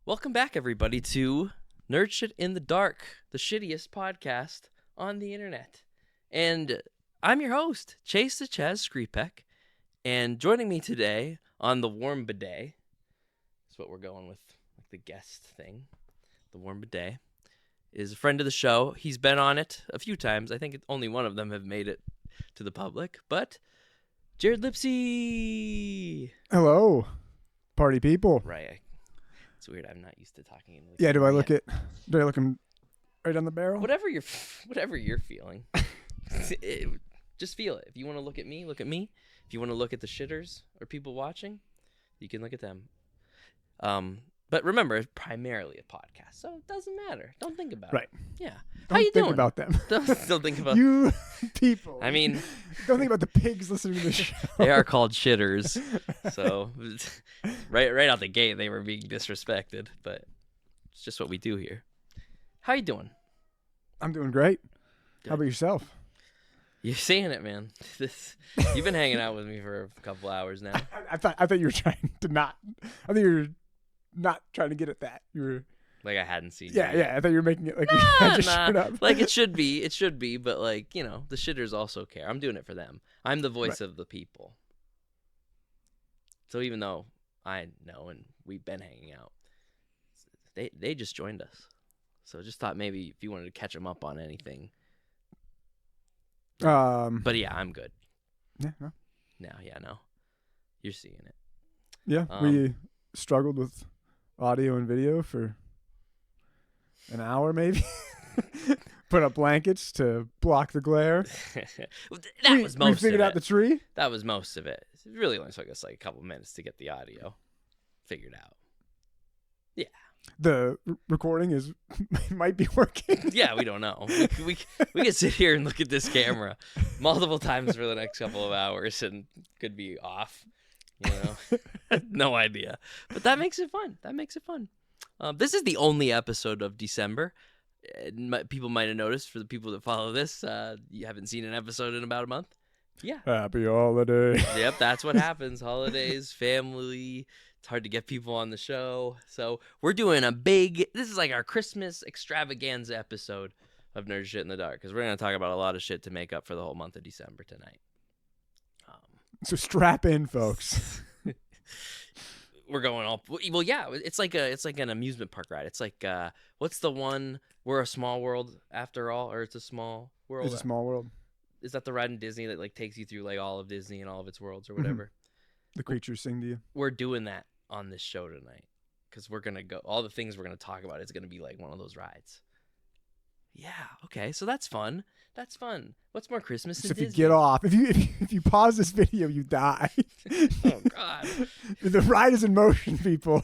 Welcome back, everybody, to Nerd Shit in the Dark, the shittiest podcast on the internet. And I'm your host, Chase the Chaz Skripek. And joining me today on the warm bidet, that's what we're going with, like the guest thing, the warm bidet, is a friend of the show. He's been on it a few times. I think only one of them have made it to the public, but Jarrod Lipsy. Hello, party people. Right. It's weird. I'm not used to talking in. Yeah, do I look him right on the barrel? Whatever you're feeling, just feel it. If you want to look at me, look at me. If you want to look at the shitters or people watching, you can look at them. But remember, it's primarily a podcast, so it doesn't matter. Don't think about it. Yeah. How you doing? Don't think about them. Don't think about you people. I mean, don't think about the pigs listening to the show. They are called shitters, so right out the gate they were being disrespected. But it's just what we do here. How you doing? I'm doing great. Good. How about yourself? You're saying it, man. You've been hanging out with me for a couple hours now. I thought you were trying to not. I think you were not trying to get at that. You were like I hadn't seen. Yeah. I thought you were making it like we had just showed up. Like it should be. But like the shitters also care. I'm doing it for them. I'm the voice of the people. So even though I know and we've been hanging out, they just joined us. So just thought maybe if you wanted to catch them up on anything. But yeah, I'm good. Yeah. No. No. You're seeing it. Yeah, we struggled with audio and video for an hour maybe. Put up blankets to block the glare. We figured out the tree. That was most of it. It really only took us like a couple minutes to get the audio figured out. Yeah. The recording might be working. Yeah, we don't know. We could sit here and look at this camera multiple times for the next couple of hours and could be off. No idea. But that makes it fun. This is the only episode of December. People might have noticed, for the people that follow this, you haven't seen an episode in about a month. Yeah. Happy holiday. Yep, that's what happens. Holidays, family. It's hard to get people on the show. So we're doing this is like our Christmas extravaganza episode of Nerd Shit in the Dark, because we're going to talk about a lot of shit to make up for the whole month of December tonight. So strap in, folks. We're going all well. Yeah, it's like an amusement park ride. It's like what's the one? We're a small world after all, or it's a small world. It's a small world. Is that the ride in Disney that like takes you through like all of Disney and all of its worlds or whatever? The creatures sing to you. We're doing that on this show tonight because we're gonna go. All the things we're gonna talk about is gonna be like one of those rides. Yeah. Okay. So that's fun. What's more Christmas than Disney? If you get off, if you pause this video, you die. Oh God. The ride is in motion, people.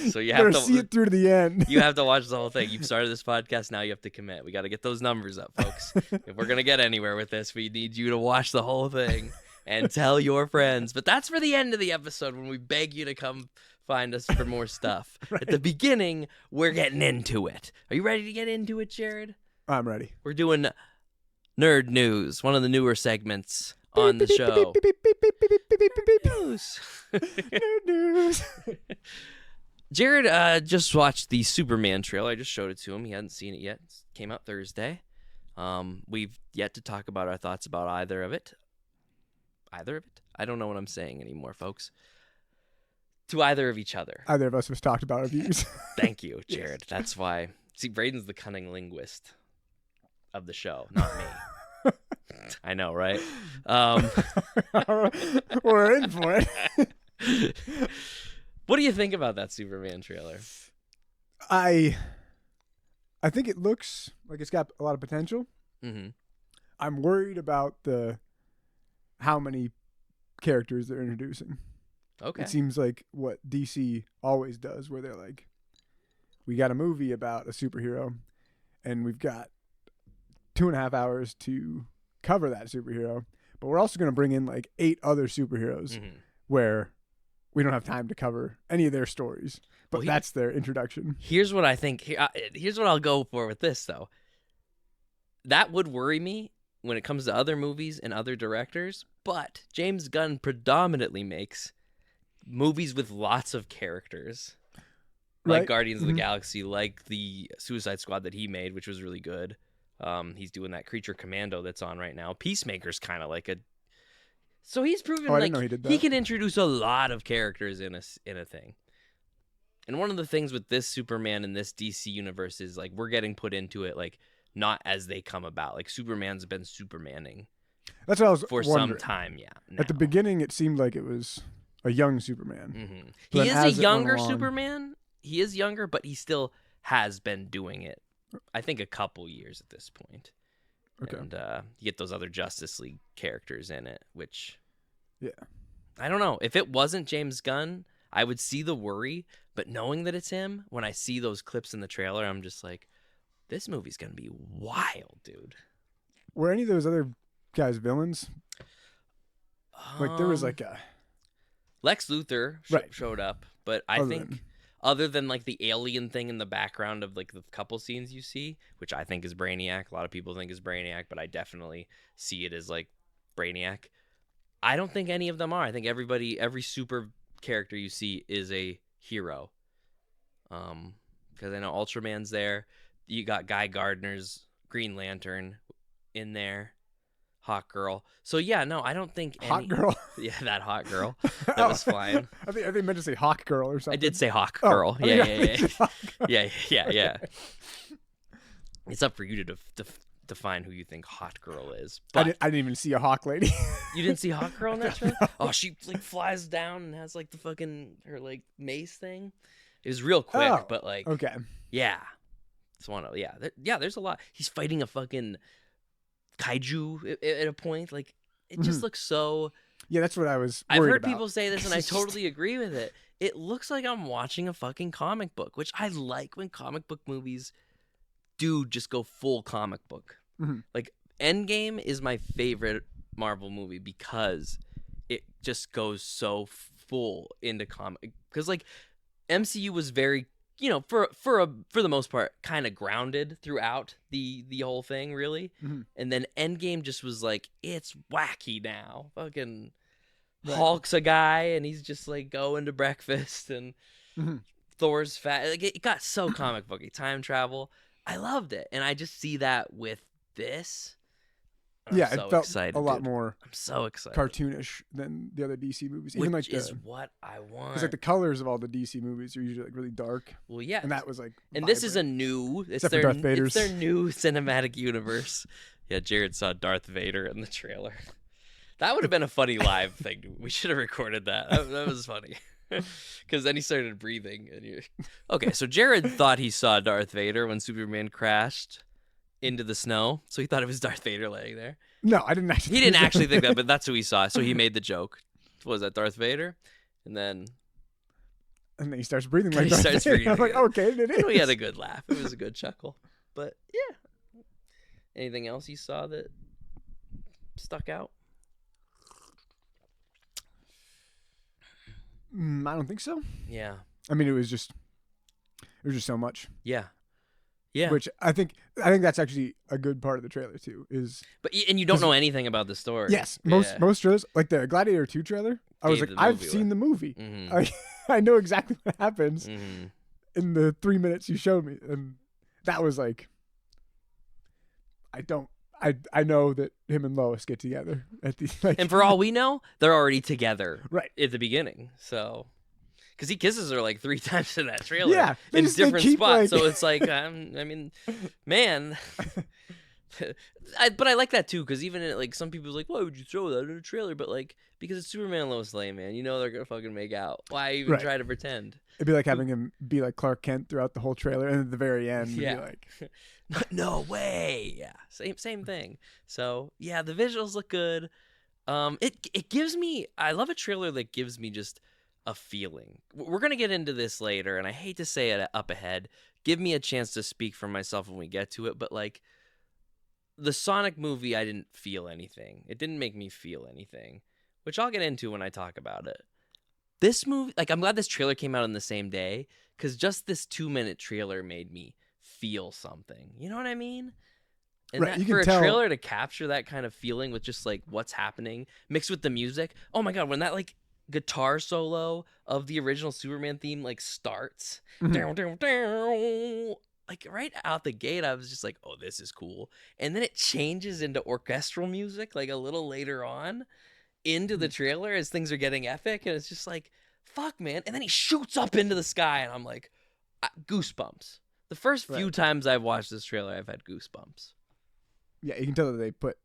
So you have to see it through to the end. You have to watch the whole thing. You've started this podcast. Now you have to commit. We got to get those numbers up, folks. If we're gonna get anywhere with this, we need you to watch the whole thing and tell your friends. But that's for the end of the episode when we beg you to come find us for more stuff. Right. At the beginning, we're getting into it. Are you ready to get into it, Jarrod? I'm ready. We're doing Nerd News, one of the newer segments on the show. News. Nerd News. Jarrod just watched the Superman trailer. I just showed it to him. He hadn't seen it yet. It came out Thursday. We've yet to talk about our thoughts about either of it. I don't know what I'm saying anymore, folks. To either of each other. Either of us have talked about our views. Thank you, Jarrod. Yes. That's why. See, Braden's the cunning linguist of the show, not me. I know, right? We're in for it. What do you think about that Superman trailer? I think it looks like it's got a lot of potential. Mm-hmm. I'm worried about how many characters they're introducing. Okay. It seems like what DC always does, where they're like, we got a movie about a superhero, and we've got 2.5 hours to cover that superhero, but we're also going to bring in like 8 other superheroes where we don't have time to cover any of their stories, but that's their introduction. Here's what I think. Here's what I'll go for with this, though. That would worry me when it comes to other movies and other directors, but James Gunn predominantly makes movies with lots of characters. like Right. Guardians of the Galaxy, like the Suicide Squad that he made, which was really good. He's doing that Creature Commando that's on right now. Peacemaker's kind of like a. So he's proven Oh, I didn't like know he did he that. can introduce a lot of characters in a thing. And one of the things with this Superman and this DC universe is like we're getting put into it like not as they come about. Like Superman's been Supermaning That's what I was for wondering. some time, yeah. At the now. beginning, it seemed like it was a young Superman. Mm-hmm. But He then is a as it went younger along- Superman. He is younger, but he still has been doing it. I think a couple years at this point. Okay. And you get those other Justice League characters in it, which Yeah. I don't know. If it wasn't James Gunn, I would see the worry. But knowing that it's him, when I see those clips in the trailer, I'm just like, this movie's gonna be wild, dude. Were any of those other guys villains? Like there was Um, like a Lex Luthor Right. showed up, but I Other think than- other than like the alien thing in the background of like the couple scenes you see, which I think is Brainiac, a lot of people think is Brainiac, but I definitely see it as like Brainiac. I don't think any of them are. I think every super character you see is a hero. Because I know Ultraman's there. You got Guy Gardner's Green Lantern in there. Hawk Girl. So yeah, no, I don't think Hot Girl. Yeah, that hot girl. That was flying. I think meant to say Hawk Girl or something. I did say Hawk Oh, Girl. I Yeah, think I yeah, said Hawk Girl. yeah. It's up for you to define who you think Hot Girl is. But I didn't even see a hawk lady. you didn't see Hawk Girl in that trailer? Oh, she like flies down and has like the fucking her like mace thing. It was real quick, Oh, but like Okay. yeah, it's one of There's a lot. He's fighting a fucking kaiju at a point. Like it just looks so. Yeah, that's what I was. I've worried heard about. people say this, and I It's just- totally agree with it. It looks like I'm watching a fucking comic book, which I like when comic book movies do just go full comic book. Mhm. Like Endgame is my favorite Marvel movie because it just goes so full into comic. Because like MCU was very, for the most part, kind of grounded throughout the whole thing, really. Mhm. And then Endgame just was like, it's wacky now. Fucking Right. Hulk's a guy, and he's just like going to breakfast, and Mhm. Thor's fat. Like it got so comic booky. Time travel. I loved it, and I just see that with this. I'm Yeah, so it felt excited, a lot dude. more I'm so excited. cartoonish than the other DC movies. Which Even like is the what I want. because like the colors of all the DC movies are usually like really dark, Well, yeah, and that was like. and this is a vibrant. new. It's Except for their Darth it's Vader's. their new cinematic universe. Yeah, Jarrod saw Darth Vader in the trailer. That would have been a funny live thing. We should have recorded that. That was funny. Because then he started breathing, and you. Okay, so Jarrod thought he saw Darth Vader when Superman crashed into the snow, so he thought it was Darth Vader laying there. No, I didn't actually. He didn't actually think that, but that's who he saw. So he made the joke. Was that Darth Vader? And then And then he starts breathing He like Darth starts Vader. breathing I'm like, again. okay, it is. we had a good laugh. It was a good chuckle. But yeah. Anything else you saw that stuck out? I don't think so. Yeah. I mean, it was just so much. Yeah. Yeah. Which I think that's actually a good part of the trailer too. Is And you don't know anything about the story. yes, Yeah. most trailers like the Gladiator 2 trailer. I was Gave like, the I've movie seen away. the movie. Mhm. I know exactly what happens Mhm. in the 3 minutes you showed me, and that was like, I know that him and Lois get together at the like, And for all we know, they're already together right. at the beginning. So, because he kisses her like 3 times in that trailer. Yeah, they in just- they different keep, spots. like- So it's like, I mean, man. But I like that too, because even like some people's like, why would you throw that in a trailer? But like, because it's Superman and Lois Lane, man. You know they're gonna fucking make out. Why even Right. try to pretend? It'd be like having him be like Clark Kent throughout the whole trailer, and at the very end, it'd Yeah. be like, No way. Yeah, same thing. So yeah, the visuals look good. It gives me. I love a trailer that gives me just a feeling. We're gonna get into this later, and I hate to say it up ahead. Give me a chance to speak for myself when we get to it, but like the Sonic movie, I didn't feel anything. It didn't make me feel anything, which I'll get into when I talk about it. This movie, like, I'm glad this trailer came out on the same day, because just this 2-minute trailer made me feel something. You know what I mean? And Right, that, you for can a tell- trailer to capture that kind of feeling with just like what's happening mixed with the music. Oh my god, when that like guitar solo of the original Superman theme like starts. Mhm. Down, down, down. Like right out the gate, I was just like, "Oh, this is cool." And then it changes into orchestral music like a little later on into the trailer as things are getting epic, and it's just like, "Fuck, man!" And then he shoots up into the sky, and I'm like, goosebumps. The first few Right. times I've watched this trailer, I've had goosebumps. Yeah, you can tell that they put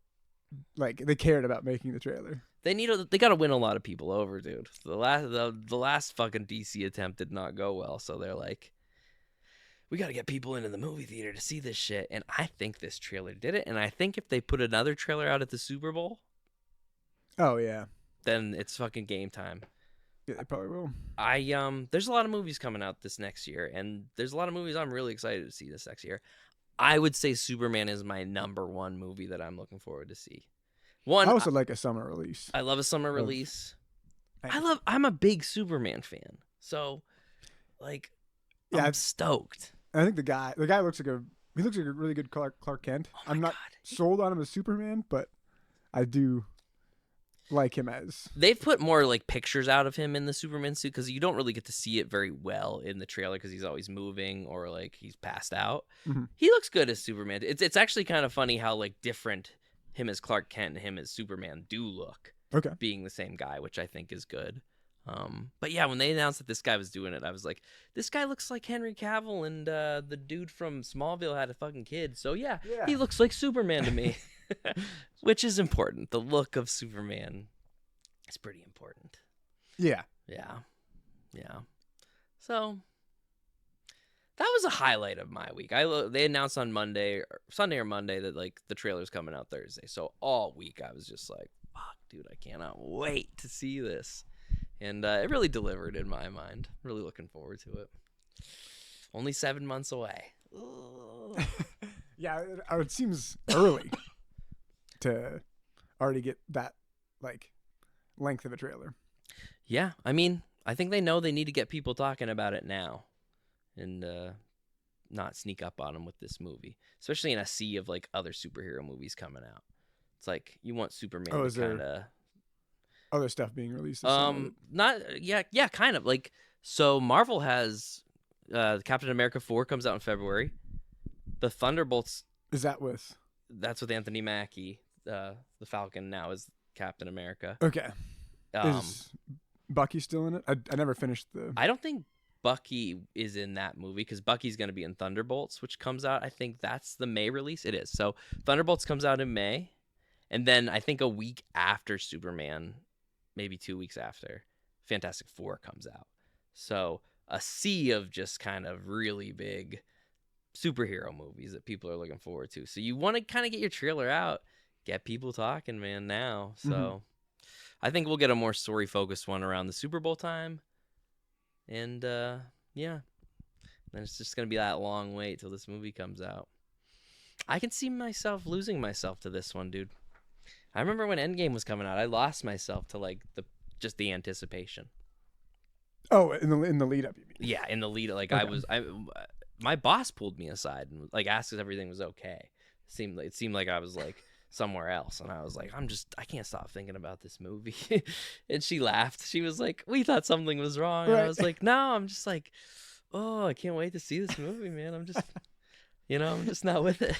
like they cared about making the trailer. They got to win a lot of people over, dude. The last fucking DC attempt did not go well, so they're like, we got to get people into the movie theater to see this shit. And I think this trailer did it. And I think if they put another trailer out at the Super Bowl, Oh yeah, then it's fucking game time. yeah, they probably will. There's a lot of movies coming out this next year, and there's a lot of movies I'm really excited to see this next year. I would say Superman is my number one movie that I'm looking forward to see. I also like a summer release. I love a summer release. Nice. I'm a big Superman fan. So like Yeah, I'm stoked. I think the guy looks like a really good Clark Kent. Oh my I'm not God. sold on him as Superman, but I do like him as. They've put more like pictures out of him in the Superman suit because you don't really get to see it very well in the trailer because he's always moving or like he's passed out. Mhm. He looks good as Superman. It's actually kind of funny how like different him as Clark Kent and him as Superman do look, Okay. being the same guy, which I think is good. But yeah, when they announced that this guy was doing it, I was like, this guy looks like Henry Cavill, and the dude from Smallville had a fucking kid. So yeah. He looks like Superman to me, which is important. The look of Superman is pretty important. Yeah. Yeah. So that was a highlight of my week. They announced on Sunday or Monday that like the trailer's coming out Thursday. So all week I was just like, fuck, dude, I cannot wait to see this. And it really delivered in my mind. Really looking forward to it. Only 7 months away. Yeah, it seems early to already get that like length of a trailer. Yeah, I mean, I think they know they need to get people talking about it now, and not sneak up on them with this movie, especially in a sea of like other superhero movies coming out. It's like you want Superman Oh, is to there kind of other stuff being released? this summer? yeah, kind of like, so Marvel has Captain America 4 comes out in February. The Thunderbolts, Is that with? that's with Anthony Mackie. The Falcon now is Captain America. Okay. Um, Is Bucky still in it? I never finished the. I don't think Bucky is in that movie because Bucky's going to be in Thunderbolts, which comes out, I think that's the May release. It is. So Thunderbolts comes out in May, and then I think a week after Superman, maybe 2 weeks after, Fantastic Four comes out. So a sea of just kind of really big superhero movies that people are looking forward to. So you want to kind of get your trailer out, get people talking, man, now. So I think we'll get a more story-focused one around the Super Bowl time. And, yeah. Then it's just going to be that long wait till this movie comes out. I can see myself losing myself to this one, dude. I remember when Endgame was coming out, I lost myself to, like, just the anticipation. Oh, in the lead up, you mean? Yeah, in the lead. Like, Okay. My boss pulled me aside and, like, asked if everything was okay. It seemed like I was, like, somewhere else, and I was like, I can't stop thinking about this movie. And she laughed. She was like, we thought something was wrong. And I was like, no, I'm just like, oh, I can't wait to see this movie, man. I'm just I'm just not with it.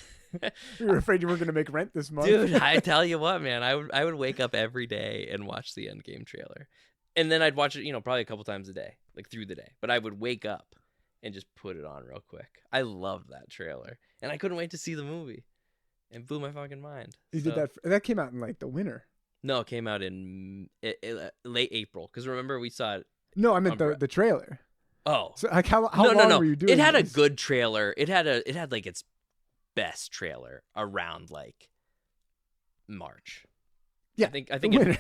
You were afraid you weren't going to make rent this month? Dude, I tell you what, man, I would wake up every day and watch the Endgame trailer, and then I'd watch it probably a couple times a day, like through the day, but I would wake up and just put it on real quick. I loved that trailer, and I couldn't wait to see the movie. It blew my fucking mind. You did that. That came out in like the winter. No, it came out in late April. Because remember, we saw it. No, I meant the trailer. Oh, so like how long were you doing? It had this? a good trailer. It had like its best trailer around like March. Yeah, I think winter.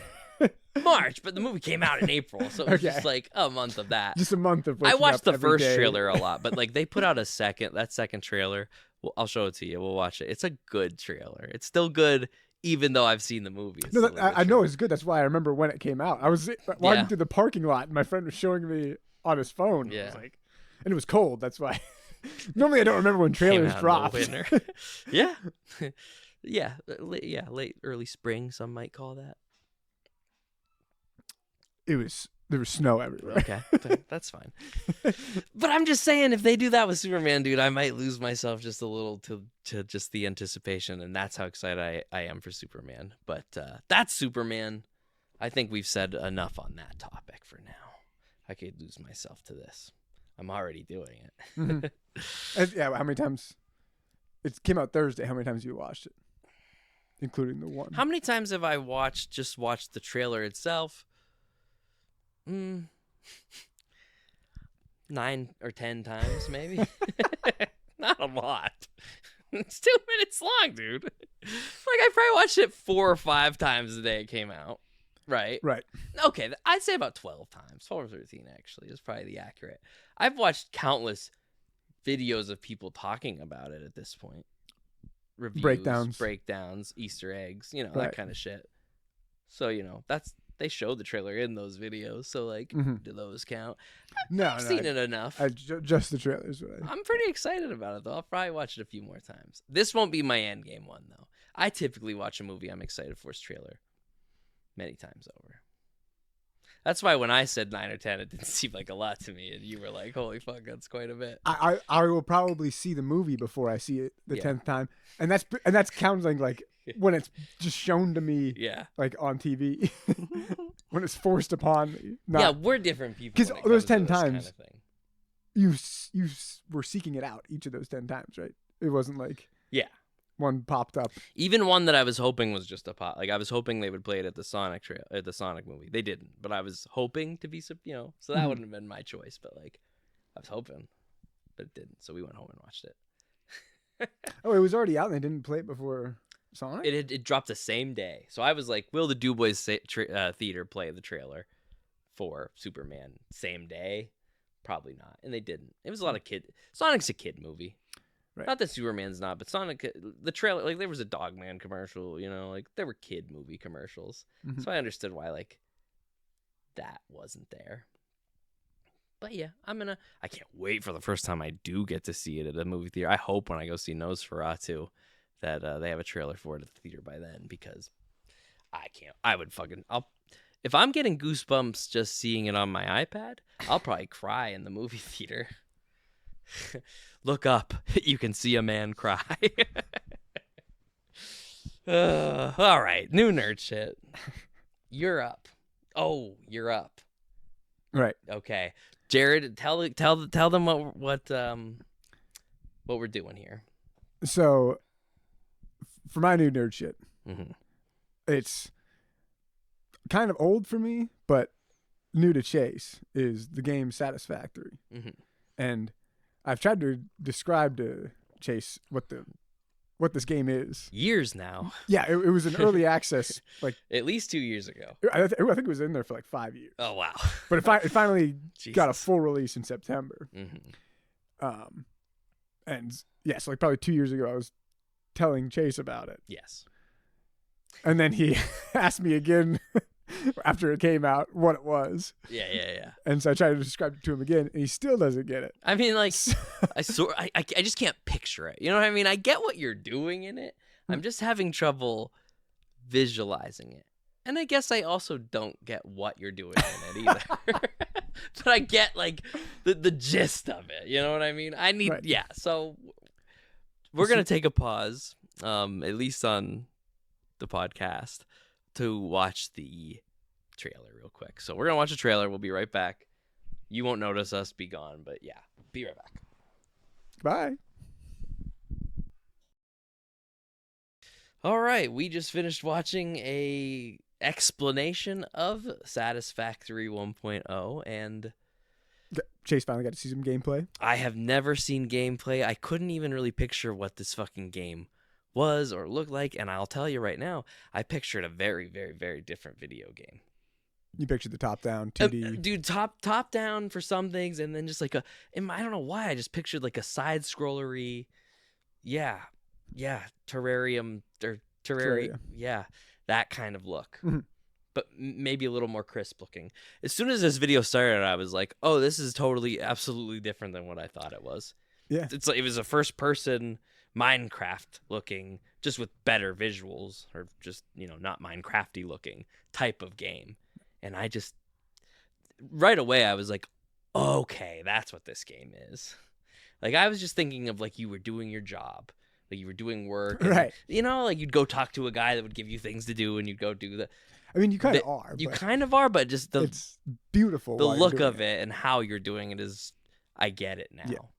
March, but the movie came out in April, so it was Okay. just like a month of that. Just a month of. I waking watched up the every first day. trailer a lot, but like they put out that second trailer. Well, I'll show it to you. We'll watch it. It's a good trailer. It's still good, even though I've seen the movie. It's No, still a good I know trailer. it's good. That's why I remember when it came out. I was walking through the parking lot, and my friend was showing me on his phone. Yeah. I was like, and it was cold. That's why. Normally, I don't remember when Came trailers out in the drop. winter. Yeah. Late early spring, some might call that. It was There was snow everywhere. Okay, that's fine. But I'm just saying, if they do that with Superman, dude, I might lose myself just a little to just the anticipation, and that's how excited I am for Superman. But that's Superman. I think we've said enough on that topic for now. I could lose myself to this. I'm already doing it. Mm-hmm. Yeah, how many times? It came out Thursday. How many times have you watched it? Including the one. How many times have I watched the trailer itself? 9 or 10 times, maybe. Not a lot. It's 2 minutes long, dude. Like, I probably watched it 4 or 5 times the day it came out. Right? Right. Okay, I'd say about 12 times. 12 or 13, actually, is probably the accurate. I've watched countless videos of people talking about it at this point. Reviews, breakdowns, Easter eggs, that Right. kind of shit. So, they show the trailer in those videos. So, like, do those count? I've seen it enough. Just the trailers. Right? I'm pretty excited about it, though. I'll probably watch it a few more times. This won't be my endgame one, though. I typically watch a movie I'm excited for its trailer many times over. That's why when I said 9 or 10, it didn't seem like a lot to me, and you were like, "Holy fuck, that's quite a bit." I will probably see the movie before I see it the 10th time, and that's counting like when it's just shown to me, like on TV, when it's forced upon me. We're different people. Because those 10 times, kind of thing. you were seeking it out each of those 10 times, right? It wasn't like one popped up. Even one that I was hoping was just a pop. Like, I was hoping they would play it at the Sonic movie. They didn't, but I was hoping to be, so that wouldn't have been my choice. But like, I was hoping, but it didn't. So we went home and watched it. Oh, it was already out and they didn't play it before Sonic? It dropped the same day. So I was like, will the Du Bois Theater play the trailer for Superman same day? Probably not. And they didn't. It was a lot of Sonic's a kid movie. Right. Not that Superman's not, but Sonic, the trailer, like, there was a Dogman commercial, like, there were kid movie commercials. Mm-hmm. So I understood why, like, that wasn't there. But yeah, I can't wait for the first time I do get to see it at a movie theater. I hope when I go see Nosferatu that they have a trailer for it at the theater by then, because if I'm getting goosebumps just seeing it on my iPad, I'll probably cry in the movie theater. Look up. You can see a man cry. All right. New nerd shit. You're up. Oh, you're up. Right. Okay. Jarrod, tell them what we're doing here. So, for my new nerd shit, it's kind of old for me, but new to Chase is the game Satisfactory. And I've tried to describe to Chase what this game is. Years now. Yeah, it was an early access, like at least 2 years ago. I think it was in there for like 5 years. Oh wow! But it finally got a full release in September. And yeah, so like probably 2 years ago, I was telling Chase about it. Yes. And then he asked me again after it came out what it was. Yeah. And so I tried to describe it to him again, and he still doesn't get it. I mean, like, I just can't picture it. You know what I mean? I get what you're doing in it. I'm just having trouble visualizing it. And I guess I also don't get what you're doing in it either. But I get, like, the gist of it. You know what I mean? So we're going to take a pause, at least on the podcast, to watch the trailer real quick. So we're going to watch the trailer. We'll be right back. You won't notice us be gone, but yeah, be right back. Bye. All right, we just finished watching a explanation of Satisfactory 1.0, and Chase finally got to see some gameplay. I have never seen gameplay. I couldn't even really picture what this fucking game was or looked like, and I'll tell you right now, I pictured a very, very, very different video game. You pictured the top-down 2D. Dude, top down for some things, and then just like I don't know why, I just pictured like a side-scrollery, terrarium, that kind of look. But maybe a little more crisp looking. As soon as this video started, I was like, oh, this is totally, absolutely different than what I thought it was. Yeah. It's like, it was a first-person Minecraft looking, just with better visuals, or just, not Minecrafty looking type of game. And right away I was like, okay, that's what this game is. Like, I was just thinking of, like, you were doing your job. Like, you were doing work. And, Right. you know, like, you'd go talk to a guy that would give you things to do, and you'd go do the... I mean, you kind of are. You but kind of are, but just it's beautiful. the while you're look doing of it and how you're doing it is... I get it now.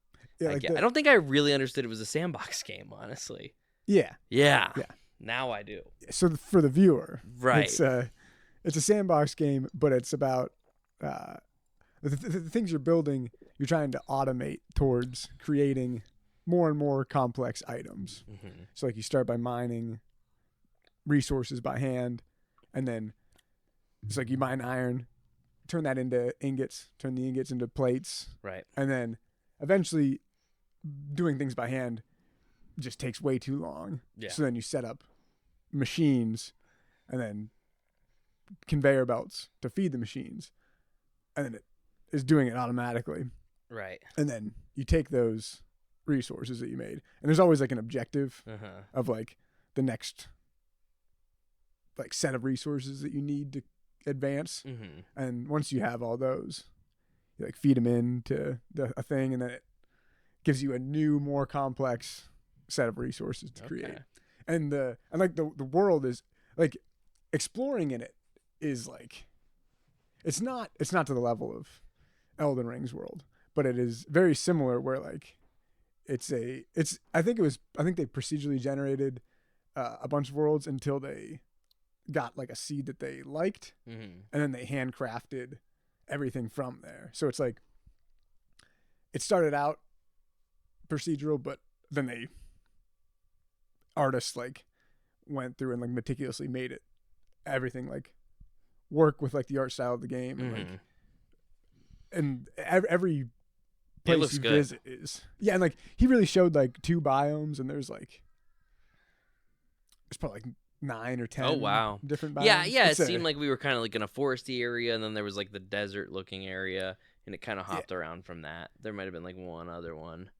Yeah, like I don't think I really understood it was a sandbox game, honestly. Yeah. Yeah. Yeah. Now I do. So for the viewer, Right. it's a sandbox game, but it's about the things you're building. You're trying to automate towards creating more and more complex items. Mm-hmm. So like you start by mining resources by hand, and then it's like you mine iron, turn that into ingots, turn the ingots into plates, Right. and then eventually doing things by hand just takes way too long. Yeah. So then you set up machines and then conveyor belts to feed the machines, and then it is doing it automatically. Right. And then you take those resources that you made, and there's always like an objective Uh-huh. of like the next like set of resources that you need to advance. Mm-hmm. And once you have all those, you like feed them into a thing, and then it gives you a new, more complex set of resources to create. And the world is like exploring in it is like it's not to the level of Elden Ring's world, but it is very similar where like I think they procedurally generated a bunch of worlds until they got like a seed that they liked, Mm-hmm. and then they handcrafted everything from there. So it's like it started out procedural, but then artists like went through and like meticulously made it everything like work with like the art style of the game, and like and every place looks you good. visit is and like he really showed like 2 biomes, and there's probably like 9 or 10 Oh, wow. different biomes. Yeah. It seemed like we were kind of like in a foresty area, and then there was like the desert looking area, and it kind of hopped around from that. There might have been like one other one.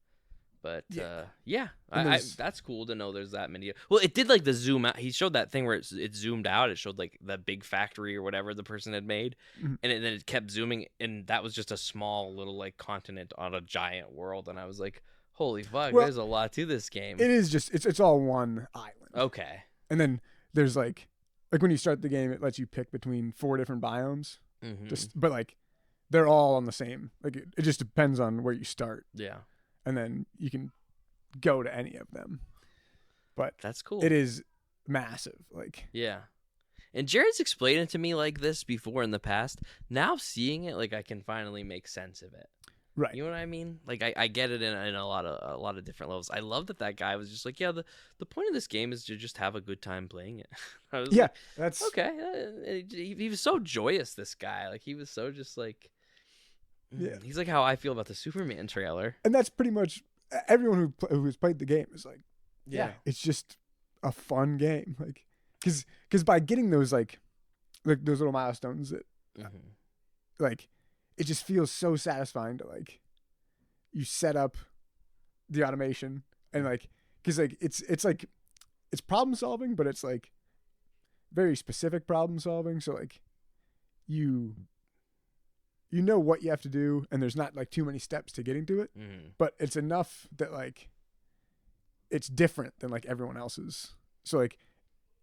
But that's cool to know there's that many. Well, it did like the zoom out. He showed that thing where it zoomed out. It showed like the big factory or whatever the person had made, Mhm. and then it kept zooming, and that was just a small little like continent on a giant world. And I was like, holy fuck, Well, there's a lot to this game. it is just it's all one island. Okay. And then there's like when you start the game, it lets you pick between 4 different biomes. Mm-hmm. But like they're all on the same. Like it just depends on where you start, Yeah. and then you can go to any of them. But That's cool. it is massive. Like Yeah. And Jared's explained it to me like this before in the past. Now seeing it, like I can finally make sense of it. right. You know what I mean? Like I get it in a lot of different levels. I love that guy was just like, yeah, the point of this game is to just have a good time playing it. I was like, that's okay. He was so joyous, this guy. Like he was so just like, Yeah. He's like how I feel about the Superman trailer. And that's pretty much everyone who's played the game is like, it's just a fun game. Like, because by getting those like those little milestones that like it just feels so satisfying to like you set up the automation, and like because like it's like it's problem solving, but it's like very specific problem solving. So like you know what you have to do, and there's not like too many steps to getting to it, but it's enough that like it's different than like everyone else's. So like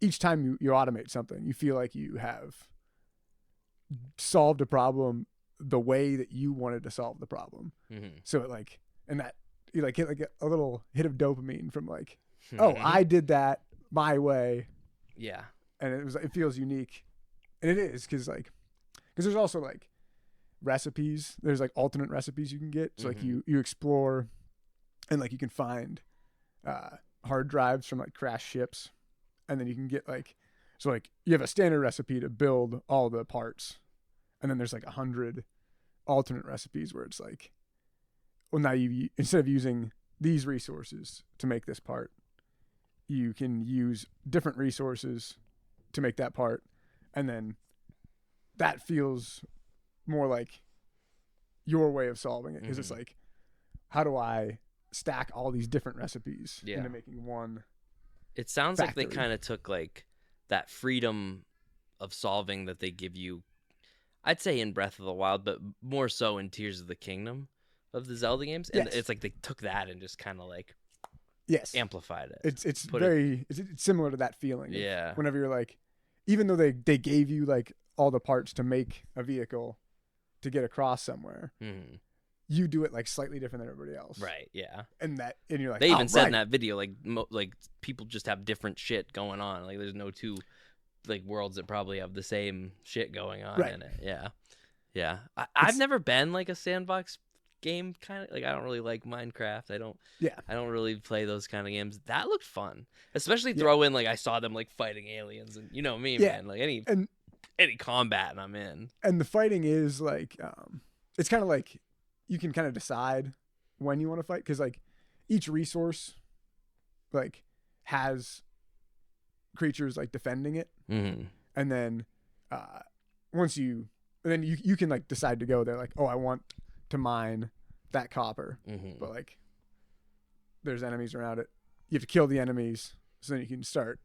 each time you automate something, you feel like you have solved a problem the way that you wanted to solve the problem. So it like, and that you like get like a little hit of dopamine from like, oh, I did that my way. Yeah. And it feels unique, and it is because there's also like recipes. There's like alternate recipes you can get. So like you explore, and like you can find hard drives from like crashed ships, and then you can get like, so like you have a standard recipe to build all the parts, and then there's like 100 alternate recipes where it's like, well, now you instead of using these resources to make this part, you can use different resources to make that part, and then that feels more like your way of solving it, because it's like, how do I stack all these different recipes into making one? It sounds factory. like they kind of took like that freedom of solving that they give you. I'd say in Breath of the Wild, but more so in Tears of the Kingdom of the Zelda games. And Yes. it's like they took that and just kind of like Yes. amplified it. It's Put very it's similar to that feeling. of Yeah. Whenever you're like, even though they gave you like all the parts to make a vehicle to get across somewhere, Mhm. you do it like slightly different than everybody else. Right. Yeah. And you're like, They even oh, said in right. that video, like people just have different shit going on. Like there's no two like worlds that probably have the same shit going on Right. in it. Yeah. Yeah. It's- I've never been like a sandbox game kind of like I don't really like Minecraft. I don't really play those kind of games. That looked fun. Especially throw in like I saw them like fighting aliens and you know me, Yeah. man. Like any And combat and I'm in. and the fighting is like it's kind of like you can kind of decide when you want to fight because like each resource like has creatures like defending it, Mm-hmm. and then you can like decide to go there like, oh, I want to mine that copper, Mm-hmm. but like there's enemies around it, you have to kill the enemies so then you can start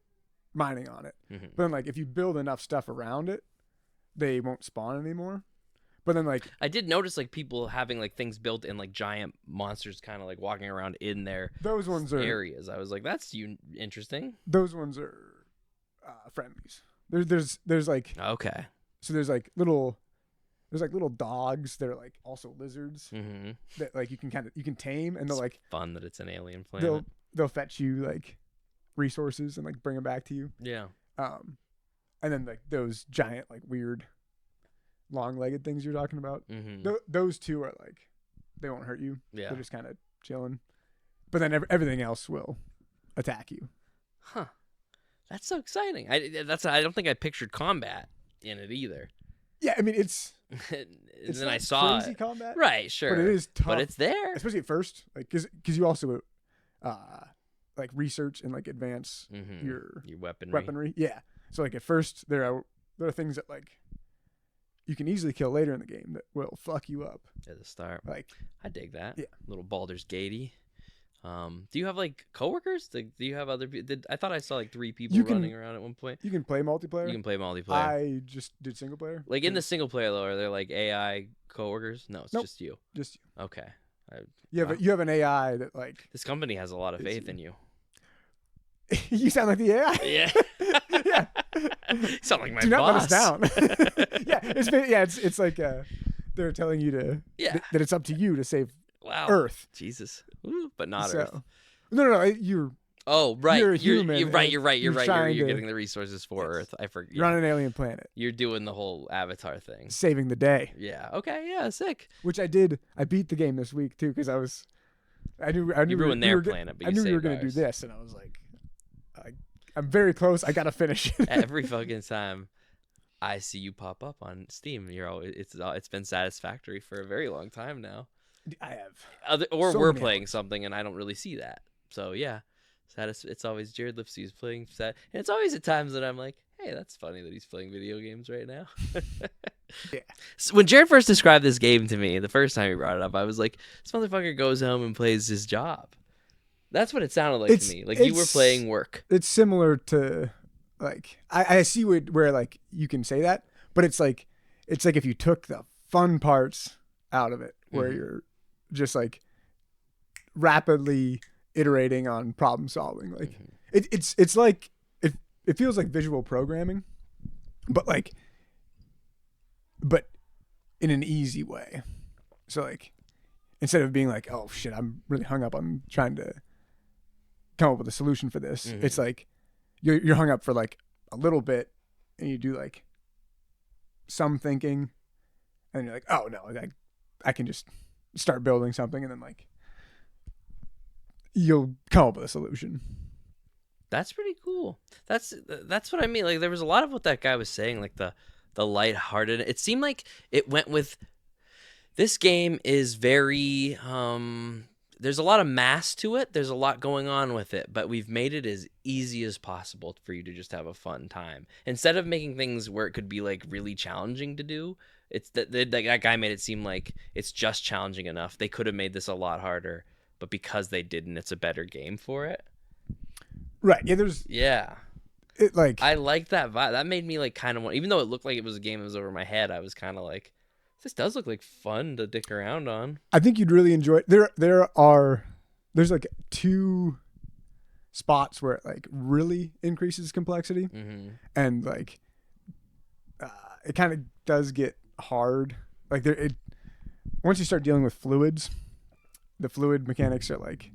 mining on it. Mm-hmm. But then like if you build enough stuff around it, they won't spawn anymore. But then like I did notice like people having like things built in like giant monsters kind of like walking around in their those ones are areas. I was like, that's interesting. those ones are friendlies. There's like Okay. so there's like little dogs that are like also lizards Mm-hmm. that like you can tame, and they'll like Fun that it's an alien planet. they'll fetch you like resources and like bring them back to you. Yeah. And then like those giant like weird long-legged things you're talking about. Mm-hmm. Those two are like they won't hurt you. Yeah. They're just kind of chilling. But then everything else will attack you. Huh. That's so exciting. I don't think I pictured combat in it either. Yeah, I mean it's And it's then not I saw crazy it. combat, Right, sure. but it is tough. But it's there. especially at first, like because you also like research and like advance Mm-hmm. your Your weaponry. weaponry. Yeah. So like at first there are things that like you can easily kill later in the game that will fuck you up. At the start. Like I dig that. Yeah. Little Baldur's Gatey. Do you have like coworkers? Do you have other people? I thought I saw like 3 people You can- running around at one point. you can play multiplayer. You can play multiplayer. I just did single player. Like in the single player though, are there like AI coworkers? No, it's Nope. just you. Just Okay. you Wow. you have an AI that like This company has a lot of It's faith you. in you. you sound like the AI. Yeah. Yeah. You sound like my Do not boss. let us down. It's like they're telling you to Yeah. that it's up to you to save Wow. Earth. Jesus. Ooh, but not So- Earth. No. You're Oh, right. you're a human You're right. and You're right. you're You're trying to- getting the resources for Yes. Earth. I forget. you're on an alien planet, You're doing the whole Avatar thing. saving the day. Yeah. Okay. Yeah. Sick. Which I did. I beat the game this week too because I knew You ruined their planet, but I you knew we were saved going to do ours. this, and I was like, I'm very close. I got to finish it. Every fucking time I see you pop up on Steam, you're always it's been Satisfactory for a very long time now. I have. Or So we're many playing something and I don't really see that. So yeah, it's always Jarrod Lipsy's playing and it's always at times that I'm like, hey, that's funny that he's playing video games right now. Yeah. So when Jarrod first described this game to me, the first time he brought it up, I was like, this motherfucker goes home and plays his job. That's what it sounded like to me. Like you were playing work. It's similar to like I see where like you can say that, but it's like if you took the fun parts out of it, where Mhm. you're just like rapidly iterating on problem solving. Like Mhm. it's like it feels like visual programming, but in an easy way. So like instead of being like, oh shit, I'm really hung up on trying to come up with a solution for this. Mhm. It's like you're hung up for like a little bit, and you do like some thinking, and you're like, oh no, I can just start building something, and then like you'll come up with a solution. That's pretty cool. That's what I mean. Like there was a lot of what that guy was saying, like the lighthearted. It seemed like it went with this game is very there's a lot of mass to it. There's a lot going on with it, but we've made it as easy as possible for you to just have a fun time. Instead of making things where it could be like really challenging to do, it's that guy made it seem like it's just challenging enough. They could have made this a lot harder, but because they didn't, it's a better game for it. Right. Yeah. it like I like that vibe. That made me like kind of want, even though it looked like it was a game that was over my head, I was kind of like, this does look like fun to dick around on. I think you'd really enjoy it. There's like 2 spots where it like really increases complexity, and like it kind of does get hard. Like once you start dealing with fluids, the fluid mechanics are like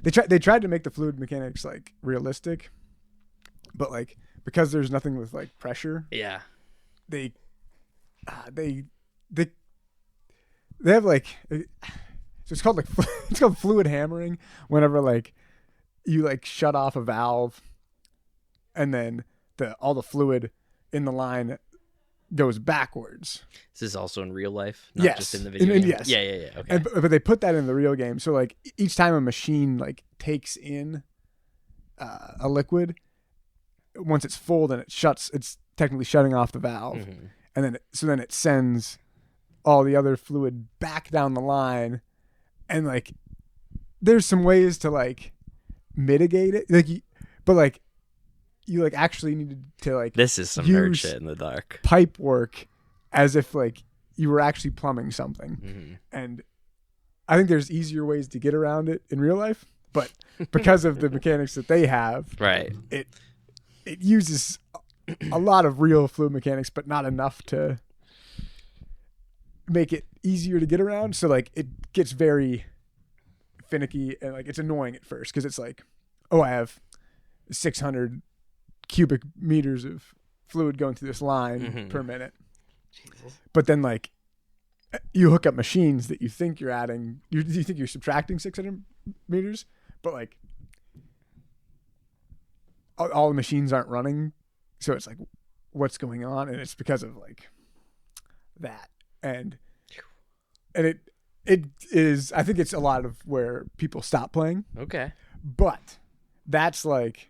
they tried to make the fluid mechanics like realistic, but like because there's nothing with like pressure, Yeah. they have like so it's called like it's called fluid hammering whenever like you like shut off a valve and then all the fluid in the line goes backwards. This is also in real life, not yes. just in the video game. Yes. Yeah. Okay. But they put that in the real game. So like each time a machine like takes in a liquid, once it's full, then it shuts. It's technically shutting off the valve, and then it sends all the other fluid back down the line, and like there's some ways to like mitigate it, but like you like actually needed to like this is some nerd shit in the dark. Pipe work as if like you were actually plumbing something, and I think there's easier ways to get around it in real life, but because of the mechanics that they have, right, it uses a lot of real fluid mechanics, but not enough to make it easier to get around. So like it gets very finicky and like it's annoying at first because it's like, oh, I have 600 cubic meters of fluid going through this line per minute. Jesus. But then like you hook up machines that you think you're adding, you think you're subtracting 600 meters, but like all the machines aren't running. So it's like, what's going on? And it's because of like that. And it is, I think it's a lot of where people stop playing. Okay. But that's like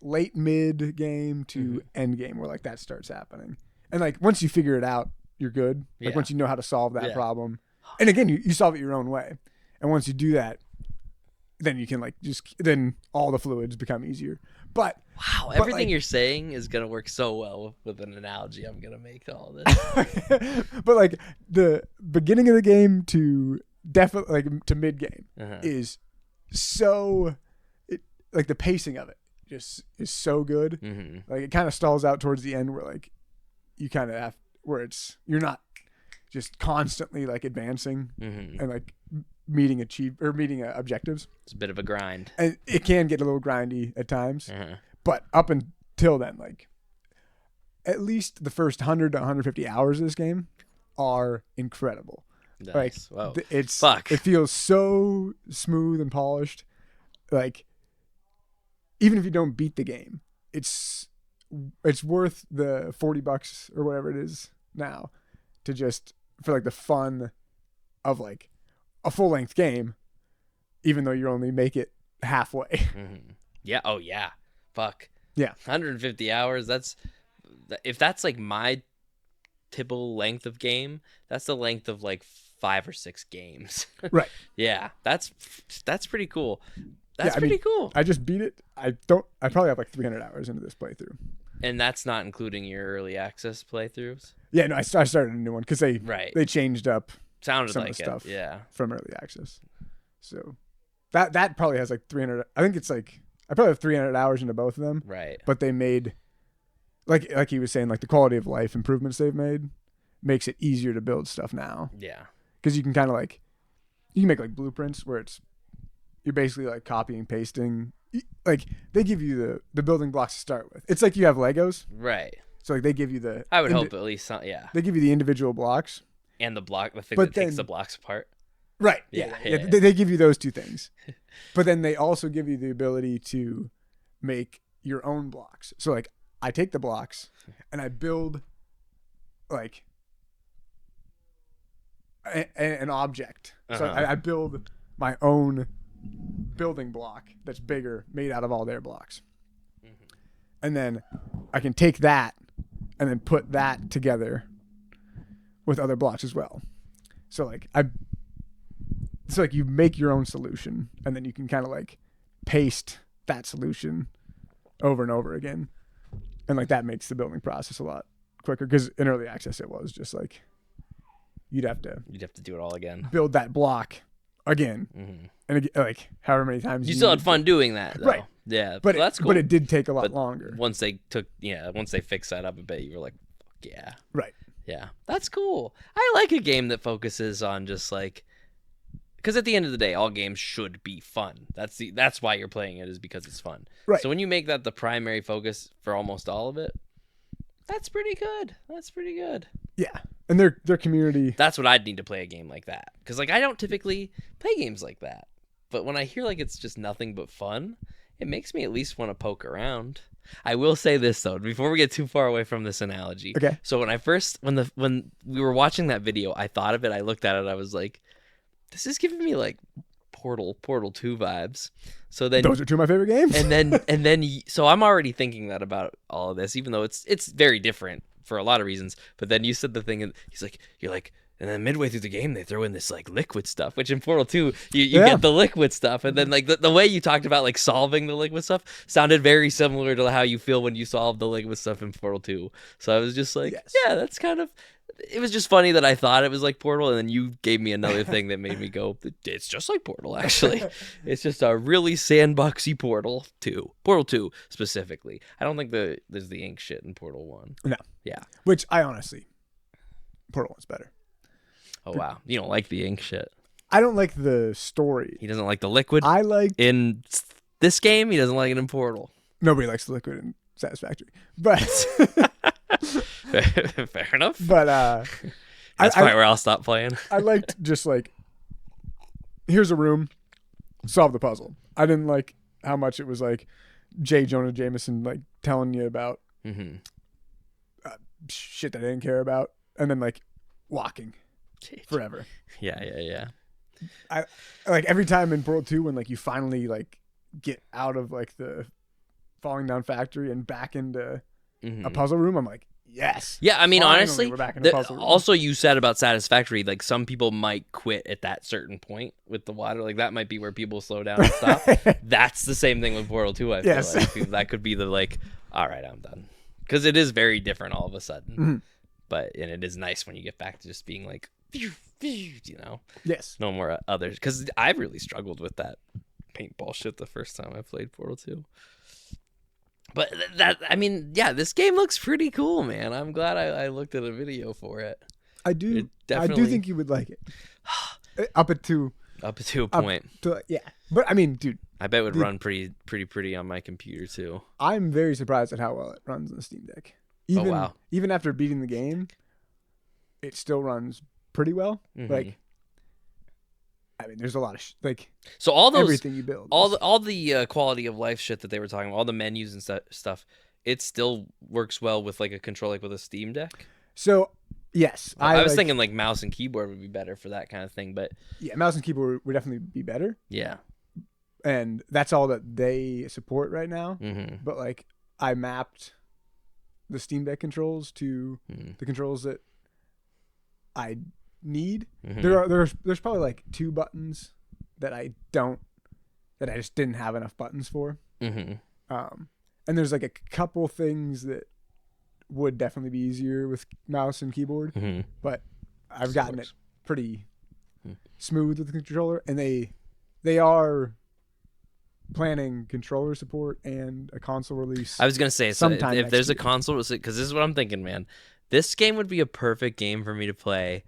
late mid game to end game where like that starts happening. And like once you figure it out, you're good. Like once you know how to solve that problem. And again, you solve it your own way. And once you do that, then you can like then all the fluids become easier. But wow, everything you're saying is gonna work so well with an analogy I'm gonna make to all this. But like the beginning of the game to definitely like to mid game is so like the pacing of it just is so good. Like it kind of stalls out towards the end where like you kind of have where you're not just constantly like advancing and like meeting objectives. It's a bit of a grind, and it can get a little grindy at times. But up until then, like at least the first 100 to 150 hours of this game are incredible. Nice. Like wow. It feels so smooth and polished. Like even if you don't beat the game, it's worth the $40 or whatever it is now to just for like the fun of like a full-length game, even though you only make it halfway. Yeah. Oh yeah. Fuck. Yeah. 150 hours. If that's like my typical length of game, that's the length of like 5 or 6 games. Right. Yeah. That's pretty cool. That's pretty cool. I just beat it. I probably have like 300 hours into this playthrough. And that's not including your early access playthroughs? Yeah, no, I started a new one because they changed up some like of the stuff from early access. So that probably has like 300. I think it's like I probably have 300 hours into both of them. Right. But they made like he was saying, like the quality of life improvements they've made makes it easier to build stuff now. Yeah. Because you can kind of like you can make like blueprints where you're basically like copying, pasting. Like they give you the building blocks to start with. It's like you have Legos. Right. So like they give you the. I would hope at least some, yeah. They give you the individual blocks. And the thing that takes the blocks apart. Right. Yeah. They give you those two things. But then they also give you the ability to make your own blocks. So like I take the blocks and I build like an object. So I build my own building block that's bigger, made out of all their blocks. And then I can take that and then put that together with other blocks as well. So like it's like you make your own solution and then you can kind of like paste that solution over and over again. And like that makes the building process a lot quicker, because in early access it was just like you'd have to do it all again. build that block again, and again, like however many times you still had fun doing that, though. Right? Yeah, But that's cool. But it did take a lot longer. Once they fixed that up a bit, you were like, fuck yeah, right? Yeah, that's cool. I like a game that focuses on just like, because at the end of the day, all games should be fun. That's why you're playing it, is because it's fun. Right. So when you make that the primary focus for almost all of it, that's pretty good. Yeah, and their community. That's what I'd need to play a game like that, because like I don't typically play games like that, but when I hear like it's just nothing but fun, it makes me at least want to poke around. I will say this though, before we get too far away from this analogy. Okay. So when we were watching that video, I thought of it. I looked at it. I was like, this is giving me like Portal 2 vibes. So then those are two of my favorite games. So I'm already thinking that about all of this, even though it's very different for a lot of reasons. But then you said the thing, and you're like, and then midway through the game, they throw in this like liquid stuff, which in Portal 2, you get the liquid stuff. And then like the way you talked about like solving the liquid stuff sounded very similar to how you feel when you solve the liquid stuff in Portal 2. So I was just like, yeah, that's kind of, it was just funny that I thought it was like Portal. And then you gave me another thing that made me go, it's just like Portal, actually. It's just a really sandboxy Portal 2. Portal 2 specifically. I don't think there's the ink shit in Portal 1. No. Yeah. Which I honestly, Portal 1's better. Oh, wow. You don't like the ink shit. I don't like the story. He doesn't like the liquid. I like in this game. He doesn't like it in Portal. Nobody likes the liquid in Satisfactory, but fair enough. But that's probably where I'll stop playing. I liked just like, here's a room, solve the puzzle. I didn't like how much it was like J. Jonah Jameson like telling you about shit that I didn't care about, and then like walking forever. Yeah. I like every time in Portal 2 when like you finally like get out of like the falling down factory and back into a puzzle room, I'm like, yes. Yeah, I mean, finally, honestly, we're back in a puzzle room. Also you said about Satisfactory, like some people might quit at that certain point with the water. Like that might be where people slow down and stop. That's the same thing with Portal 2, I feel like. That could be the like, all right, I'm done. Because it is very different all of a sudden. And it is nice when you get back to just being like, you know, no more others. Because I've really struggled with that paintball shit the first time I played Portal 2. But this game looks pretty cool, man. I'm glad I looked at a video for it. I do think you would like it. Up to a point. But I mean, dude, I bet it would run pretty on my computer too. I'm very surprised at how well it runs on the Steam Deck. Even after beating the game, it still runs pretty well. Like, I mean, there's a lot of so all those everything you build, all the quality of life shit that they were talking about, all the menus and stuff, it still works well with like a controller, like with a Steam Deck. So yes, I was thinking like mouse and keyboard would be better for that kind of thing, but yeah, mouse and keyboard would definitely be better. Yeah, and that's all that they support right now. But like, I mapped the Steam Deck controls to the controls that I need. There's probably like 2 buttons that I just didn't have enough buttons for. And there's like a couple things that would definitely be easier with mouse and keyboard, but I've gotten it pretty smooth with the controller, and they are planning controller support and a console release. I was gonna say, so if there's a console, because this is what I'm thinking, man. This game would be a perfect game for me to play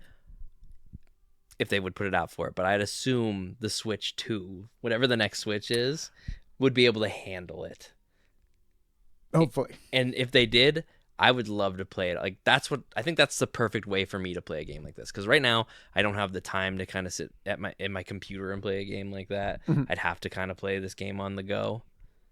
if they would put it out for it. But I'd assume the Switch 2, whatever the next Switch is, would be able to handle it. Hopefully. And if they did, I would love to play it. Like I think that's the perfect way for me to play a game like this. Because right now I don't have the time to kind of sit in my computer and play a game like that. I'd have to kind of play this game on the go.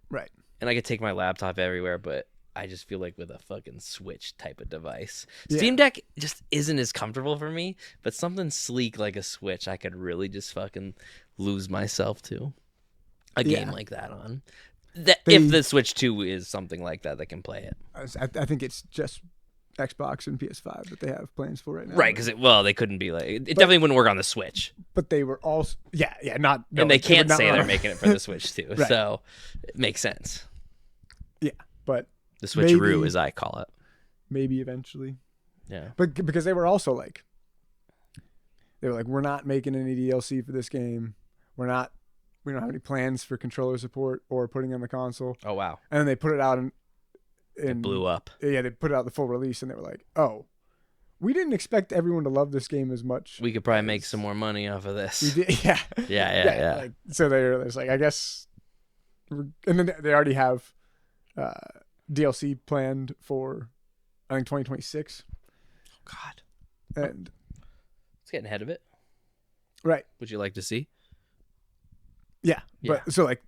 Right. And I could take my laptop everywhere, but I just feel like with a fucking Switch type of device. Steam Deck just isn't as comfortable for me, but something sleek like a Switch, I could really just fucking lose myself to a game like that on. If the Switch 2 is something like that can play it. I think it's just Xbox and PS5 that they have plans for right now. Right, because they couldn't be like it definitely wouldn't work on the Switch. But they were also not. No, and they can't not say run they're on- making it for the Switch too, Right. so it makes sense. Yeah, but The switcheroo, maybe- as I call it. maybe eventually. Yeah. But because they were also like, we're not making any DLC for this game. We don't have any plans for controller support or putting on the console. Oh wow. And then they put it out It blew up. Yeah, they put it out the full release, and they were like, "Oh, we didn't expect everyone to love this game as much. We could probably make some more money off of this. We did, yeah, Yeah. Like, so they're like, I guess, and then they already have DLC planned for, I think 2026, Oh, God. and It's getting ahead of it. right, Would you like to see? yeah. Yeah. But so like,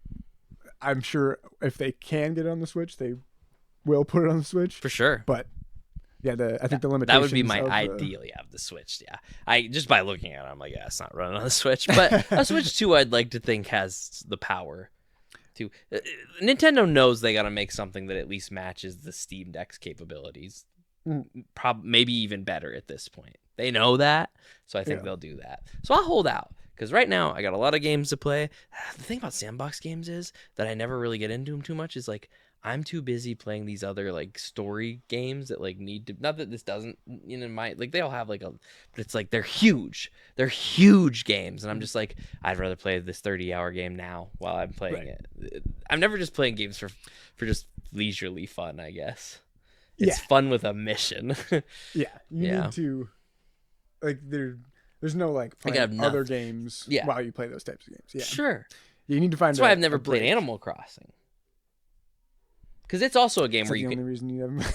I'm sure if they can get it on the Switch, they will put it on the Switch. For sure. But yeah, I think the limitations That would be my of the- ideal, the Switch. Yeah. I just by looking at it, I'm like, yeah, it's not running on the Switch. But a Switch 2, I'd like to think has the power to. Nintendo knows they got to make something that at least matches the Steam Deck's capabilities. Maybe even better at this point. They know that, so I think they'll do that. So I'll hold out. Because right now, I got a lot of games to play. The thing about sandbox games is that I never really get into them too much. Is like I'm too busy playing these other like story games that like need to. Not that this doesn't, they all have like a, but it's like they're huge. They're huge games, and I'm just like I'd rather play this 30-hour game now while I'm playing it. I'm never just playing games for just leisurely fun. I guess it's fun with a mission. You need to like There's no like playing other games while you play those types of games. Yeah, sure. You need to find. That's why I've never played Animal Crossing. Because it's also a game where the you only can. reason you haven't.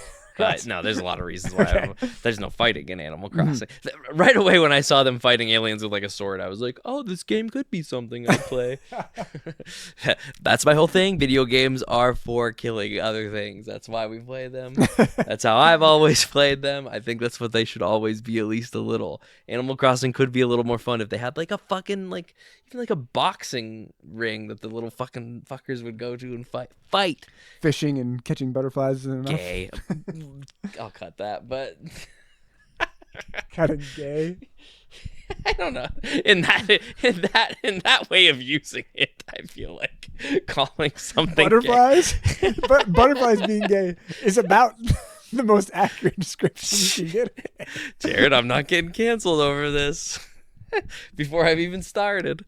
No, there's a lot of reasons why there's no fighting in Animal Crossing. Right away when I saw them fighting aliens with like a sword, I was like, "Oh, this game could be something I'd play." That's my whole thing. Video games are for killing other things. That's why we play them. That's how I've always played them. I think that's what they should always be, at least a little. Animal Crossing could be a little more fun if they had like a fucking even like a boxing ring that the little fucking fuckers would go to and fight. Fishing and catching butterflies isn't enough. Gay. I'll cut that, but Kind of gay. I don't know. In that way of using it, I feel like calling something Butterflies. gay. But butterflies being gay is about the most accurate description you can get. Jarrod, I'm not getting canceled over this before I've even started.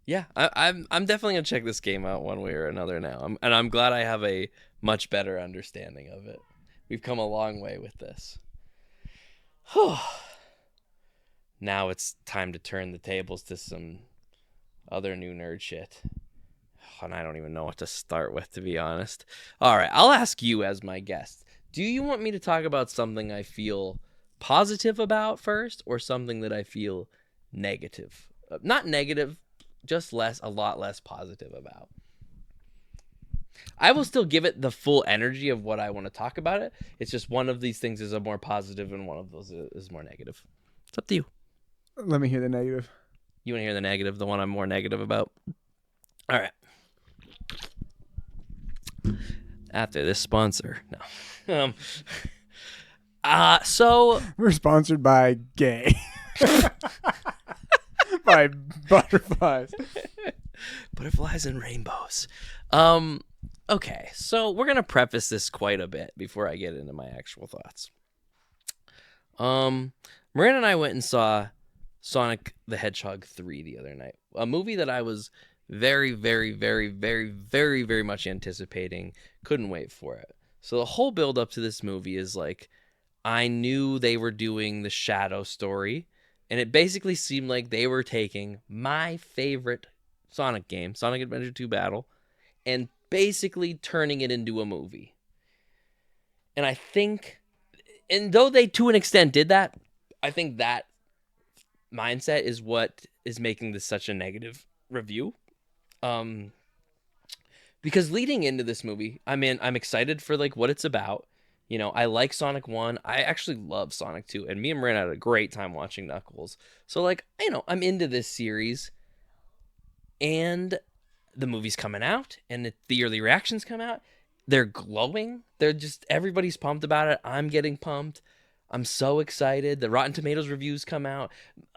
Yeah, I'm definitely gonna check this game out one way or another now, and I'm glad I have a much better understanding of it. We've come a long way with this. Now it's time to turn the tables to some other new nerd shit, and I don't even know what to start with, to be honest. All right, I'll ask you as my guest. Do you want me to talk about something I feel positive about first, or something that I feel negative? Not negative. Just a lot less positive about. I will still give it the full energy of what I want to talk about it. It's just one of these things is a more positive and one of those is more negative. It's up to you. Let me hear the negative. You want to hear the negative, the one I'm more negative about? All right. After this sponsor. No. So We're sponsored by gay. By butterflies. Butterflies and rainbows. Okay, so we're gonna preface this quite a bit before I get into my actual thoughts. Miranda and I went and saw Sonic the Hedgehog 3 the other night. A movie that I was very, very, very, very, very, very much anticipating. Couldn't wait for it. So the whole build up to this movie is like, I knew they were doing the Shadow story. And it basically seemed like they were taking my favorite Sonic game, Sonic Adventure 2 Battle, and basically turning it into a movie. And I think, and though they to an extent did that, I think that mindset is what is making this such a negative review. Because leading into this movie, I'm excited for like what it's about. You know, I like Sonic 1. I actually love Sonic 2. And me and Miranda had a great time watching Knuckles. So, like, you know, I'm into this series. And the movie's coming out. And the early reactions come out. they're glowing. They're just, everybody's pumped about it. I'm getting pumped. I'm so excited. The Rotten Tomatoes reviews come out.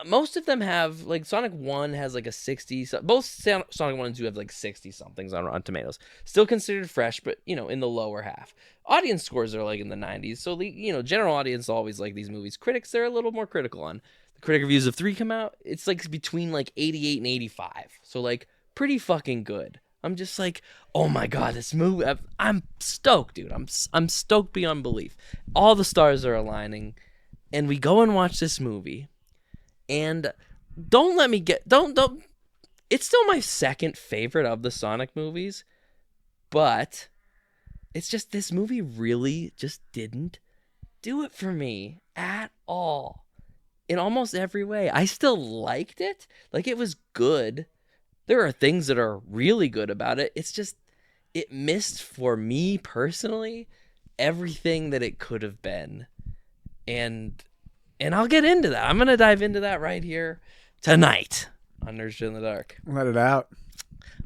Most of them have, like, Sonic 1 has like a 60. Both Sonic 1 and 2 have like 60 somethings on Rotten Tomatoes. Still considered fresh, but, you know, in the lower half. Audience scores are like in the 90s. So, the, you know, general audience always like these movies. Critics, they're a little more critical on. The critic reviews of 3 come out. It's like between like 88 and 85. So, like, pretty fucking good. I'm just like, oh my god, this movie! I'm stoked, dude. I'm stoked beyond belief. All the stars are aligning, and we go and watch this movie. And don't let me get don't. It's still my second favorite of the Sonic movies, but it's just this movie really just didn't do it for me at all. In almost every way, I still liked it. Like, it was good. There are things that are really good about it. It's just, it missed, for me personally, everything that it could have been. And I'll get into that. I'm going to dive into that right here tonight on Nurture in the Dark. Let it out.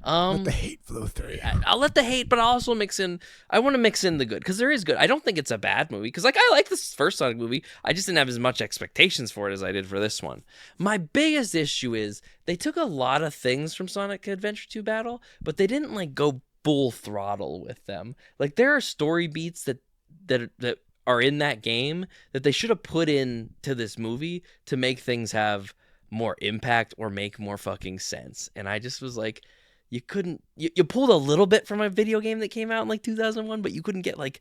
Let the hate flow through. I'll let the hate, but I'll also I want to mix in the good, because there is good. I don't think it's a bad movie, because, like, I like this first Sonic movie. I just didn't have as much expectations for it as I did for this one. My biggest issue is they took a lot of things from Sonic Adventure 2 Battle, but they didn't, like, go full throttle with them. Like, there are story beats that are in that game that they should have put into this movie to make things have more impact or make more fucking sense. And I just was like, you couldn't, you pulled a little bit from a video game that came out in like 2001, but you couldn't get like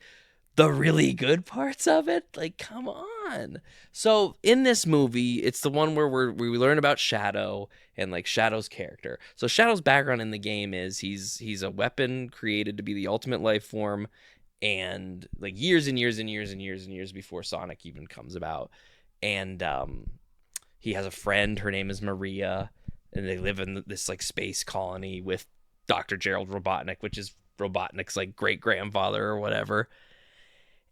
the really good parts of it. Like, come on. So in this movie, it's the one where we learn about Shadow and like Shadow's character. So Shadow's background in the game is he's a weapon created to be the ultimate life form, and like years and years and years and years and years before Sonic even comes about. And he has a friend, her name is Maria, and they live in this like space colony with Dr. Jarrod Robotnik, which is Robotnik's like great grandfather or whatever.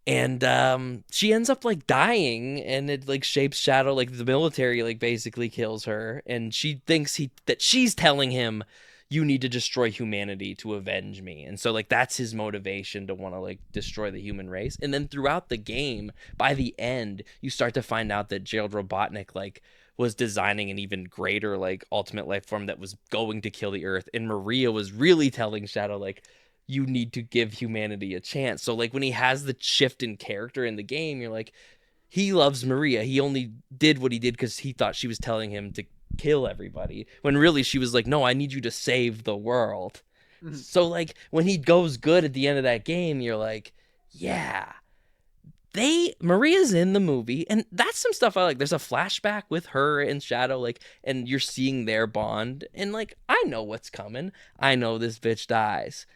And she ends up like dying, and it like shapes Shadow. Like the military like basically kills her, and she thinks that she's telling him, you need to destroy humanity to avenge me. And so like that's his motivation to want to like destroy the human race. And then throughout the game, by the end, you start to find out that Jarrod Robotnik like was designing an even greater like ultimate life form that was going to kill the earth, and Maria was really telling Shadow like, you need to give humanity a chance. So like when he has the shift in character in the game, you're like, he loves Maria. He only did what he did because he thought she was telling him to kill everybody, when really she was like, no, I need you to save the world. Mm-hmm. So like when he goes good at the end of that game, you're like, yeah, Maria's in the movie, and that's some stuff I like. There's a flashback with her and Shadow, like, and you're seeing their bond, and like, I know what's coming. I know this bitch dies.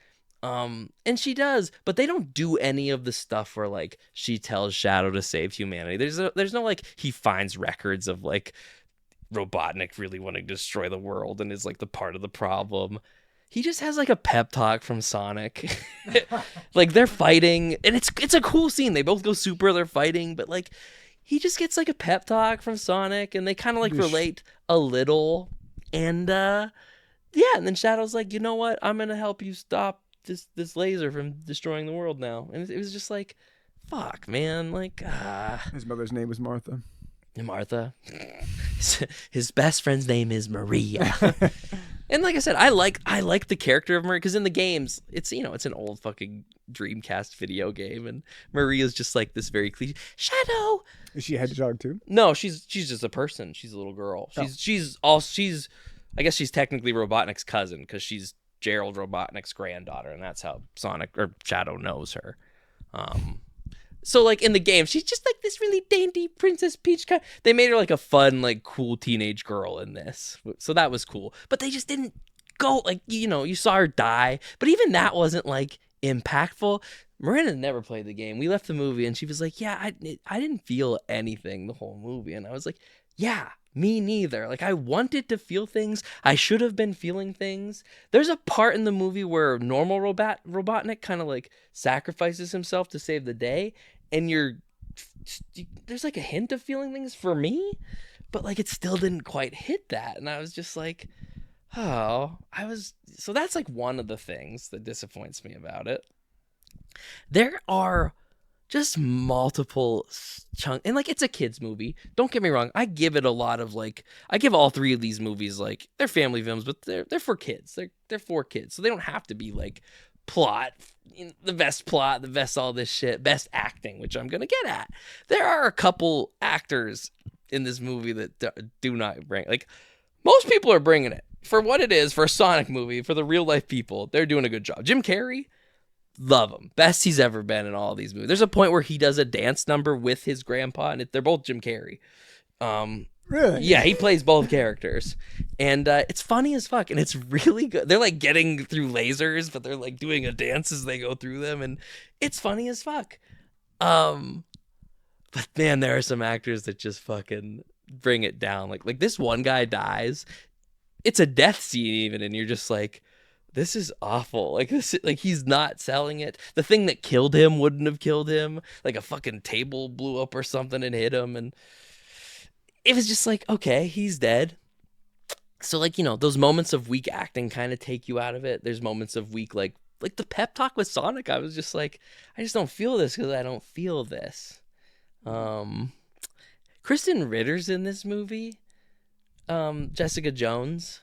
And she does, but they don't do any of the stuff where like she tells Shadow to save humanity. There's no like he finds records of like Robotnik really wanting to destroy the world and is like the part of the problem. He just has like a pep talk from Sonic. Like they're fighting, and it's a cool scene. They both go super, they're fighting, but like he just gets like a pep talk from Sonic, and they kind of like relate a little. And yeah, and then Shadow's like, you know what? I'm gonna help you stop this laser from destroying the world now. And it was just like, fuck, man. Like, his mother's name was Martha. Martha. His best friend's name is Maria. And like I said, I like the character of Maria, because in the games, it's, you know, it's an old fucking Dreamcast video game, and Maria's just like this very cliche Shadow. Is she a Hedgehog too? No, she's just a person. She's a little girl. She's I guess she's technically Robotnik's cousin, because she's Jarrod Robotnik's granddaughter, and that's how Sonic or Shadow knows her. So like in the game, she's just like this really dainty Princess Peach kind. They made her like a fun, like cool teenage girl in this, so that was cool. But they just didn't go like, you know, you saw her die, but even that wasn't like impactful. Miranda never played the game. We left the movie, and she was like, "Yeah, I didn't feel anything the whole movie," and I was like, "Yeah, me neither. Like, I wanted to feel things. I should have been feeling things." There's a part in the movie where normal Robotnik kind of like sacrifices himself to save the day, and there's like a hint of feeling things for me, but like it still didn't quite hit that, and I was just like, so that's like one of the things that disappoints me about it. There are just multiple chunks, and like it's a kids movie. Don't get me wrong. I give it a lot of like. I give all three of these movies like they're family films, but they're for kids. They're for kids, so they don't have to be like plot, the best all this shit, best acting, which I'm gonna get at. There are a couple actors in this movie that do not bring like most people are bringing it for what it is for a Sonic movie for the real life people. They're doing a good job. Jim Carrey. Love him. Best he's ever been in all these movies. There's a point where he does a dance number with his grandpa, and they're both Jim Carrey. Really? Yeah, he plays both characters. And it's funny as fuck, and it's really good. They're like getting through lasers, but they're like doing a dance as they go through them, and it's funny as fuck. But man, there are some actors that just fucking bring it down. Like this one guy dies. It's a death scene even, and you're just like, this is awful. Like this, like he's not selling it. The thing that killed him wouldn't have killed him. Like a fucking table blew up or something and hit him, and it was just like, okay, he's dead. So like, you know, those moments of weak acting kind of take you out of it. There's moments of weak like the pep talk with Sonic. I was just like, I just don't feel this because I don't feel this. Kristen Ritter's in this movie. Jessica Jones.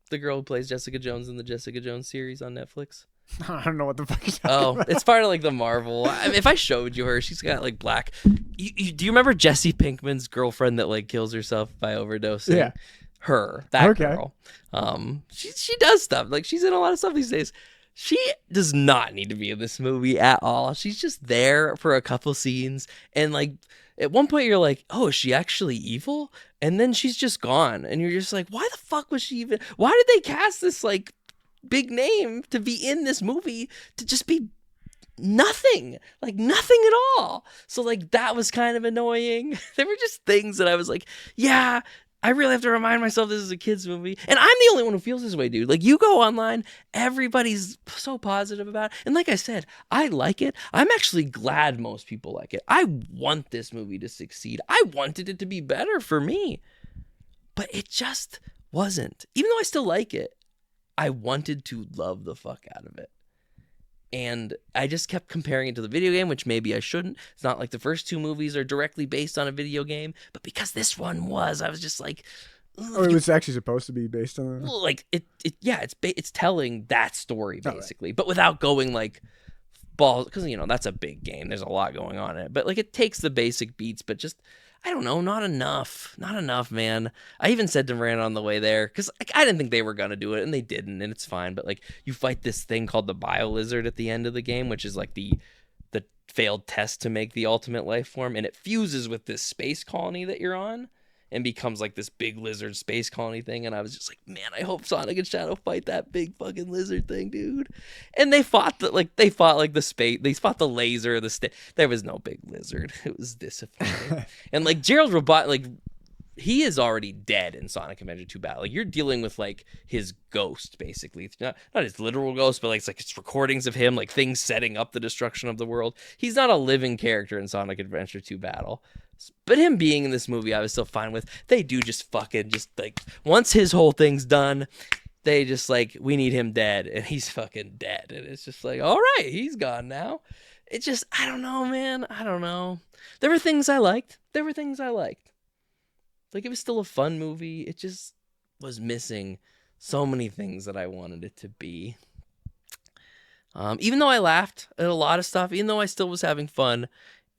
The girl who plays Jessica Jones in the Jessica Jones series on Netflix. I don't know what the fuck you're talking about. It's part of like the Marvel. I mean, if I showed you her, she's got like black. Do you remember Jesse Pinkman's girlfriend that like kills herself by overdosing? Yeah. Her, that girl. She does stuff. Like she's in a lot of stuff these days. She does not need to be in this movie at all. She's just there for a couple scenes, and like at one point you're like, oh, is she actually evil? And then she's just gone, and you're just like, why the fuck was she even? Why did they cast this like big name to be in this movie to just be nothing, like nothing at all? So like that was kind of annoying. There were just things that I was like, yeah, I really have to remind myself this is a kid's movie. And I'm the only one who feels this way, dude. Like, you go online, everybody's so positive about it. And like I said, I like it. I'm actually glad most people like it. I want this movie to succeed. I wanted it to be better for me. But it just wasn't. Even though I still like it, I wanted to love the fuck out of it. And I just kept comparing it to the video game, which maybe I shouldn't. It's not like the first two movies are directly based on a video game, but because this one was, I was just like, oh, it was actually supposed to be based on a... like it's telling that story basically, but without going like balls, because you know that's a big game. There's a lot going on in it, but like it takes the basic beats, but just I don't know, not enough, man. I even said to Miranda on the way there, because like, I didn't think they were gonna do it, and they didn't, and it's fine. But like, you fight this thing called the Bio Lizard at the end of the game, which is like the failed test to make the ultimate life form, and it fuses with this space colony that you're on, and becomes like this big lizard space colony thing. And I was just like, man, I hope Sonic and Shadow fight that big fucking lizard thing, dude. And they fought the space. They fought the laser. There was no big lizard. It was disappointing. And like Gerald Robot, like he is already dead in Sonic Adventure 2 Battle. Like you're dealing with like his ghost basically. It's not his literal ghost, but like it's recordings of him, like things setting up the destruction of the world. He's not a living character in Sonic Adventure 2 Battle. But him being in this movie, I was still fine with. They do just fucking just like once his whole thing's done, they just like, we need him dead, and he's fucking dead, and it's just like, all right, he's gone now. It just, I don't know, man. I don't know. There were things I liked. Like it was still a fun movie. It just was missing so many things that I wanted it to be. Even though I laughed at a lot of stuff, even though I still was having fun,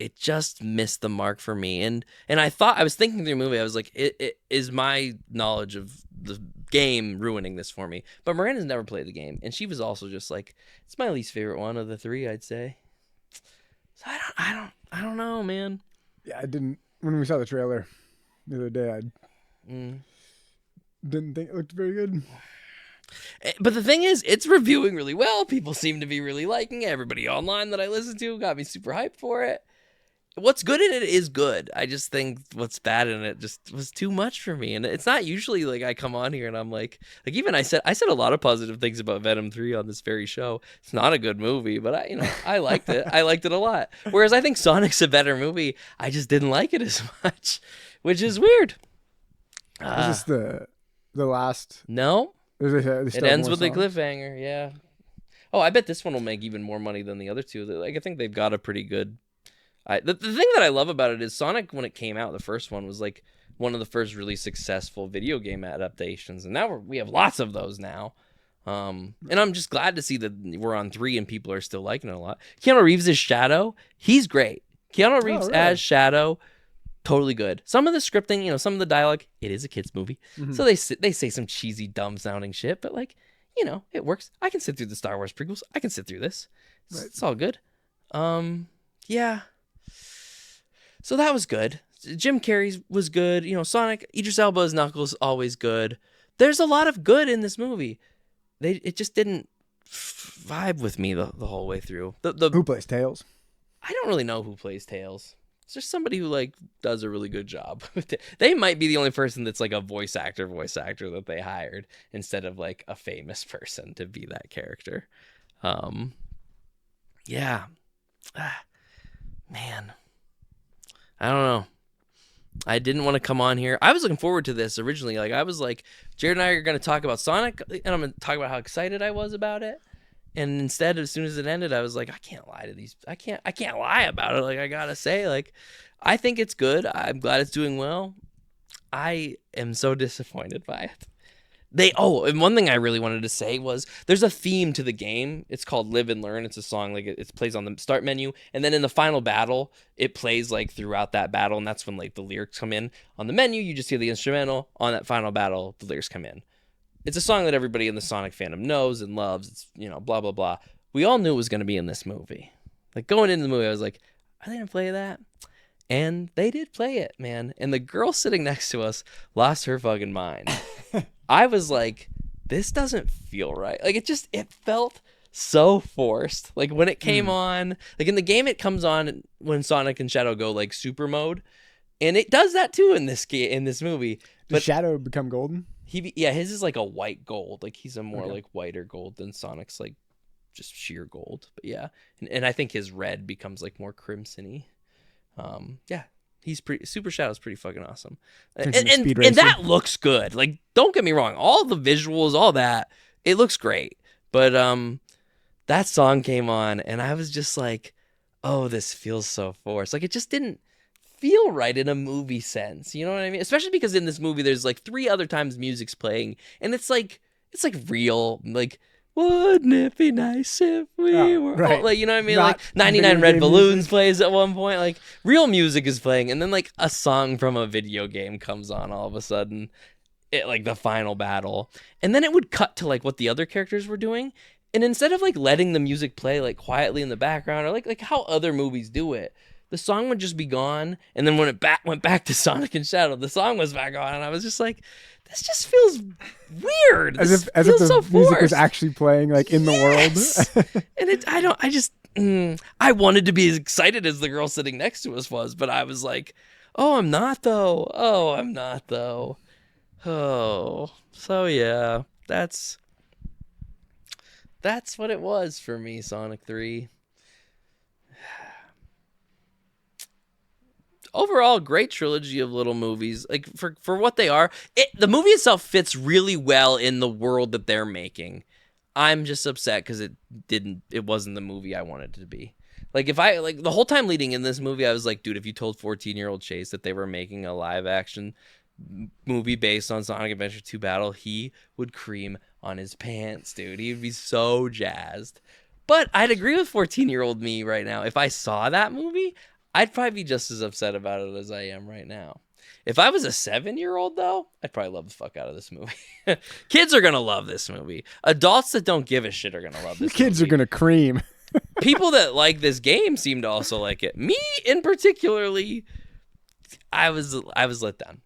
it just missed the mark for me. And I was thinking through the movie, I was like, it is my knowledge of the game ruining this for me. But Miranda's never played the game, and she was also just like, it's my least favorite one of the three, I'd say. So I don't know, man. Yeah, I didn't, when we saw the trailer the other day, I didn't think it looked very good. But the thing is, it's reviewing really well. People seem to be really liking it. Everybody online that I listened to got me super hyped for it. What's good in it is good. I just think what's bad in it just was too much for me. And it's not usually like I come on here and I'm like even I said a lot of positive things about Venom 3 on this very show. It's not a good movie, but I liked it. I liked it a lot. Whereas I think Sonic's a better movie. I just didn't like it as much, which is weird. Is this the last? No. It ends with a cliffhanger, yeah. Oh, I bet this one will make even more money than the other two. Like, I think they've got a pretty good. The thing that I love about it is Sonic, when it came out, the first one was like one of the first really successful video game adaptations, and now we have lots of those now. And I'm just glad to see that we're on 3 and people are still liking it a lot. Keanu Reeves as Shadow, he's great. Keanu Reeves as Shadow, totally good. Some of the scripting, some of the dialogue, it is a kid's movie, so they say some cheesy, dumb sounding shit, but like, it works. I can sit through the Star Wars prequels. I can sit through this. It's all good. Yeah. So that was good. Jim Carrey was good. Sonic, Idris Elba as Knuckles, always good. There's a lot of good in this movie. It just didn't vibe with me the whole way through. Who plays Tails? I don't really know who plays Tails. It's just somebody who like does a really good job. They might be the only person that's like a voice actor that they hired instead of like a famous person to be that character. Yeah. Man. I don't know. I didn't want to come on here. I was looking forward to this originally. Like, I was like, Jared and I are going to talk about Sonic, and I'm going to talk about how excited I was about it. And instead, as soon as it ended, I was like, I can't lie to these. I can't lie about it. Like, I got to say, like, I think it's good. I'm glad it's doing well. I am so disappointed by it. And one thing I really wanted to say was there's a theme to the game. It's called Live and Learn. It's a song, like it plays on the start menu, and then in the final battle, it plays like throughout that battle, and that's when like the lyrics come in. On the menu, you just hear the instrumental. On that final battle, the lyrics come in. It's a song that everybody in the Sonic fandom knows and loves. It's, blah, blah, blah. We all knew it was going to be in this movie. Like, going into the movie, I was like, are they going to play that? And they did play it, man. And the girl sitting next to us lost her fucking mind. I was like, this doesn't feel right. Like, it felt so forced. Like, when it came on, like in the game, it comes on when Sonic and Shadow go like super mode. And it does that too in this movie. But Does Shadow become golden? His is like a white gold. Like, he's a more like whiter gold than Sonic's like just sheer gold. But yeah. And I think his red becomes like more crimson-y. Yeah. He's Super Shadow's pretty fucking awesome. And that looks good. Like, don't get me wrong. All the visuals, all that, it looks great. But that song came on and I was just like, oh, this feels so forced. Like, it just didn't feel right in a movie sense. You know what I mean? Especially because in this movie there's like 3 other times music's playing and it's like real, like, wouldn't it be nice if we were all, like, you know what I mean? Not like 99 Red Balloons music plays at one point. Like, real music is playing, and then like a song from a video game comes on all of a sudden, like the final battle, and then it would cut to like what the other characters were doing, and instead of like letting the music play like quietly in the background or like how other movies do it, the song would just be gone, and then when it went back to Sonic and Shadow, the song was back on, and I was just like, this just feels weird. As if the music was actually playing like in the world. And I wanted to be as excited as the girl sitting next to us was, but I was like, oh, I'm not though. Oh, so yeah, that's what it was for me, Sonic 3. Overall, great trilogy of little movies. Like, for what they are, the movie itself fits really well in the world that they're making. I'm just upset because it wasn't the movie I wanted it to be. Like, the whole time leading in this movie, I was like, dude, if you told 14-year-old Chase that they were making a live action movie based on Sonic Adventure 2 Battle, he would cream on his pants, dude. He'd be so jazzed. But I'd agree with 14-year-old me right now. If I saw that movie, I'd probably be just as upset about it as I am right now. If I was a 7-year-old, though, I'd probably love the fuck out of this movie. Kids are going to love this movie. Adults that don't give a shit are going to love this Kids movie. Are going to cream. People that like this game seem to also like it. Me, in particularly, I was let down.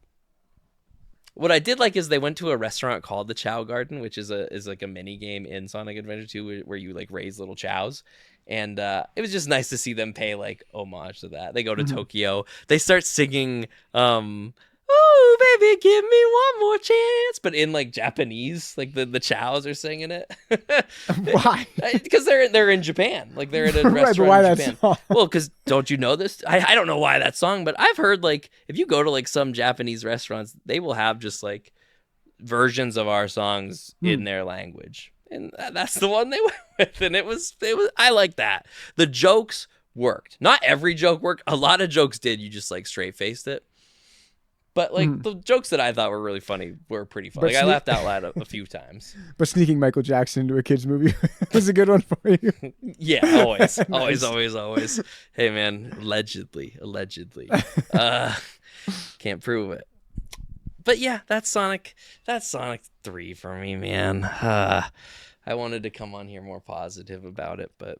What I did like is they went to a restaurant called the Chow Garden, which is like a mini game in Sonic Adventure 2 where you like raise little chows. And it was just nice to see them pay like homage to that. They go to Tokyo. They start singing, "Oh baby, give me one more chance," but in like Japanese. Like the chows are singing it. Why? Because they're in Japan. Like they're at a restaurant but why in that Japan. song? Well, because don't you know this? I don't know why that song, but I've heard like if you go to like some Japanese restaurants, they will have just like versions of our songs in their language. And that's the one they went with, and it was. I like that. The jokes worked. Not every joke worked. A lot of jokes did. You just like straight faced it. But like the jokes that I thought were really funny were pretty funny. Like, I laughed out loud a few times. But sneaking Michael Jackson into a kids movie was a good one for you. Yeah, always, Nice. always. Hey man, allegedly. Can't prove it. But yeah, that's Sonic 3 for me, man. I wanted to come on here more positive about it, but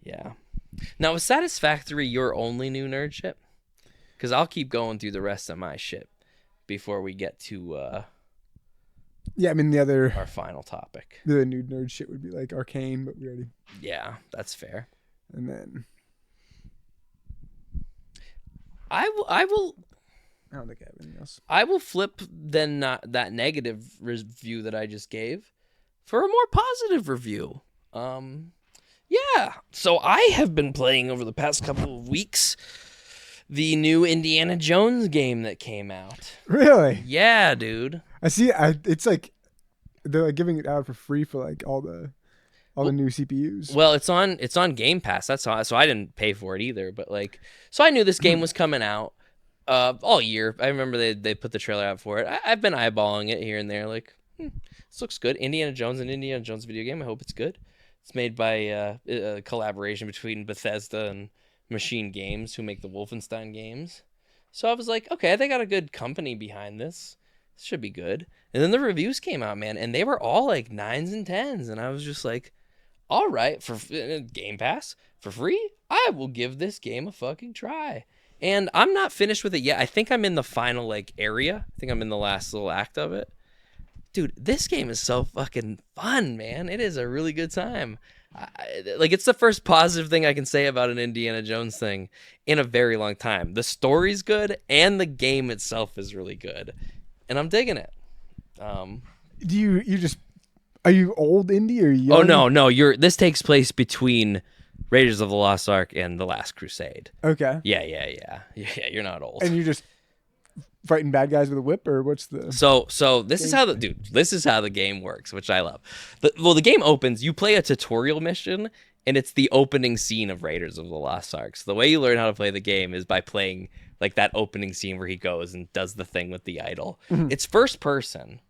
yeah. Now, was Satisfactory your only new nerd ship? Because I'll keep going through the rest of my ship before we get to Yeah, I mean our final topic. the new nerd shit would be like Arcane, but we already. Yeah, that's fair. And then I will I don't think I have anything else. I will flip then that negative review that I just gave for a more positive review. Yeah. So I have been playing over the past couple of weeks the new Indiana Jones game that came out. Really? Yeah, dude. I see. It's like they're like giving it out for free for like all the new CPUs. Well, it's on Game Pass. That's all. So I didn't pay for it either. But like, so I knew this game was coming out all year. I remember they put the trailer out for it. I've been eyeballing it here and there. Like, this looks good. Indiana Jones video game. I hope it's good. It's made by a collaboration between Bethesda and Machine Games, who make the Wolfenstein games. So I was like, okay, they got a good company behind this. This should be good. And then the reviews came out, man, and they were all like 9s and 10s. And I was just like, all right, for Game Pass for free, I will give this game a fucking try. And I'm not finished with it yet. I think I'm in the final like area. I think I'm in the last little act of it. Dude, this game is so fucking fun, man. It is a really good time. Like, it's the first positive thing I can say about an Indiana Jones thing in a very long time. The story's good, and the game itself is really good, and I'm digging it. Do you just are you old Indy or young? Oh no, this takes place between Raiders of the Lost Ark and The Last Crusade. Okay. Yeah. You're not old. And you're just fighting bad guys with a whip, or what's the? So this is how the game works, which I love. The game opens. You play a tutorial mission, and it's the opening scene of Raiders of the Lost Ark. So the way you learn how to play the game is by playing like that opening scene where he goes and does the thing with the idol. It's first person.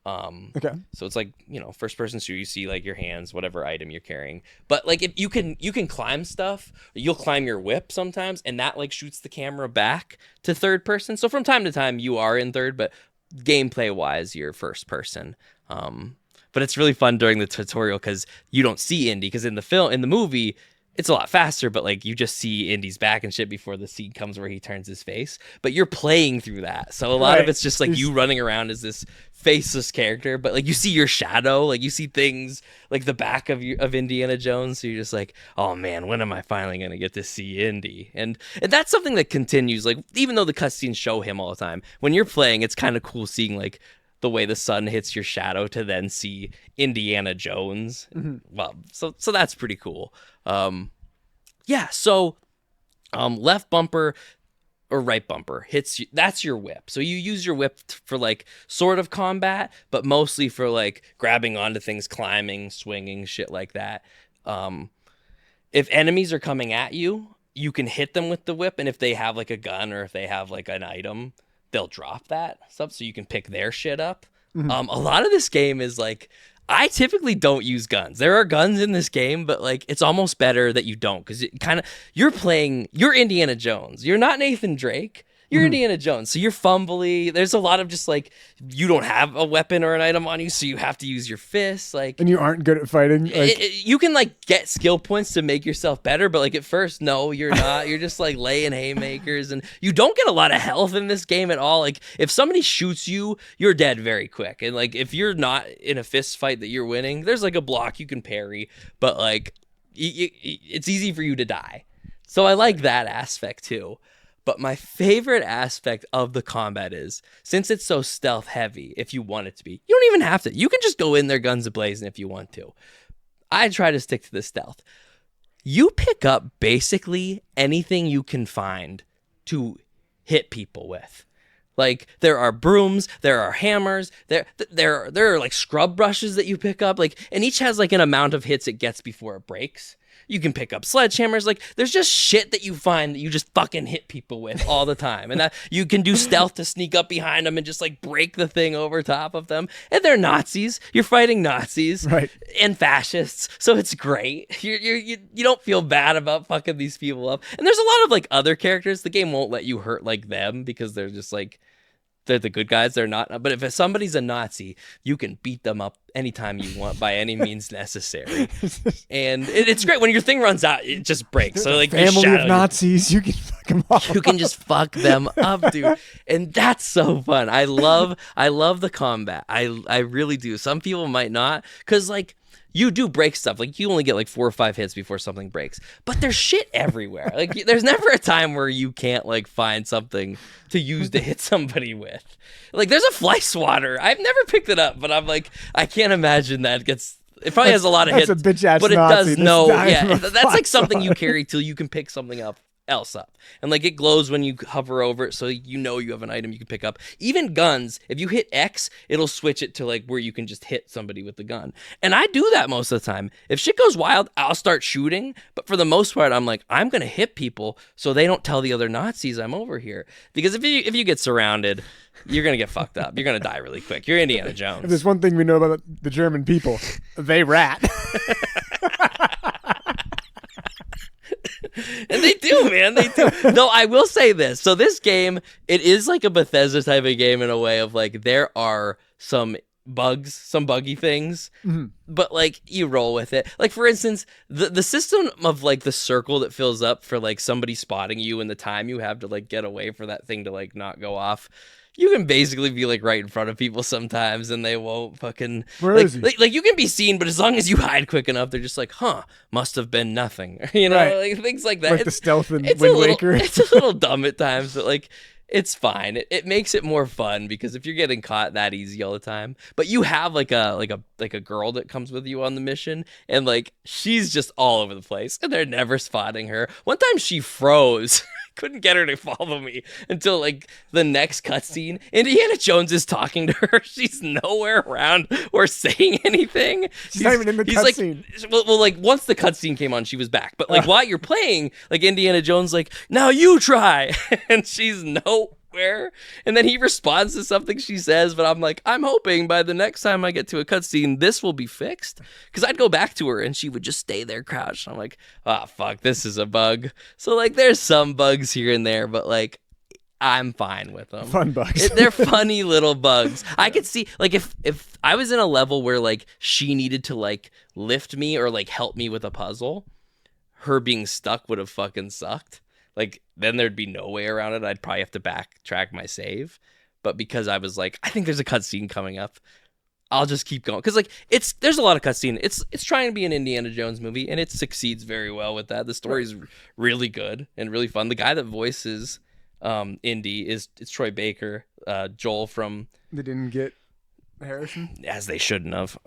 Okay. So it's like, first person, so you see like your hands, whatever item you're carrying. But like, if you can climb stuff, you'll climb your whip sometimes, and that like shoots the camera back to third person. So from time to time you are in third, but gameplay wise, you're first person. But it's really fun during the tutorial because you don't see Indy, because in the movie, it's a lot faster, but like you just see Indy's back and shit before the scene comes where he turns his face. But you're playing through that, so a lot of it's just like you running around as this faceless character. But like you see your shadow, like you see things like the back of Indiana Jones. So you're just like, oh man, when am I finally gonna get to see Indy? And that's something that continues. Like, even though the cutscenes show him all the time, when you're playing, it's kind of cool seeing like the way the sun hits your shadow to then see Indiana Jones. Well, so that's pretty cool. Yeah, so left bumper or right bumper hits you, that's your whip. So you use your whip for like sort of combat, but mostly for like grabbing onto things, climbing, swinging, shit like that. If enemies are coming at you, you can hit them with the whip, and if they have like a gun or if they have like an item, they'll drop that stuff so you can pick their shit up. A lot of this game is like, I typically don't use guns. There are guns in this game, but like it's almost better that you don't, because you're Indiana Jones. You're not Nathan Drake. You're Indiana Jones, so you're fumbly. There's a lot of just like, you don't have a weapon or an item on you, so you have to use your fists. Like, and you aren't good at fighting. Like, you can like get skill points to make yourself better, but like at first, no, you're not. You're just like laying haymakers, and you don't get a lot of health in this game at all. Like, if somebody shoots you, you're dead very quick. And like, if you're not in a fist fight that you're winning, there's like a block you can parry, but like it's easy for you to die. So I like that aspect too. But my favorite aspect of the combat is, since it's so stealth heavy, if you want it to be, you don't even have to. You can just go in there guns a-blazing if you want to. I try to stick to the stealth. You pick up basically anything you can find to hit people with. Like there are brooms, there are hammers, there are like scrub brushes that you pick up, like, and each has like an amount of hits it gets before it breaks. You can pick up sledgehammers. Like there's just shit that you find that you just fucking hit people with all the time, and that you can do stealth to sneak up behind them and just like break the thing over top of them. And they're Nazis. You're fighting Nazis, Right. and fascists, so it's great. You don't feel bad about fucking these people up. And there's a lot of like other characters. The game won't let you hurt like them because they're just like they're the good guys. They're not. But if somebody's a Nazi, you can beat them up anytime you want by any means necessary. And it's great when your thing runs out. It just breaks. So like family of Nazis, you can fuck them up. You can just fuck them up, dude. And that's so fun. I love the combat. I really do. Some people might not, because like you do break stuff. Like you only get like 4 or 5 hits before something breaks. But there's shit everywhere. Like there's never a time where you can't like find something to use to hit somebody with. Like there's a fly swatter. I've never picked it up, but I'm like, I can't imagine that gets. It probably has a lot of hits, a bitch-ass but it Nazi does no. that's dying Yeah, from a that's like fly something you swatter. carry till you can pick something else up, and like it glows when you hover over it, so you know you have an item you can pick up. Even guns, if you hit X, it'll switch it to like where you can just hit somebody with the gun. And I do that most of the time. If shit goes wild, I'll start shooting, but for the most part, I'm like, I'm gonna hit people so they don't tell the other Nazis I'm over here. Because if you get surrounded, you're gonna get fucked up. You're gonna die really quick. You're Indiana If Jones. there's one thing we know about the German people, they rat. And they do, man. They do. No, I will say this. So this game, it is like a Bethesda type of game in a way of like there are some bugs, some buggy things, but like you roll with it. Like for instance, the system of like the circle that fills up for like somebody spotting you and the time you have to like get away for that thing to like not go off. You can basically be like right in front of people sometimes and they won't fucking Where like, is he? like you can be seen, but as long as you hide quick enough, they're just like, huh, must have been nothing. You know, Right. like things like that. Like the stealth in It's Wind a little, Waker. it's a little dumb at times, but like it's fine. It makes it more fun because if you're getting caught that easy all the time, but you have like a girl that comes with you on the mission, and like she's just all over the place, and they're never spotting her. One time she froze. Couldn't get her to follow me until like the next cutscene. Indiana Jones is talking to her. She's nowhere around or saying anything. She's not even in the He's cutscene. like, well, like once the cutscene came on, she was back. But like while you're playing, like Indiana Jones, like now you try, and she's nowhere. And then he responds to something she says, but I'm like, I'm hoping by the next time I get to a cutscene, this will be fixed. Because I'd go back to her and she would just stay there crouched. I'm like, ah, fuck, this is a bug. So like, there's some bugs here and there, but like, I'm fine with them. Fun bugs. They're funny little bugs. I could see, like, if I was in a level where like she needed to like lift me or like help me with a puzzle, her being stuck would have fucking sucked. Like, then there'd be no way around it. I'd probably have to backtrack my save. But because I was like, I think there's a cutscene coming up, I'll just keep going. Because, like, there's a lot of cutscene. It's trying to be an Indiana Jones movie, and it succeeds very well with that. The story's really good and really fun. The guy that voices Indy it's Troy Baker, Joel from... They didn't get Harrison? As they shouldn't have.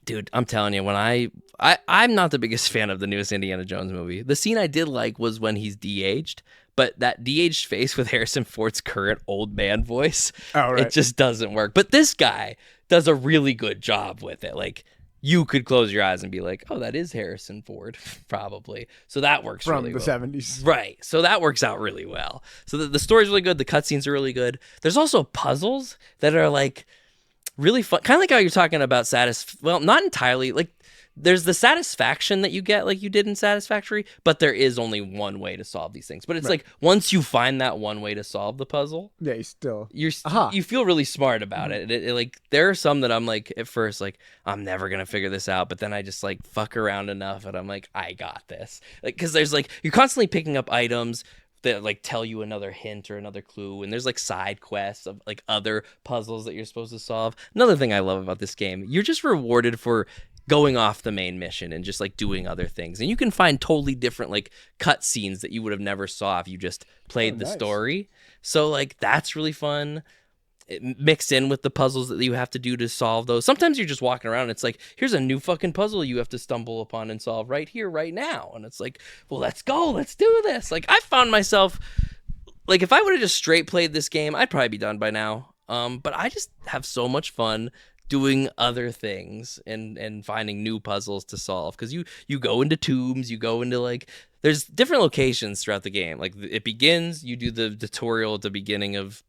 Dude, I'm telling you, when I'm not the biggest fan of the newest Indiana Jones movie. The scene I did like was when he's de-aged, but that de-aged face with Harrison Ford's current old man voice, it just doesn't work. But this guy does a really good job with it. Like, you could close your eyes and be like, oh, that is Harrison Ford, probably. So that works From really the well. 70s. Right. So that works out really well. So the story's really good. The cutscenes are really good. There's also puzzles that are like really fun, kind of like how you're talking about well, not entirely. Like, there's the satisfaction that you get like you did in Satisfactory, but there is only one way to solve these things. But it's like once you find that one way to solve the puzzle, Yeah, you feel really smart about it. It. Like, there are some that I'm like at first like, I'm never gonna figure this out, but then I just like fuck around enough and I'm like, I got this. Like, because there's like, you're constantly picking up items that like tell you another hint or another clue, and there's like side quests of like other puzzles that you're supposed to solve. Another thing I love about this game, you're just rewarded for going off the main mission and just like doing other things, and you can find totally different like cut scenes that you would have never saw if you just played the story. So like, that's really fun. It mixed in with the puzzles that you have to do to solve those. Sometimes you're just walking around and it's like, here's a new fucking puzzle you have to stumble upon and solve right here, right now. And it's like, well, let's go, let's do this. Like, I found myself like if I would have just straight played this game, I'd probably be done by now. But I just have so much fun doing other things and finding new puzzles to solve, because you go into tombs, you go into like there's different locations throughout the game. Like it begins, you do the tutorial at the beginning of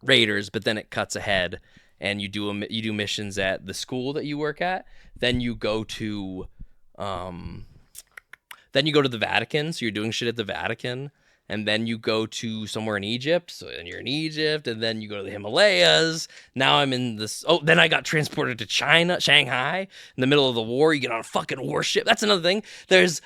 Raiders, but then it cuts ahead and you do missions at the school that you work at. Then you go to the Vatican, so you're doing shit at the Vatican. And then you go to somewhere in Egypt, so then you're in Egypt, and then you go to the Himalayas. Now I'm in this. Oh, then I got transported to China, Shanghai, in the middle of the war. You get on a fucking warship. That's another thing. There's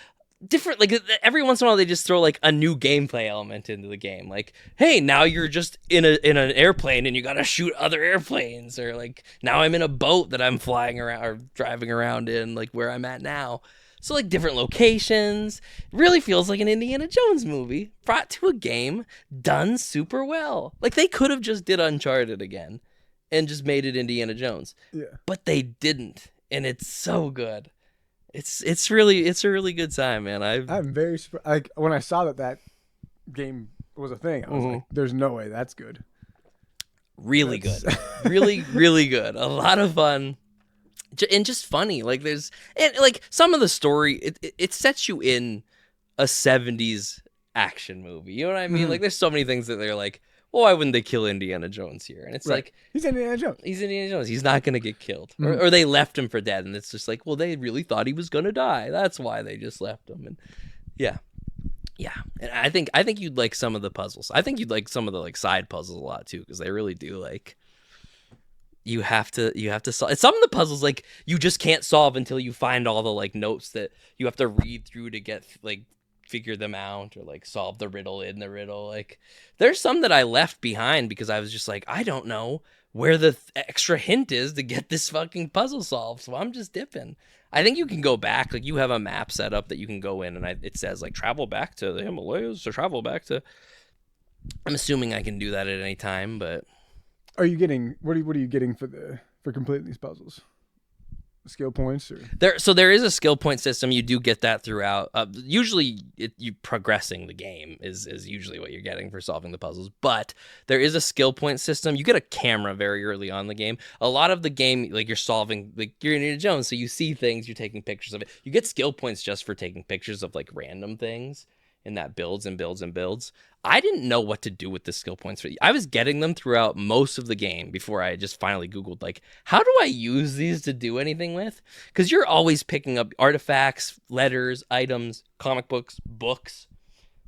different, like every once in a while they just throw like a new gameplay element into the game. Like, hey, now you're just in an airplane and you gotta shoot other airplanes, or like now I'm in a boat that I'm flying around or driving around in, like where I'm at now. So, like, different locations. It really feels like an Indiana Jones movie brought to a game, done super well. Like, they could have just did Uncharted again and just made it Indiana Jones. Yeah. But they didn't, and it's so good. It's a really good time, man. I'm very surprised. Like, when I saw that game was a thing, I was like, there's no way that's good. Really good. Really, really good. A lot of fun. And just funny. Like some of the story, it sets you in a 70s action movie. You know what I mean? Like there's so many things that they're like, well, why wouldn't they kill Indiana Jones here? And it's like, he's Indiana Jones. He's not going to get killed. Or they left him for dead. And it's just like, well, they really thought he was going to die. That's why they just left him. And yeah. And I think you'd like some of the puzzles. I think you'd like some of the like side puzzles a lot too, because they really do like, you have to solve some of the puzzles. Like you just can't solve until you find all the like notes that you have to read through to get like figure them out, or like solve the riddle in the riddle. Like there's some that I left behind because I was just like, I don't know where the extra hint is to get this fucking puzzle solved, so I'm just dipping. I think you can go back, like you have a map set up that you can go in, and it says like travel back to the Himalayas or travel back to. I'm assuming I can do that at any time, but. Are you getting what are you getting for completing these puzzles? Skill points, or there is a skill point system. You do get that throughout. Usually, you progressing the game is usually what you're getting for solving the puzzles. But there is a skill point system. You get a camera very early on in the game. A lot of the game, like you're solving, like you're Indiana Jones, so you see things, you're taking pictures of it. You get skill points just for taking pictures of like random things, and that builds and builds and builds. I didn't know what to do with the skill points. I was getting them throughout most of the game before I just finally Googled, like, how do I use these to do anything with? Because you're always picking up artifacts, letters, items, comic books.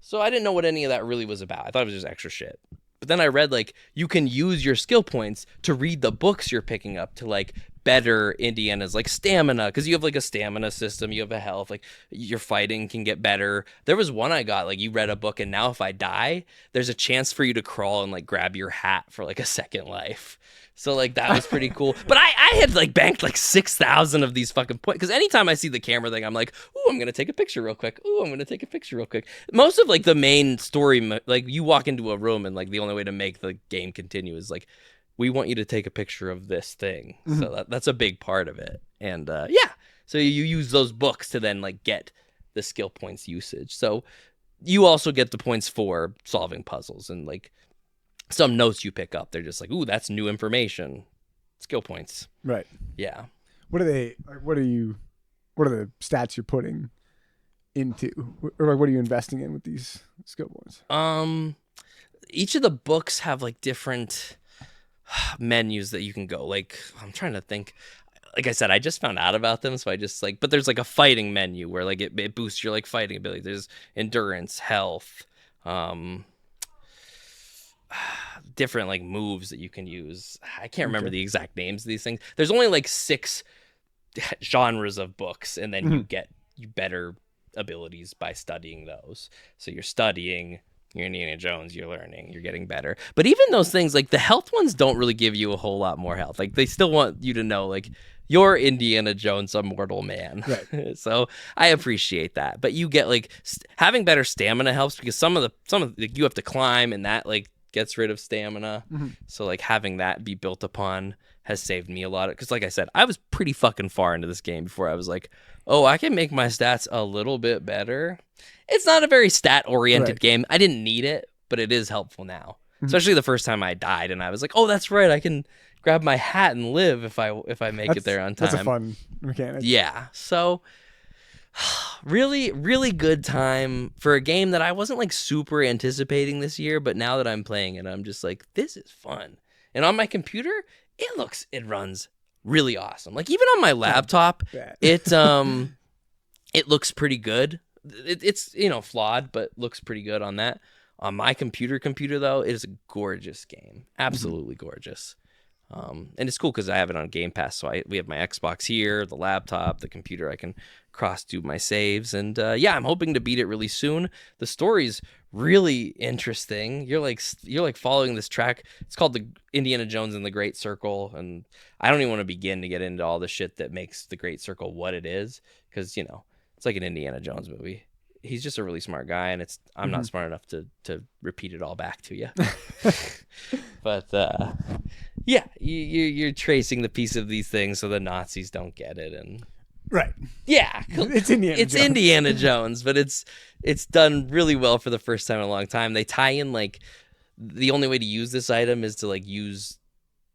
So I didn't know what any of that really was about. I thought it was just extra shit. But then I read, like, you can use your skill points to read the books you're picking up to, like, better Indiana's, like, stamina. Because you have, like, a stamina system. You have a health. Like, your fighting can get better. There was one I got, like, you read a book, and now if I die, there's a chance for you to crawl and, like, grab your hat for, like, a second life. So, like, that was pretty cool. But I had, like, banked, like, 6,000 of these fucking points. Because anytime I see the camera thing, I'm like, ooh, I'm going to take a picture real quick. Ooh, I'm going to take a picture real quick. Most of, like, the main story, like, you walk into a room and, like, the only way to make the game continue is, like, we want you to take a picture of this thing. Mm-hmm. So that's a big part of it. And, yeah. So you use those books to then, like, get the skill points usage. So you also get the points for solving puzzles and, like, some notes you pick up. They're just like, ooh, that's new information. Skill points. Right. Yeah. What are they? What are the stats you're putting into, or like, what are you investing in with these skill points? Each of the books have like different menus that you can go. Like, I'm trying to think. Like I said, I just found out about them, so I just like. But there's like a fighting menu where like it boosts your like fighting ability. There's endurance, health, different like moves that you can use. I can't remember the exact names of these things. There's only like 6 genres of books, and then you get better abilities by studying those. So you're studying, you're Indiana Jones, you're learning, you're getting better. But even those things, like the health ones don't really give you a whole lot more health. Like they still want you to know, like, you're Indiana Jones, a mortal man. Right. So I appreciate that. But you get like having better stamina helps, because some of the like, you have to climb, and that like gets rid of stamina. So like having that be built upon has saved me a lot. Because like I said, I was pretty fucking far into this game before I was like, oh, I can make my stats a little bit better. It's not a very stat-oriented game. I didn't need it, but it is helpful now. Especially the first time I died, and I was like, "Oh, that's right, I can grab my hat and live if I make it there on time." That's a fun mechanic. Yeah. So, really, really good time for a game that I wasn't like super anticipating this year, but now that I'm playing it, I'm just like, this is fun. And on my computer, it runs really awesome. Like even on my laptop, it looks pretty good. It's flawed, but looks pretty good on that. On my computer though, it is a gorgeous game, absolutely gorgeous. And it's cool because I have it on Game Pass, so we have my Xbox here, the laptop, the computer. I can cross do my saves, and I'm hoping to beat it really soon. The story's really interesting. You're like following this track. It's called the Indiana Jones and the Great Circle, and I don't even want to begin to get into all the shit that makes the Great Circle what it is, because it's like an Indiana Jones movie. He's just a really smart guy, and I'm not smart enough to repeat it all back to you. But you're tracing the piece of these things so the Nazis don't get it, and right. Yeah, it's Indiana Jones, but it's done really well for the first time in a long time. They tie in like the only way to use this item is to like use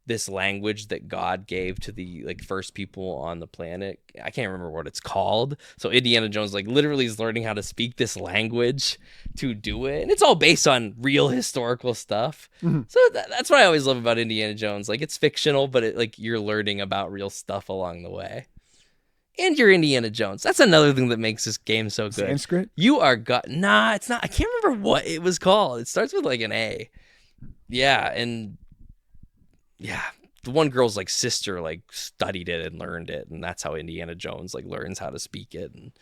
this language that God gave to the like first people on the planet. I can't remember what it's called. So Indiana Jones like literally is learning how to speak this language to do it, and it's all based on real historical stuff. So that's what I always love about Indiana Jones. Like it's fictional, but you're learning about real stuff along the way. And you're Indiana Jones. That's another thing that makes this game so good. Sanskrit? You are Nah, it's not. I can't remember what it was called. It starts with like an A. Yeah, and yeah, the one girl's like sister like studied it and learned it, and that's how Indiana Jones like learns how to speak it. And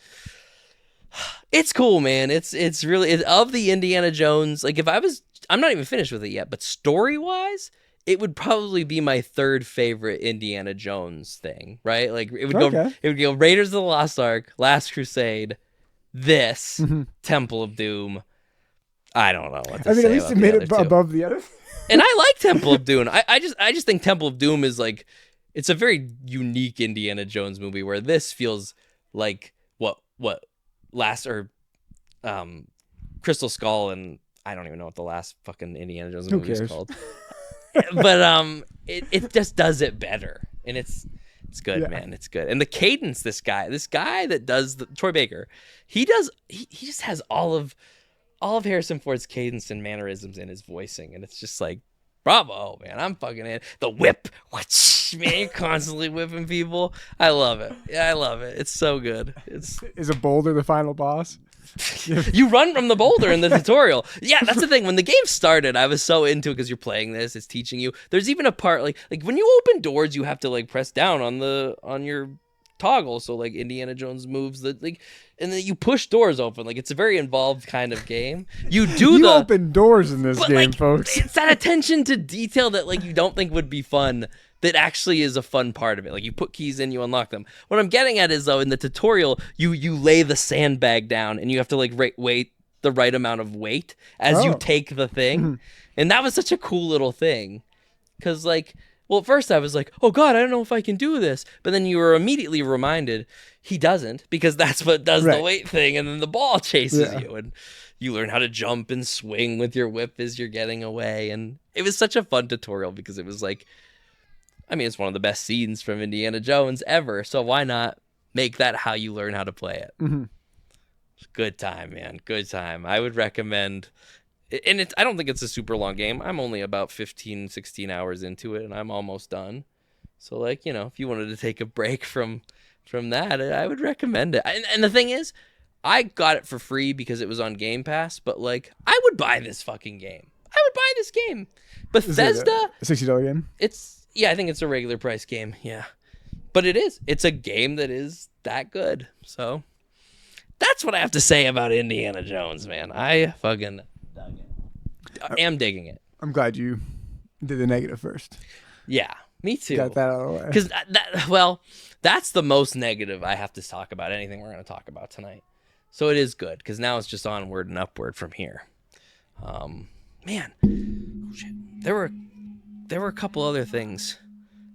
it's cool, man. It's really of the Indiana Jones. Like I'm not even finished with it yet, but story wise, it would probably be my third favorite Indiana Jones thing, right? Like it would go Raiders of the Lost Ark, Last Crusade, this Temple of Doom. I don't know what to say. At least it made it above the other. And I like Temple of Doom. I just think Temple of Doom is like, it's a very unique Indiana Jones movie where this feels like what Crystal Skull, and I don't even know what the last fucking Indiana Jones movie is called. But it just does it better, and it's good, man. It's good. And the cadence, this guy that does Troy Baker, he just has all of Harrison Ford's cadence and mannerisms in his voicing, and it's just like, bravo, man. I'm fucking in. The whip, man, you're constantly whipping people. I love it. Yeah, I love it. It's so good. Is a boulder the final boss? You run from the boulder in the tutorial. Yeah, that's the thing. When the game started, I was so into it because you're playing this. It's teaching you. There's even a part like when you open doors, you have to like press down on your toggle, so like Indiana Jones moves and then you push doors open. Like it's a very involved kind of game. You open doors in this game, folks. It's that attention to detail that like you don't think would be fun that actually is a fun part of it. Like you put keys in, you unlock them. What I'm getting at is though, in the tutorial, you lay the sandbag down and you have to like weight the right amount of weight as you take the thing. And that was such a cool little thing. Cause like, well, at first I was like, oh God, I don't know if I can do this. But then you were immediately reminded he doesn't, because that's what does the weight thing. And then the ball chases you, and you learn how to jump and swing with your whip as you're getting away. And it was such a fun tutorial because it was like, I mean, it's one of the best scenes from Indiana Jones ever. So why not make that how you learn how to play it? Good time, man. Good time. I would recommend. And I don't think it's a super long game. I'm only about 15, 16 hours into it, and I'm almost done. So, like, if you wanted to take a break from that, I would recommend it. And the thing is, I got it for free because it was on Game Pass, but, like, I would buy this fucking game. I would buy this game. Bethesda. Is it a $60 game? I think it's a regular price game, yeah. But it is. It's a game that is that good. So, that's what I have to say about Indiana Jones, man. I fucking... I am digging it. I'm glad you did the negative first. Yeah, me too. Got that out of the way. Because that's the most negative I have to talk about anything we're going to talk about tonight. So it is good because now it's just onward and upward from here. Man, shit. There were a couple other things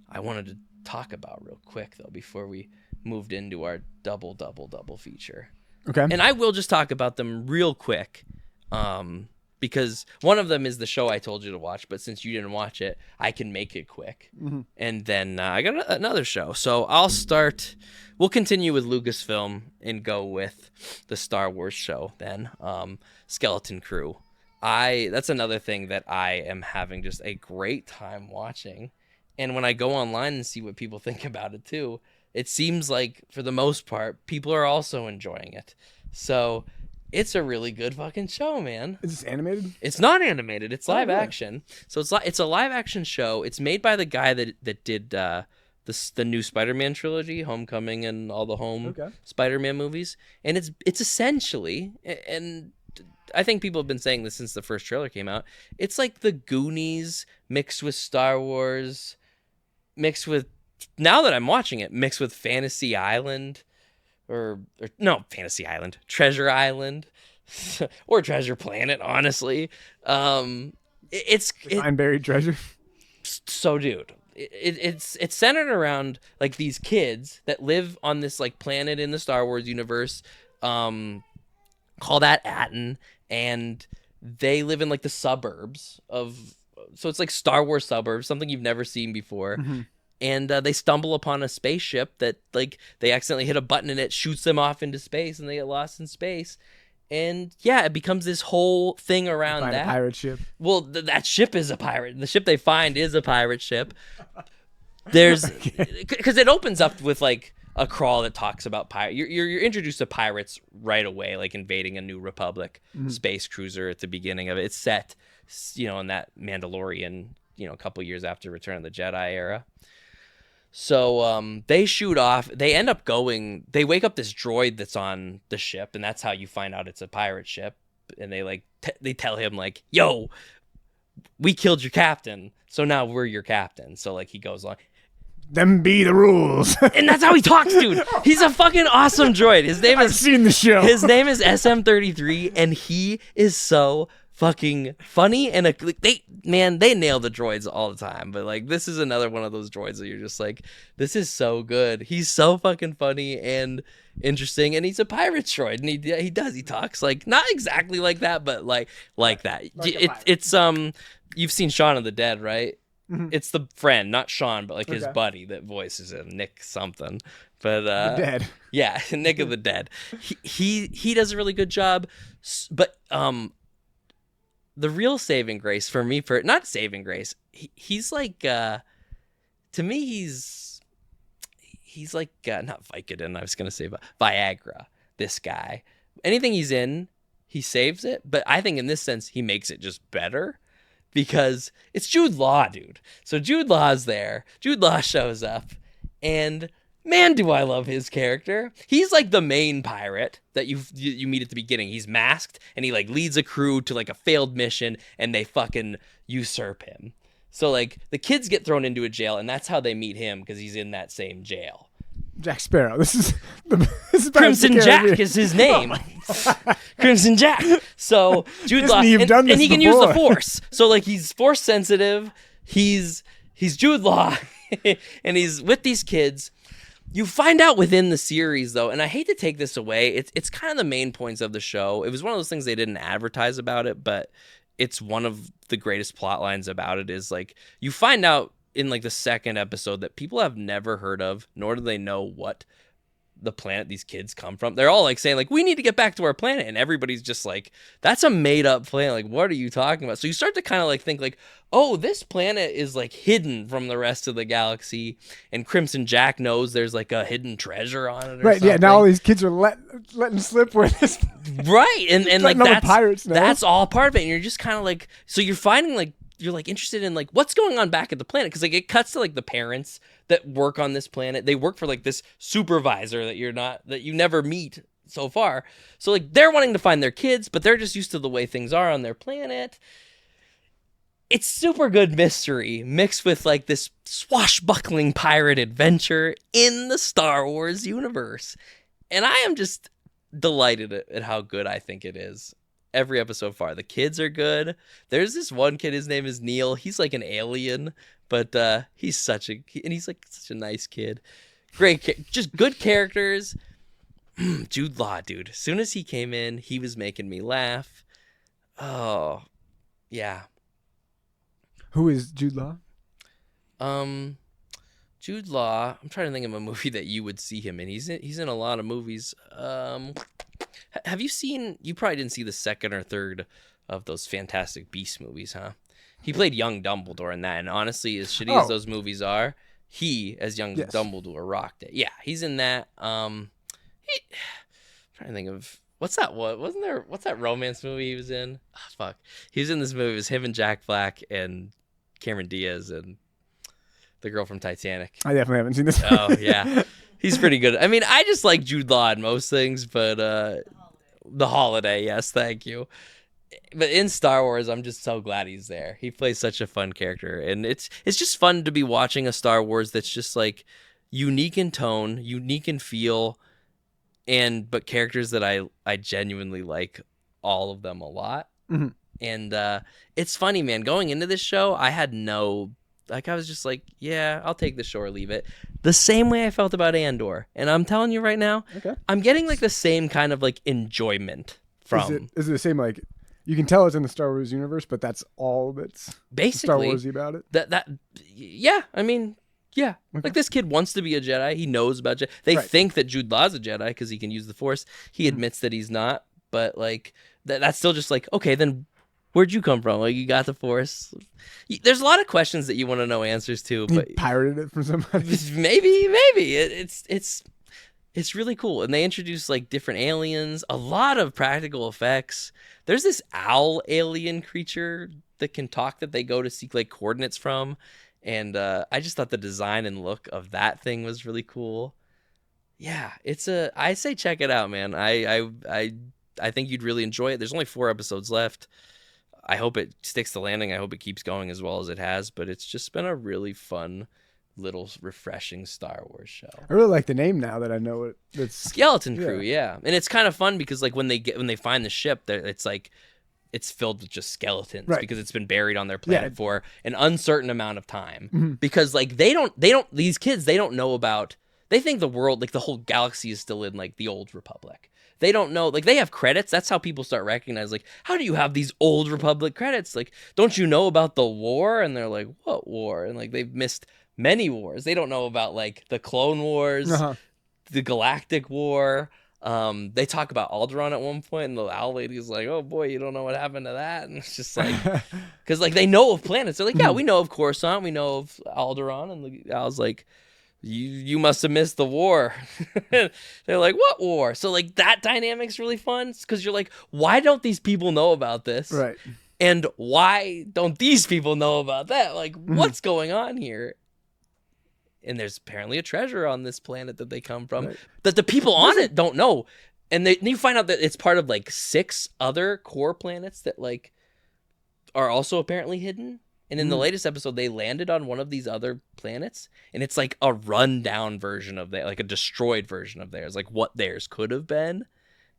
I wanted to talk about real quick though before we moved into our double feature. Okay. And I will just talk about them real quick. because one of them is the show I told you to watch, but since you didn't watch it, I can make it quick. And then I got another show. So we'll continue with Lucasfilm and go with the Star Wars show then, Skeleton Crew. That's another thing that I am having just a great time watching. And when I go online and see what people think about it too, it seems like for the most part, people are also enjoying it. So it's a really good fucking show, man. Is this animated? It's not animated. It's live really? action. So it's a live action show. It's made by the guy that did the new Spider-Man trilogy, Homecoming and all the Spider-Man movies. And it's essentially, and I think people have been saying this since the first trailer came out, it's like the Goonies mixed with Star Wars, mixed with, now that I'm watching it, mixed with Fantasy Island, or no, Fantasy Island, Treasure Island, or Treasure Planet, honestly. It's Find buried treasure. So, dude, it's centered around like these kids that live on this like planet in the Star Wars universe, called Atten, and they live in like the suburbs of, so it's like Star Wars suburbs, something you've never seen before. And they stumble upon a spaceship that, like, they accidentally hit a button and it shoots them off into space, and they get lost in space. And yeah, it becomes this whole thing around that. A pirate ship. Well, that ship is a pirate. The ship they find is a pirate ship. There's, because it opens up with like a crawl that talks about pirate. You're introduced to pirates right away, like invading a New Republic space cruiser at the beginning of it. It's set, in that Mandalorian, a couple years after Return of the Jedi era. So they shoot off. They end up going. They wake up this droid that's on the ship, and that's how you find out it's a pirate ship. And they they tell him like, "Yo, we killed your captain, so now we're your captain." So like he goes along. Them be the rules. And that's how he talks, dude. He's a fucking awesome droid. I've seen the show. His name is SM-33, and he is so fucking funny. And they nail the droids all the time. But like, this is another one of those droids that you're just like, this is so good. He's so fucking funny and interesting, and he's a pirate droid, and he talks like not exactly like that, but like that. It's you've seen Shaun of the Dead, right? It's the friend, not Sean, but like his buddy that voices him, Nick something. But the Dead. Yeah, Nick of the Dead. He does a really good job. But the real saving grace for me, not saving grace, he's like to me he's like not Vicodin. I was gonna say Viagra. This guy, anything he's in, he saves it. But I think in this sense, he makes it just better. Because it's Jude Law, dude. So Jude Law's there. Jude Law shows up. And man, do I love his character. He's like the main pirate that you meet at the beginning. He's masked, and he like leads a crew to like a failed mission, and they fucking usurp him. So like the kids get thrown into a jail, and that's how they meet him, because he's in that same jail. Jack Sparrow. This is Crimson Jack is his name. Crimson Jack. So Jude Law, and he can use the Force. So like he's Force sensitive. He's Jude Law, and he's with these kids. You find out within the series though, and I hate to take this away. It's kind of the main points of the show. It was one of those things they didn't advertise about it, but it's one of the greatest plot lines about it. Is like you find out in like the second episode that people have never heard of, nor do they know what the planet these kids come from. They're all like saying like, we need to get back to our planet. And everybody's just like, that's a made up planet. Like, what are you talking about? So you start to kind of like think like, oh, this planet is like hidden from the rest of the galaxy. And Crimson Jack knows there's like a hidden treasure on it. Right. Yeah. Now all these kids are letting slip where this. Right. And like that's that's all part of it. And you're just kind of like, so you're finding like, you're like interested in like what's going on back at the planet, because like it cuts to like the parents that work on this planet. They work for like this supervisor that you never meet so far. So like they're wanting to find their kids, but they're just used to the way things are on their planet. It's super good mystery mixed with like this swashbuckling pirate adventure in the Star Wars universe, and I am just delighted at how good I think it is. Every episode far. The kids are good. There's this one kid, his name is Neil. He's like an alien, but he's such a nice kid. Great, just good characters. Jude Law, dude. As soon as he came in, he was making me laugh. Oh, Yeah. Who is Jude Law? Jude Law. I'm trying to think of a movie that you would see him in. He's in a lot of movies. Have you seen? You probably didn't see the second or third of those Fantastic Beasts movies, huh? He played young Dumbledore in that, and honestly, as shitty as those movies are, he as young Dumbledore rocked it. Yeah, he's in that. I'm trying to think of what's that? What's that romance movie he was in? Oh, fuck, he was in this movie. It was him and Jack Black and Cameron Diaz and the girl from Titanic. I definitely haven't seen this. Oh yeah, he's pretty good. I mean, I just like Jude Law in most things, but The Holiday, yes, thank you. But in Star Wars, I'm just so glad he's there. He plays such a fun character, and it's just fun to be watching a Star Wars that's just like unique in tone, unique in feel, but characters that I genuinely like all of them a lot. Mm-hmm. And it's funny, man. Going into this show, I had I was just like, yeah, I'll take the show or leave it. The same way I felt about Andor, and I'm telling you right now, I'm getting like the same kind of like enjoyment from. Is it the same like? You can tell it's in the Star Wars universe, but that's all that's basically Star Warsy about it. Yeah. I mean, yeah. Okay. Like this kid wants to be a Jedi. He knows about Jedi. They think that Jude Law's a Jedi because he can use the Force. He admits that he's not, but like that's still just like, okay, then where'd you come from? Like you got the Force. There's a lot of questions that you want to know answers to, but he pirated it from somebody. Maybe it's really cool. And they introduce like different aliens, a lot of practical effects. There's this owl alien creature that can talk that they go to seek like coordinates from. And I just thought the design and look of that thing was really cool. Yeah, I say check it out, man. I think you'd really enjoy it. There's only 4 episodes left. I hope it sticks the landing. I hope it keeps going as well as it has, but it's just been a really fun little refreshing Star Wars show. I really like the name now that I know it. It's Skeleton Crew, yeah. And it's kind of fun because like when they find the ship, it's like it's filled with just skeletons because it's been buried on their planet for an uncertain amount of time. Mm-hmm. Because like these kids don't know about. They think the world, like the whole galaxy, is still in like the old Republic. They don't know, like they have credits. That's how people start recognizing, like, how do you have these old Republic credits? Like, don't you know about the war? And they're like, what war? And like they've missed many wars. They don't know about like the Clone Wars, the Galactic War. They talk about Alderaan at one point, and the owl lady is like, oh boy, you don't know what happened to that. And it's just like, because like they know of planets. They're like, yeah, we know of Coruscant, we know of Alderaan. And the owl's like, you must have missed the war. They're like, what war? So like that dynamic's really fun because you're like, why don't these people know about this? Right. And why don't these people know about that? Like, what's going on here? And there's apparently a treasure on this planet that they come from that the people on it don't know. And you find out that it's part of like 6 other core planets that like are also apparently hidden. And in the latest episode, they landed on one of these other planets, and it's like a rundown version of that, like a destroyed version of theirs, like what theirs could have been.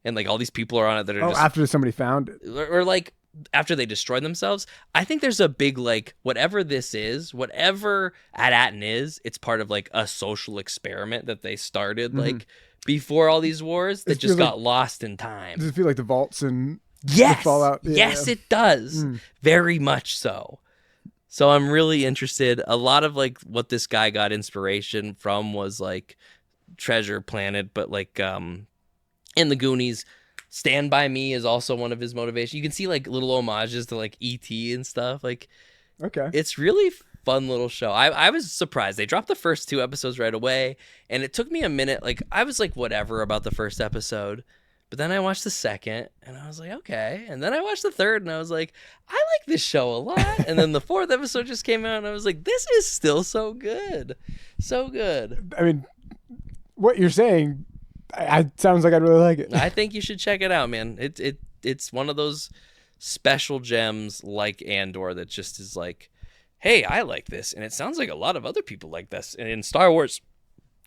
And like all these people are on it that are just after somebody found it, or like after they destroyed themselves. I think there's a big like whatever this is, whatever At-Atin is, it's part of like a social experiment that they started like before all these wars that just got lost in time. Does it feel like the vaults and the Fallout? Yes, it does. Very much so. So I'm really interested. A lot of like what this guy got inspiration from was like Treasure Planet, but like in the Goonies, Stand By Me is also one of his motivations. You can see like little homages to like E.T. and stuff. Like, it's really fun little show. I was surprised. They dropped the first 2 episodes right away, and it took me a minute. Like I was like whatever about the first episode. But then I watched the second, and I was like, okay. And then I watched the third, and I was like, I like this show a lot. And then the 4th episode just came out, and I was like, this is still so good. So good. I mean, what you're saying, it sounds like I'd really like it. I think you should check it out, man. It's one of those special gems like Andor that just is like, hey, I like this. And it sounds like a lot of other people like this. And in Star Wars,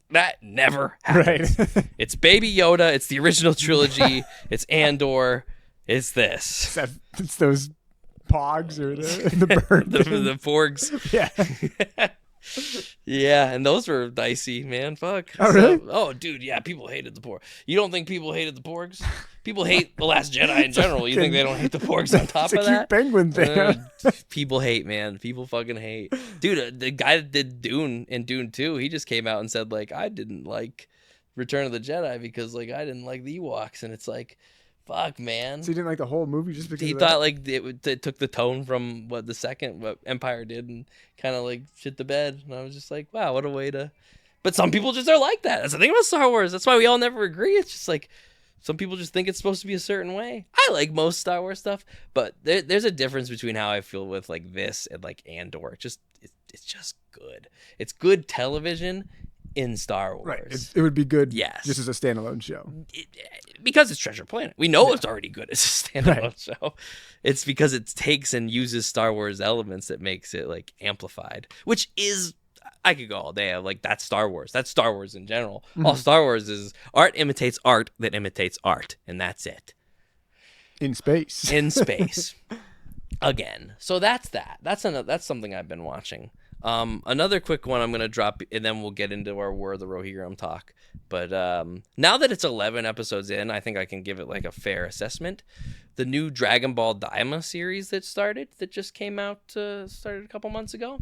that never happens. Right. It's Baby Yoda. It's the original trilogy. It's Andor. It's this. It's those pogs or the bird. the porgs. Yeah. Yeah, and those were dicey, man. Fuck. Oh, really? Oh, dude, yeah, people hated the porgs. You don't think people hated the porgs? People hate The Last Jedi in general. You think they don't hate the porgs on top it's of a cute that? penguin thing. People hate, man. People fucking hate. Dude, the guy that did Dune and Dune 2, he just came out and said, like, I didn't like Return of the Jedi because, like, I didn't like the Ewoks. And it's like, fuck, man. So you didn't like the whole movie just because He of thought, that? like, it took the tone from what Empire did and kind of, like, shit the bed. And I was just like, wow, what a way to... But some people just are like that. That's the thing about Star Wars. That's why we all never agree. It's just like... Some people just think it's supposed to be a certain way. I like most Star Wars stuff, but there's a difference between how I feel with like this and like Andor. It's just good. It's good television in Star Wars. Right. It would be good Yes. just as a standalone show. Because it's Treasure Planet. We know it's already good as a standalone show. It's because it takes and uses Star Wars elements that makes it like amplified, which is... I could go all day of like, that's Star Wars. That's Star Wars in general. All Star Wars is art imitates art that imitates art, and that's it. In space. In space. Again. So that's that. That's something I've been watching. Another quick one I'm going to drop, and then we'll get into our War of the Rohirrim talk. But now that it's 11 episodes in, I think I can give it like a fair assessment. The new Dragon Ball Daima series that just came out, started a couple months ago.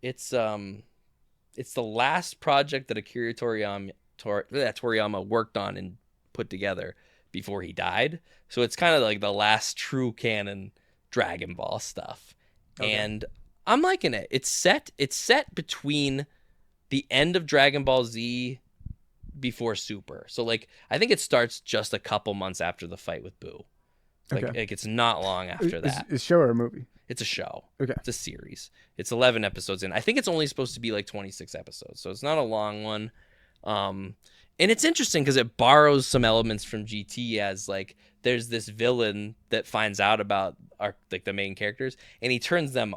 It's the last project that Akira Toriyama worked on and put together before he died. So it's kind of like the last true canon Dragon Ball stuff. Okay. And I'm liking it. It's set between the end of Dragon Ball Z before Super. So like I think it starts just a couple months after the fight with Boo. Like it's not long after that. Is show or a movie? It's a show. Okay. It's a series. It's 11 episodes in. I think it's only supposed to be like 26 episodes, so it's not a long one. And it's interesting because it borrows some elements from GT, as like there's this villain that finds out about the main characters, and he turns them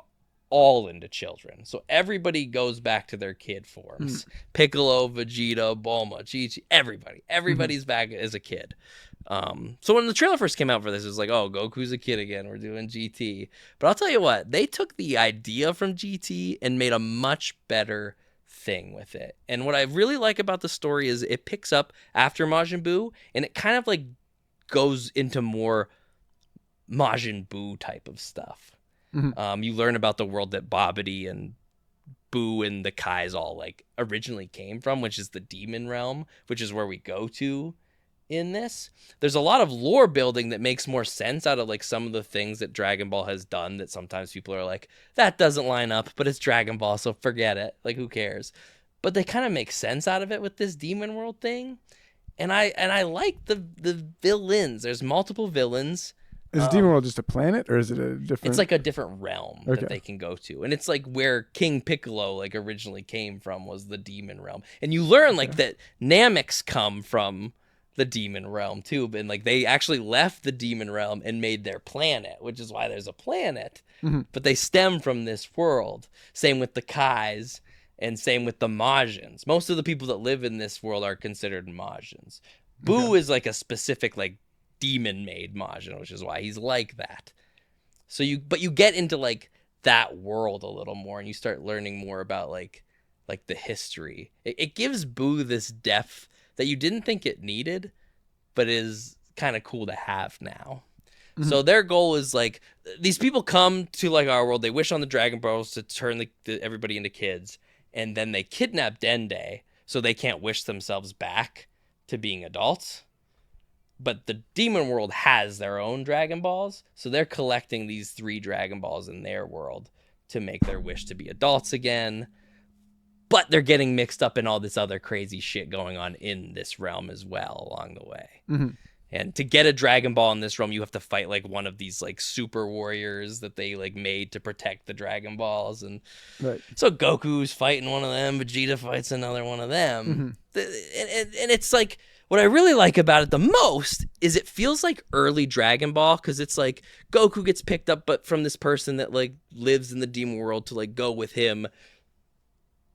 all into children. So everybody goes back to their kid forms. Piccolo, Vegeta, Bulma, Chi-Chi, everybody's back as a kid. So when the trailer first came out for this, it was like, oh, Goku's a kid again. We're doing GT. But I'll tell you what, they took the idea from GT and made a much better thing with it. And what I really like about the story is it picks up after Majin Buu, and it kind of like goes into more Majin Buu type of stuff. You learn about the world that Babidi and Buu and the Kais all like originally came from, which is the demon realm, which is where we go to in this. There's a lot of lore building that makes more sense out of like some of the things that Dragon Ball has done that sometimes people are like, that doesn't line up, but it's Dragon Ball, so forget it. Like, who cares? But they kind of make sense out of it with this demon world thing. And I like the villains. There's multiple villains. Is Demon World just a planet, or is it a different... It's like a different realm that they can go to. And it's like where King Piccolo like originally came from, was the demon realm. And you learn like that Nameks come from the demon realm too, but like they actually left the demon realm and made their planet, which is why there's a planet. But they stem from this world. Same with the Kais, and same with the Majins. Most of the people that live in this world are considered Majins. Buu is like a specific like demon-made Majin, which is why he's like that. So you get into like that world a little more, and you start learning more about like the history. It gives Buu this depth that you didn't think it needed, but is kind of cool to have now. So their goal is like, these people come to like our world, they wish on the Dragon Balls to turn everybody into kids, and then they kidnap Dende so they can't wish themselves back to being adults. But the demon world has their own Dragon Balls, so they're collecting these 3 Dragon Balls in their world to make their wish to be adults again. But they're getting mixed up in all this other crazy shit going on in this realm as well along the way. And to get a Dragon Ball in this realm, you have to fight like one of these like super warriors that they like made to protect the Dragon Balls. And so Goku's fighting one of them, Vegeta fights another one of them. And it's like, what I really like about it the most is it feels like early Dragon Ball, because it's like Goku gets picked up but from this person that like lives in the demon world to like go with him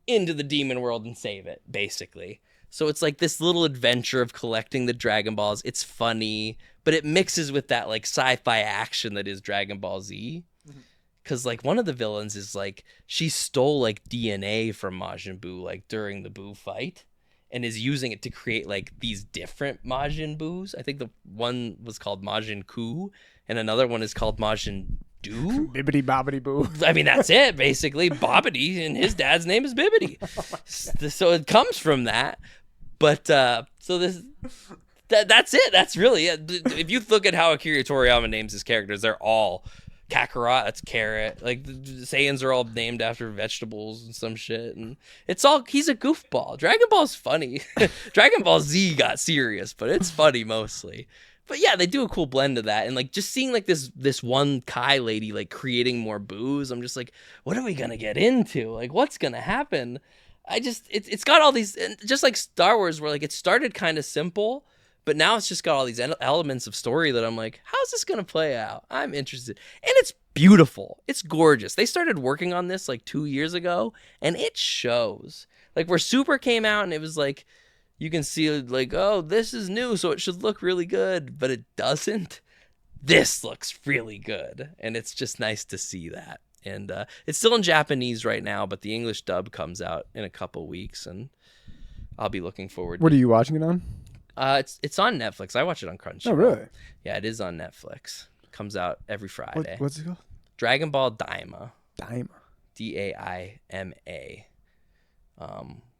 into the demon world and save it, basically. So it's like this little adventure of collecting the Dragon Balls. It's funny, but it mixes with that like sci-fi action that is Dragon Ball Z. Because like one of the villains is like, she stole like DNA from Majin Buu like during the Buu fight. and is using it to create like these different Majin Boos. I think the one was called Majin Ku, and another one is called Majin Do. Bibbidi bobbidi boo. I mean, that's it basically. Bobbity, and his dad's name is Bibbidi, so it comes from that. But so that's it. That's really it. If you look at how Akira Toriyama names his characters, they're all Kakarot, that's carrot. Like the Saiyans are all named after vegetables and some shit, and it's all he's a goofball. Dragon Ball's funny. Dragon Ball Z got serious, but it's funny mostly. But yeah, they do a cool blend of that, and like just seeing like this one Kai lady like creating more boos. I'm just like, what are we gonna get into? Like, what's gonna happen? It's got all these, and just like Star Wars, where like it started kind of simple. But now it's just got all these elements of story that I'm like, how's this going to play out? I'm interested. And it's beautiful. It's gorgeous. They started working on this like 2 years ago, and it shows. Like where Super came out and it was like, you can see like, oh, this is new, so it should look really good. But it doesn't. This looks really good. And it's just nice to see that. And it's still in Japanese right now, but the English dub comes out in a couple weeks. And I'll be looking forward to it. What are you watching it on? It's on Netflix. I watch it on Crunchyroll. Oh, really? Yeah, it is on Netflix. Comes out every Friday. What's it called? Dragon Ball Daima. Daima. Daima.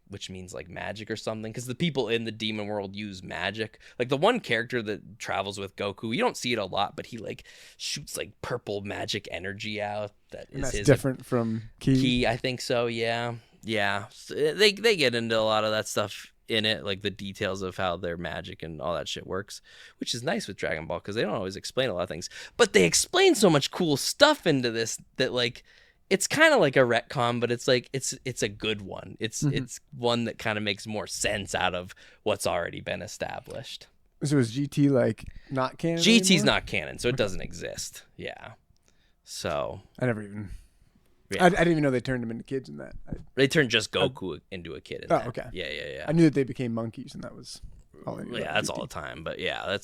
Which means like magic or something. Because the people in the demon world use magic. Like the one character that travels with Goku, you don't see it a lot, but he like shoots like purple magic energy out. That's different from Ki. I think so. Yeah. So they get into a lot of that stuff in it, like the details of how their magic and all that shit works, which is nice with Dragon Ball because they don't always explain a lot of things, but they explain so much cool stuff into this that like it's kind of like a retcon, but it's like it's a good one. It's one that kind of makes more sense out of what's already been established. So is GT like not canon? GT's anymore? not canon, so it doesn't exist. Yeah. So I never even. Yeah. I didn't even know they turned them into kids in that. They turned just Goku into a kid in that. Okay. Yeah. I knew that they became monkeys, and that was all I knew. Yeah, that's all the time. But yeah,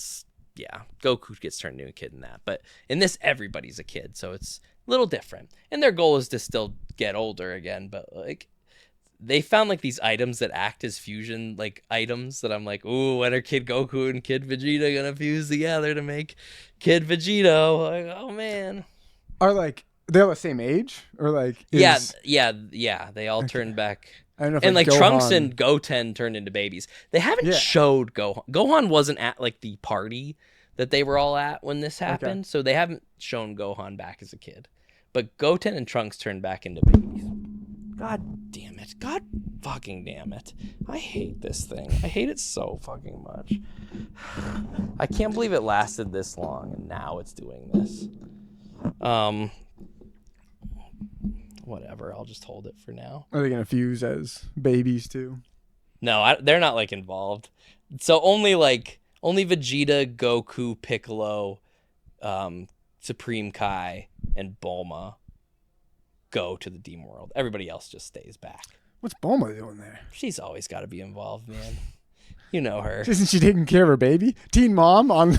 Goku gets turned into a kid in that. But in this, everybody's a kid, so it's a little different. And their goal is to still get older again. But like, they found like these items that act as fusion like items that I'm like, ooh, when are Kid Goku and Kid Vegeta gonna fuse together to make Kid Vegito? Like, oh man. Are like. They're the same age, or like yeah. They all turned back, I don't know if and like Gohan... Trunks and Goten turned into babies. They haven't showed Gohan. Gohan wasn't at like the party that they were all at when this happened, so they haven't shown Gohan back as a kid. But Goten and Trunks turned back into babies. God damn it! God fucking damn it! I hate this thing. I hate it so fucking much. I can't believe it lasted this long, and now it's doing this. Whatever, I'll just hold it for now. Are they gonna fuse as babies too? No, they're not like involved. So only Vegeta, Goku, Piccolo, Supreme Kai, and Bulma go to the Demon World. Everybody else just stays back. What's Bulma doing there? She's She's always got to be involved, man. You know her. Isn't she taking care of her baby? Teen mom on.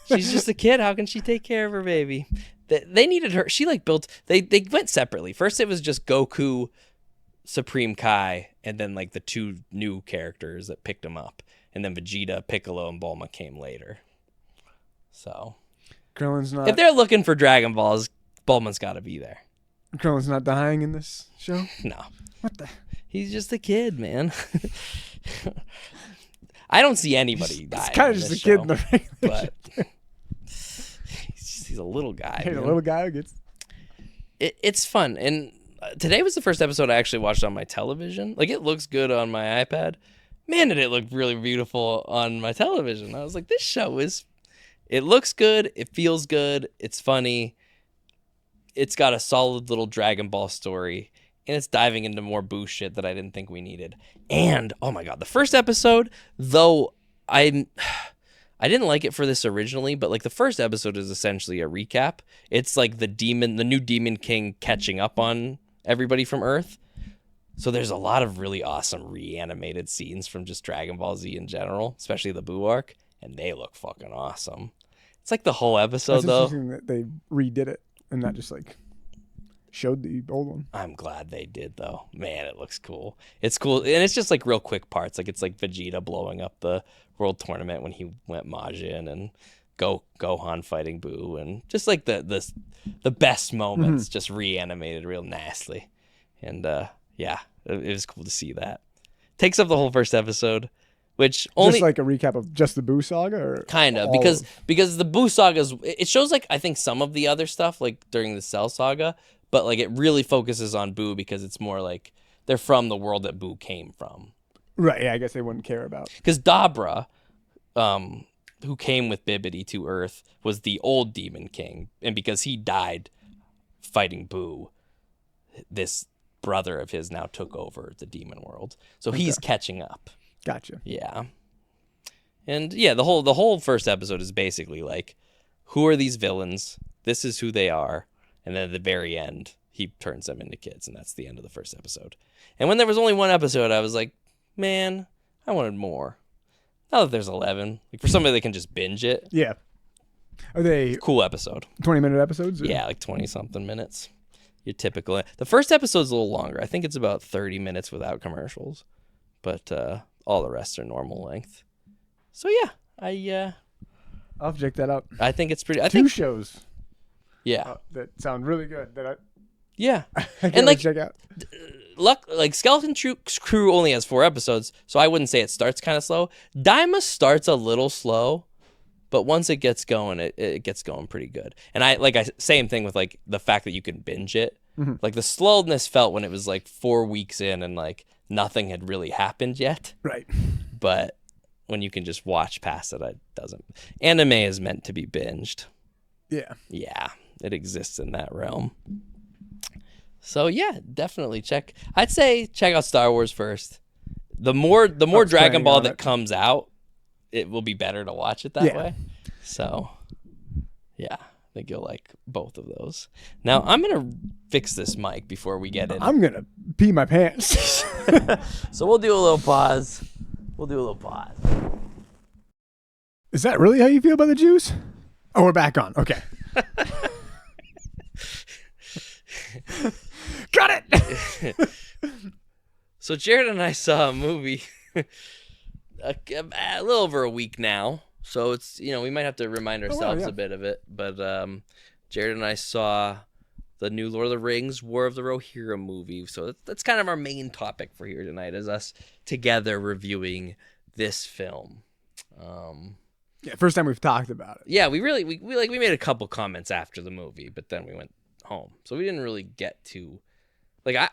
She's just a kid. How can she take care of her baby? They needed her. She like built. They went separately. First, it was just Goku, Supreme Kai, and then like the two new characters that picked him up, and then Vegeta, Piccolo, and Bulma came later. So, Krillin's not. if they're looking for Dragon Balls, Bulma's got to be there. Krillin's not dying in this show. No, What the? he's just a kid, man. I don't see anybody dying. It's kind of just a kid in the regular. but he's a little guy. Hey, the man. little guy who gets. It's fun, and today was the first episode I actually watched on my television. Like, it looks good on my iPad. Man, did it look really beautiful on my television. I was like, this show is... It looks good. It feels good. It's funny. It's got a solid little Dragon Ball story, and it's diving into more Boo shit that I didn't think we needed. And, oh my god, the first episode, though I didn't like it for this originally, but like the first episode is essentially a recap. It's like the new Demon King catching up on everybody from Earth. So there's a lot of really awesome reanimated scenes from just Dragon Ball Z in general, especially the Boo arc, and they look fucking awesome. It's like the whole episode, That's though. interesting that they redid it and not just like. showed the old one. I'm glad they did, though. Man, it looks cool. It's cool, and it's just like real quick parts. Like it's like Vegeta blowing up the World Tournament when he went Majin, and Gohan fighting Boo, and just like the best moments just reanimated real nicely. And yeah, it was cool to see that. Takes up the whole first episode, which only just like a recap of just the Boo saga, or kind of because the Boo saga it shows like I think some of the other stuff like during the Cell saga, but like it really focuses on Boo because it's more like they're from the world that Boo came from. Right. Yeah, I guess they wouldn't care about. Because Dabra, who came with Bibbidi to Earth, was the old Demon King, and because he died fighting Boo, this brother of his now took over the demon world. So he's catching up. Gotcha. Yeah. And yeah, the whole first episode is basically like, who are these villains? This is who they are. And then at the very end, he turns them into kids, and that's the end of the first episode. And when there was only one episode, I was like, man, I wanted more. Now that there's 11, like for somebody that can just binge it. Yeah. Are they cool episode? 20-minute episodes? Or? Yeah, like 20-something minutes. Your typical. The first episode's a little longer. I think it's about 30 minutes without commercials, but all the rest are normal length. So yeah, I'll have to check that out. I think it's pretty. Two shows. Yeah, that sound really good. Yeah, I can't and like check out. Like Skeleton Crew only has 4 episodes, so I wouldn't say it starts kind of slow. Daima starts a little slow, but once it gets going, it gets going pretty good. And same thing with like the fact that you can binge it. Mm-hmm. Like the slowness felt when it was like 4 weeks in and like nothing had really happened yet. Right. But when you can just watch past it doesn't. Anime is meant to be binged. Yeah. Yeah, it exists in that realm. So yeah, definitely I'd say check out Star Wars first. The more Dragon Ball that comes out, it will be better to watch it that way. So yeah, I think you'll like both of those. Now I'm gonna fix this mic before we get in. I'm gonna pee my pants. So we'll do a little pause. Is that really how you feel about the Jews? Oh, we're back on. Okay. Got it. So Jarrod and I saw a movie a little over a week now. So it's, we might have to remind ourselves a bit of it. But Jarrod and I saw the new Lord of the Rings, War of the Rohirrim movie. So that's kind of our main topic for here tonight, is us together reviewing this film. Yeah, first time we've talked about it. Yeah, we made a couple comments after the movie, but then we went home. So we didn't really get to,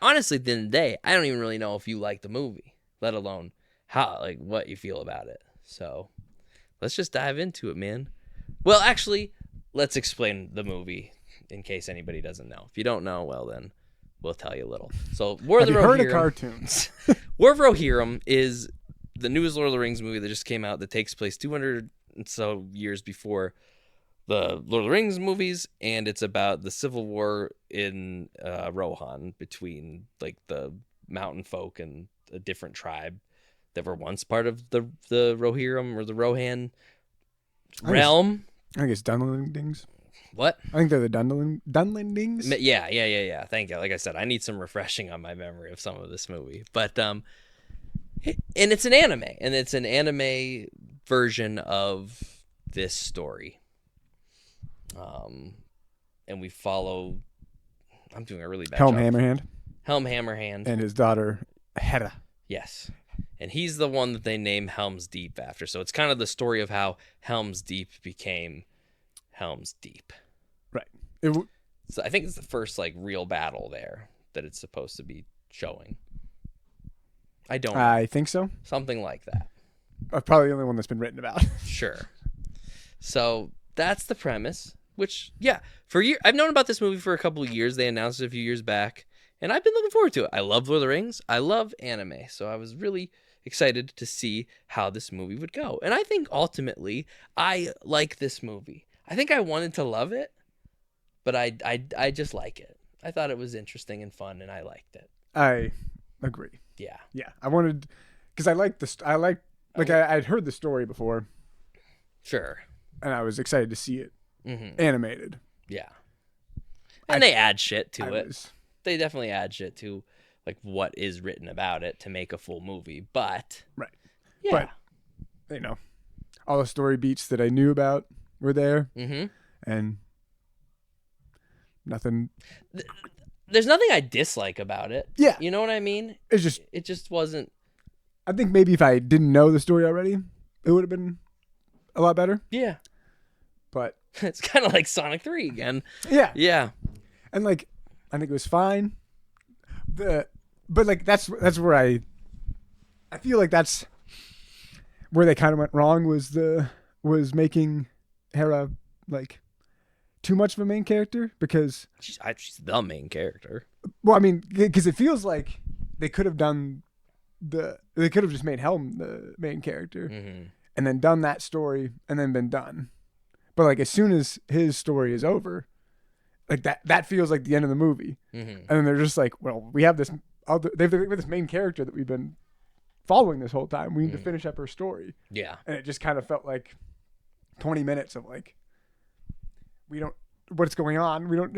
honestly, at the end of the day, I don't even really know if you like the movie, let alone what you feel about it. So let's just dive into it, man. Well, actually, let's explain the movie in case anybody doesn't know. If you don't know, well, then we'll tell you a little. So War of the Rohirrim. Have you heard of cartoons? War of Rohirrim is the newest Lord of the Rings movie that just came out that takes place 200 and so years before the Lord of the Rings movies, and it's about the civil war in Rohan between like the mountain folk and a different tribe that were once part of the Rohirrim or the Rohan realm. I think it's Dunlendings. What? I think they're the Dunlendings. Yeah. Thank you. Like I said, I need some refreshing on my memory of some of this movie. But and it's an anime, and it's an anime version of this story. And we follow. I'm doing a really bad job. Helm Hammerhand. And his daughter Hera. Yes. And he's the one that they name Helm's Deep after. So it's kind of the story of how Helm's Deep became Helm's Deep. Right. So I think it's the first real battle there that it's supposed to be showing. I think so. Something like that. Probably the only one that's been written about. Sure. So that's the premise, which, yeah, I've known about this movie for a couple of years. They announced it a few years back, and I've been looking forward to it. I love Lord of the Rings. I love anime. So I was really excited to see how this movie would go. And I think ultimately I like this movie. I think I wanted to love it, but I just like it. I thought it was interesting and fun, and I liked it. I agree. Yeah. Yeah. I wanted, because I'd heard the story before. Sure. And I was excited to see it animated. Yeah. And they add shit to I it. was- They definitely add shit to like what is written about it to make a full movie. But Right. yeah. But, all the story beats that I knew about were there, and nothing. There's nothing I dislike about it. Yeah. You know what I mean? It's just, It just wasn't. I think maybe if I didn't know the story already, it would have been a lot better. Yeah. But It's kind of like Sonic 3 again. yeah, Yeah. and I think it was fine. But that's where I feel like that's where they kind of went wrong was making Hera too much of a main character, because She's the main character. well, I mean, because it feels like they could have just made Helm the main character and then done that story and then been done. But as soon as his story is over, that feels like the end of the movie. And then they're just well, we have this this main character that we've been following this whole time. We need to finish up her story. Yeah. And it just kind of felt like 20 minutes of we don't, what's going on? We don't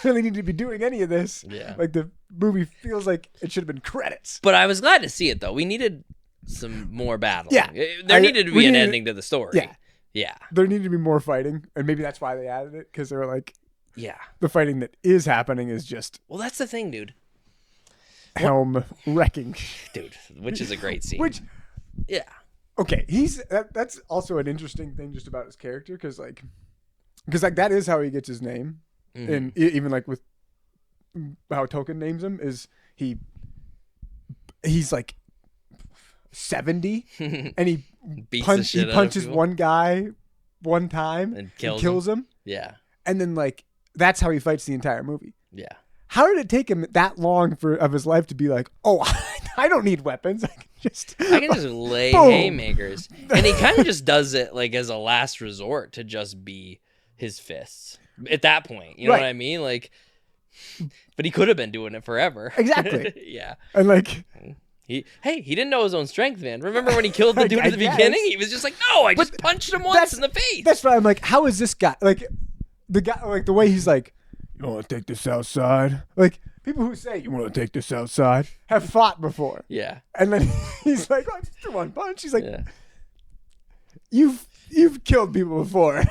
really need to be doing any of this. Yeah. The movie feels like it should have been credits. But I was glad to see it, though. We needed some more battling. Yeah. There needed to be an ending to the story. Yeah. Yeah. There needed to be more fighting, and maybe that's why they added it, because they were Yeah. the fighting that is happening is just Well, that's the thing, dude. Helm wrecking. Dude, which is a great scene. Which, yeah. okay, that's also an interesting thing just about his character, because that is how he gets his name, and even with how Tolkien names him is he's 70 and he Beats the shit out of punches people. one guy one time And and kills him, Yeah. and then that's how he fights the entire movie. Yeah. How did it take him that long of his life to be oh, I don't need weapons. I can just lay boom. haymakers. And he kind of just does it as a last resort to just be his fists at that point. You know Right. what I mean? But he could have been doing it forever. Exactly. Yeah. And He didn't know his own strength, man. Remember when he killed the dude I at the guess. beginning? He was just no, I just punched him once in the face. that's why I'm how is this guy the guy the way he's you want to take this outside? People who say you want to take this outside have fought before. Yeah. And then he's oh, just do one punch. He's Yeah. you've killed people before.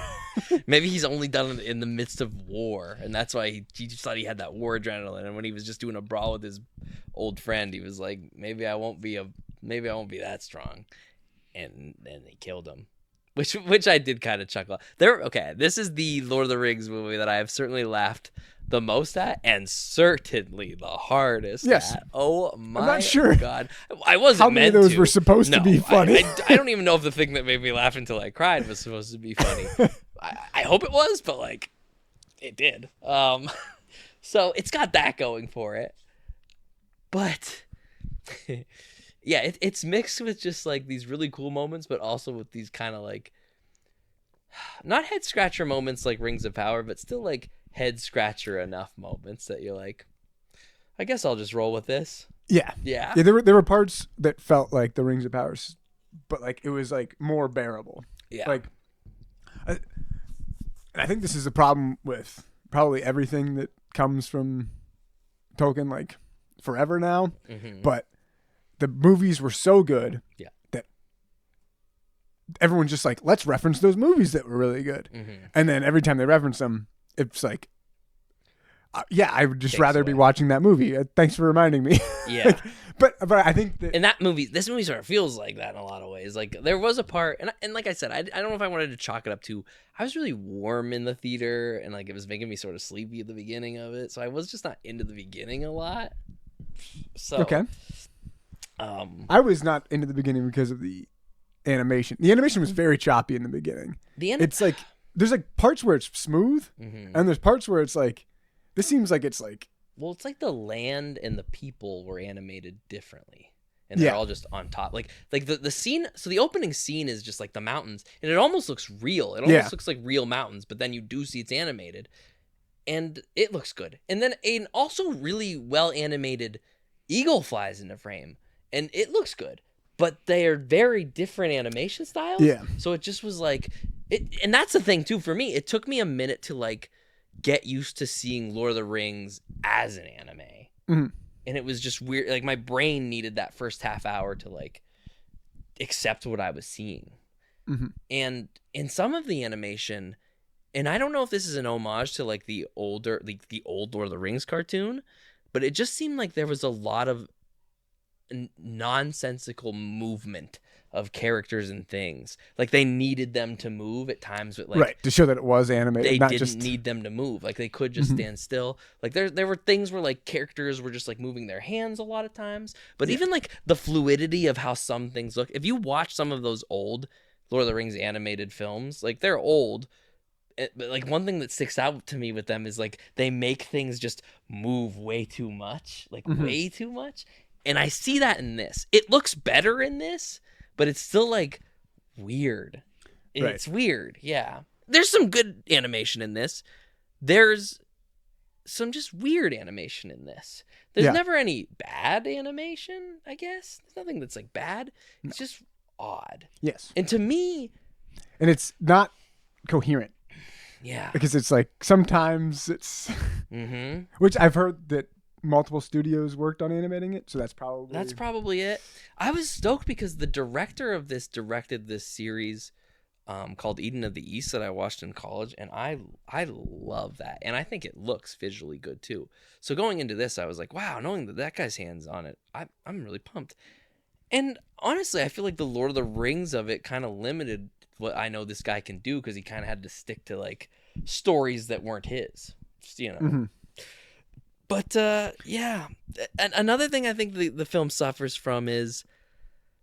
Maybe he's only done it in the midst of war, and that's why he just thought he had that war adrenaline. And when he was just doing a brawl with his old friend, he was maybe I won't be that strong. And then they killed him. Which I did kind of chuckle. This is the Lord of the Rings movie that I have certainly laughed the most at, and certainly the hardest Yes. at. Oh my not sure God. I wasn't how many meant of those to. were supposed to No, be funny. I don't even know if the thing that made me laugh until I cried was supposed to be funny. I hope it was, but it did. So it's got that going for it. But yeah, it's mixed with just these really cool moments, but also with these kind of not head scratcher moments like Rings of Power, but still head scratcher enough moments that you're I guess I'll just roll with this. Yeah. Yeah. Yeah, there were parts that felt like the Rings of Powers, but it was more bearable. Yeah. And I think this is a problem with probably everything that comes from Tolkien forever now. But the movies were so good that everyone's just let's reference those movies that were really good. And then every time they reference them, it's I would just rather be watching that movie. Thanks for reminding me. Yeah. But I think that And this movie sort of feels like that in a lot of ways. There was a part, and like I said, I don't know if I wanted to chalk it up to, I was really warm in the theater, and it was making me sort of sleepy at the beginning of it, so I was just not into the beginning a lot. So okay. I was not into the beginning because of the animation. The animation was very choppy in the beginning. It's there's parts where it's smooth, and there's parts where it's this seems it's well, it's the land and the people were animated differently, and they're all just on top. The scene. So the opening scene is just the mountains, and it almost looks real. It almost looks like real mountains, but then you do see it's animated, and it looks good. And then an also really well animated eagle flies into frame, and it looks good. But they are very different animation styles. Yeah. So it just was it, and that's the thing too for me. It took me a minute to get used to seeing Lord of the Rings as an anime. Mhm. And it was just weird. Like, my brain needed that first half hour to, like, accept what I was seeing. Mhm. And in some of the animation, and I don't know if this is an homage to, like, the old Lord of the Rings cartoon, but it just seemed like there was a lot of nonsensical movement of characters and things. Like, they needed them to move at times, but, like, right, to show that it was animated, they not didn't just need them to move. Like, they could just stand still. Like, there were things where, like, characters were just, like, moving their hands a lot of times. But even, like, the fluidity of how some things look. If you watch some of those old Lord of the Rings animated films, like, they're old. But, like, one thing that sticks out to me with them is, like, they make things just move way too much. Like, way too much. And I see that in this. It looks better in this, but it's still, like, weird. Right. It's weird, yeah. There's some good animation in this. There's some just weird animation in this. There's never any bad animation, I guess. There's nothing that's, like, bad. It's just odd. Yes. And to me... And it's not coherent. Yeah. Because it's, like, sometimes it's... Which I've heard that multiple studios worked on animating it, so that's probably it. I was stoked because the director of this directed this series called Eden of the East that I watched in college, and I love that, and I think it looks visually good too. So going into this, I was like, wow, knowing that guy's hands on it, I'm really pumped. And honestly, I feel like the Lord of the Rings of it kind of limited what I know this guy can do, because he kind of had to stick to, like, stories that weren't his, just, you know. But, yeah. And another thing I think the film suffers from is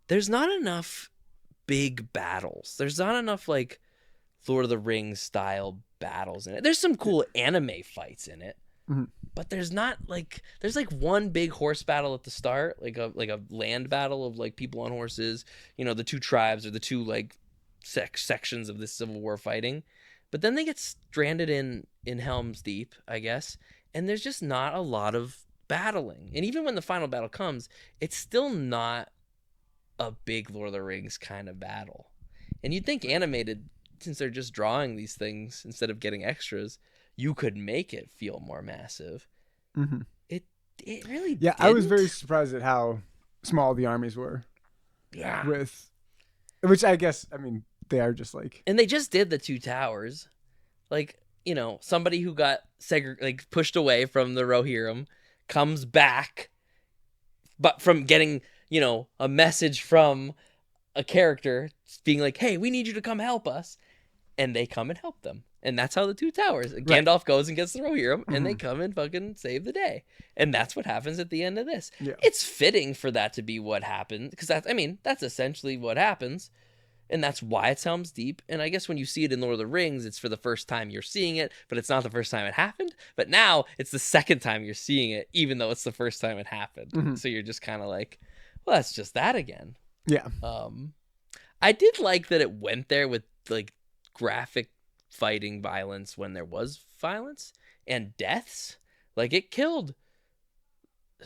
there's not enough big battles. There's not enough, like, Lord of the Rings style battles in it. There's some cool anime fights in it. But there's not, like, there's, like, one big horse battle at the start, like a land battle of, like, people on horses, you know, the two tribes or the two, like, sections of this Civil War fighting. But then they get stranded in Helm's Deep, I guess. And there's just not a lot of battling. And even when the final battle comes, it's still not a big Lord of the Rings kind of battle. And you'd think animated, since they're just drawing these things instead of getting extras, you could make it feel more massive. It really didn't. I was very surprised at how small the armies were. Yeah. Which I guess, I mean, they are just like... And they just did the two towers. Like... You know, somebody who got pushed away from the Rohirrim comes back, but from getting, you know, a message from a character being like, hey, we need you to come help us. And they come and help them. And that's how the two towers. Right. Gandalf goes and gets the Rohirrim, and they come and fucking save the day. And that's what happens at the end of this. Yeah. It's fitting for that to be what happened, because that's essentially what happens. And that's why it's Helm's Deep. And I guess when you see it in Lord of the Rings, it's for the first time you're seeing it, but it's not the first time it happened. But now it's the second time you're seeing it, even though it's the first time it happened. So you're just kind of like, well, that's just that again. Yeah. I did like that it went there with, like, graphic fighting violence when there was violence and deaths. Like, it killed...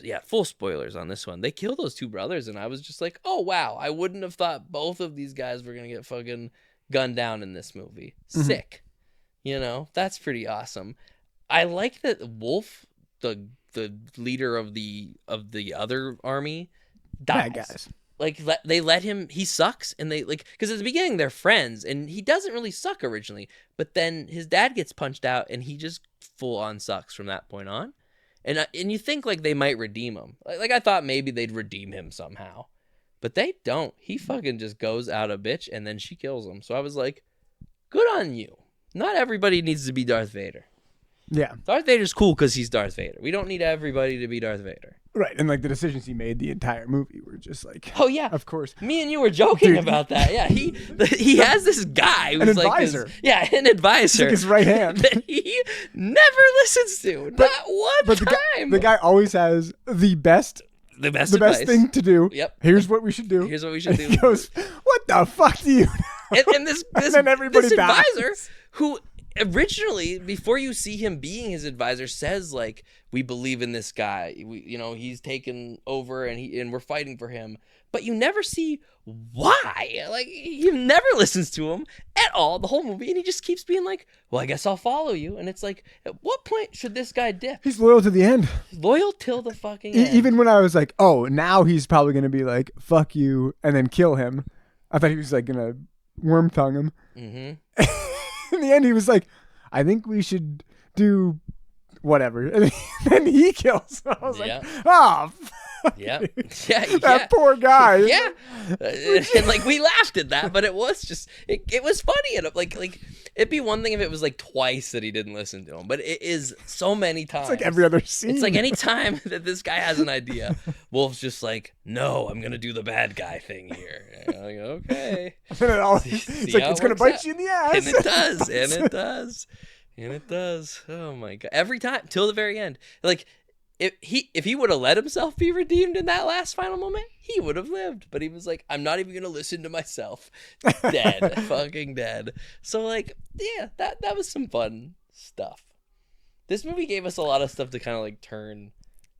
Yeah, full spoilers on this one. They kill those two brothers, and I was just like, oh, wow. I wouldn't have thought both of these guys were going to get fucking gunned down in this movie. Sick. You know, that's pretty awesome. I like that Wolf, the leader of the other army, dies. Bad guys. Like, they let him... He sucks, and they, like... Because at the beginning, they're friends, and he doesn't really suck originally. But then his dad gets punched out, and he just full-on sucks from that point on. And you think, like, they might redeem him. Like, I thought maybe they'd redeem him somehow. But they don't. He fucking just goes out a bitch, and then she kills him. So I was like, good on you. Not everybody needs to be Darth Vader. Yeah. Darth Vader's cool because he's Darth Vader. We don't need everybody to be Darth Vader. Right. And, like, the decisions he made the entire movie were just like... Oh, yeah. Of course. Me and you were joking about that. Yeah, he has this guy who's an advisor. An advisor. It's like his right hand. That he never listens to. Not one time. The guy always has the best thing to do. Yep. Here's what we should do. Here's what we should do. He goes, what the fuck do you know? And this then everybody this dies. advisor who originally, before you see him being his advisor, says like, we believe in this guy. He's taken over and we're fighting for him. But you never see why. Like, he never listens to him at all the whole movie, and he just keeps being like, well, I guess I'll follow you. And it's like, at what point should this guy dip? He's loyal to the end. Loyal till the fucking end. Even when I was like, oh, now he's probably going to be like, fuck you, and then kill him. I thought he was like going to worm tongue him. Mm-hmm. In the end, he was like, I think we should do whatever. And then he kills him. I was like, oh, yeah. That poor guy. Yeah. And like, we laughed at that, but it was just, it was funny. And like, it'd be one thing if it was like twice that he didn't listen to him, but it is so many times. It's like every other scene. It's like any time that this guy has an idea, Wolf's just like, no, I'm going to do the bad guy thing here. And I'm like, okay. And it's like, it's going to bite you in the ass. And it does. And it does. And it does. Oh my God. Every time till the very end. Like, if he would have let himself be redeemed in that last final moment, he would have lived. But he was like, I'm not even gonna listen to myself. Dead. Fucking dead. So like, yeah, that was some fun stuff. This movie gave us a lot of stuff to kind of like turn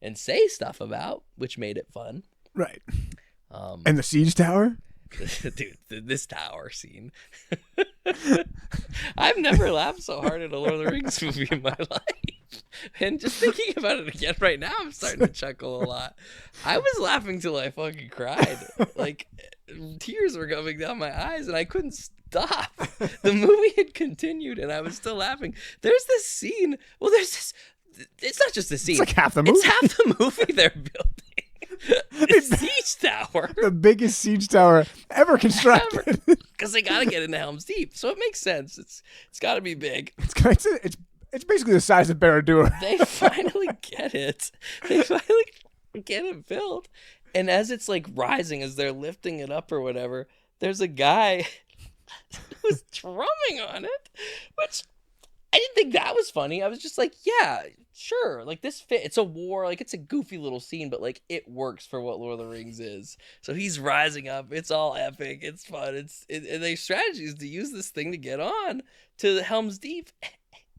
and say stuff about, which made it fun. Right. And the siege tower? Dude, this tower scene. I've never laughed so hard at a Lord of the Rings movie in my life. And just thinking about it again right now, I'm starting to chuckle a lot. I was laughing till I fucking cried. Like, tears were coming down my eyes and I couldn't stop. The movie had continued and I was still laughing. There's this scene. Well, there's this. It's not just the scene. It's like half the movie. It's half the movie they're building. The siege tower. The biggest siege tower ever constructed. Because they got to get into Helm's Deep. So it makes sense. It's got to be big. It's basically the size of Barad-dûr. They finally get it. They finally get it built. And as it's like rising, as they're lifting it up or whatever, there's a guy who's drumming on it, which I didn't think that was funny. I was just like, yeah, sure. Like this fit. It's a war. Like it's a goofy little scene, but like it works for what Lord of the Rings is. So he's rising up. It's all epic. It's fun. And their strategy is to use this thing to get on to Helm's Deep.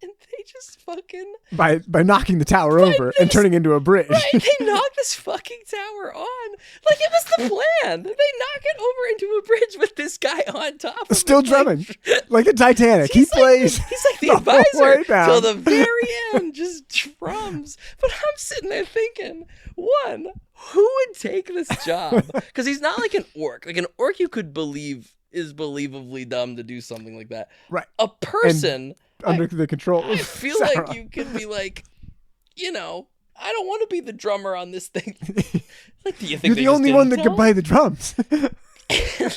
And they just fucking... By knocking the tower over and turning into a bridge. Right, they knock this fucking tower on. Like, it was the plan. They knock it over into a bridge with this guy on top of Still it. drumming. Like a Titanic. He plays... He's like the advisor till the very end. Just drums. But I'm sitting there thinking, one, who would take this job? Because he's not like an orc. Like, an orc you could believe is believably dumb to do something like that. Right. A person... under the control of I feel Sauron. like you could be like, I don't want to be the drummer on this thing. Like, do you think you're the only one that can play the drums?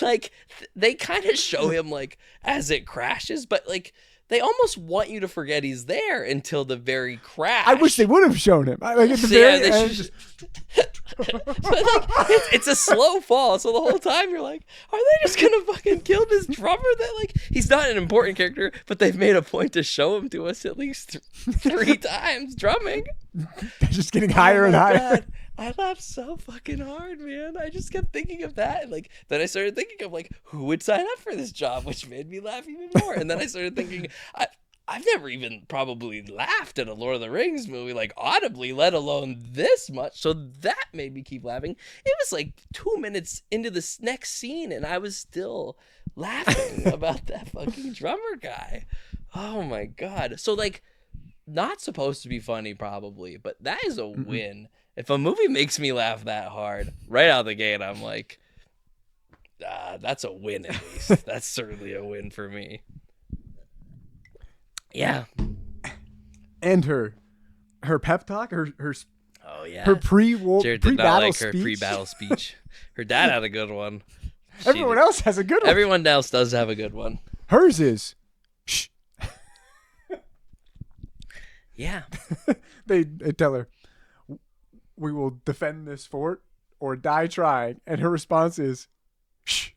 Like, they kind of show him like as it crashes, but like they almost want you to forget he's there until the very crash. I wish they would have shown him. Like at the very end. But like, it's a slow fall, so the whole time you're like, are they just gonna fucking kill this drummer? That like, he's not an important character, but they've made a point to show him to us at least 3 times drumming. They're just getting higher and higher. God. I laughed so fucking hard, man. I just kept thinking of that, and like then I started thinking of like who would sign up for this job, which made me laugh even more. And then I started thinking, I've never even probably laughed at a Lord of the Rings movie, like audibly, let alone this much. So that made me keep laughing. It was like 2 minutes into this next scene, and I was still laughing about that fucking drummer guy. Oh my God. So like, not supposed to be funny probably, but that is a win. If a movie makes me laugh that hard, right out the gate, I'm like, that's a win at least. That's certainly a win for me. Yeah. And her pep talk, her oh yeah, her pre-war Jarrod did not pre-battle like her speech. pre-battle speech. Her dad had a good one. Everyone else has a good one. Everyone else does have a good one. Hers is shh. Yeah. They tell her, we will defend this fort or die trying, and her response is shh.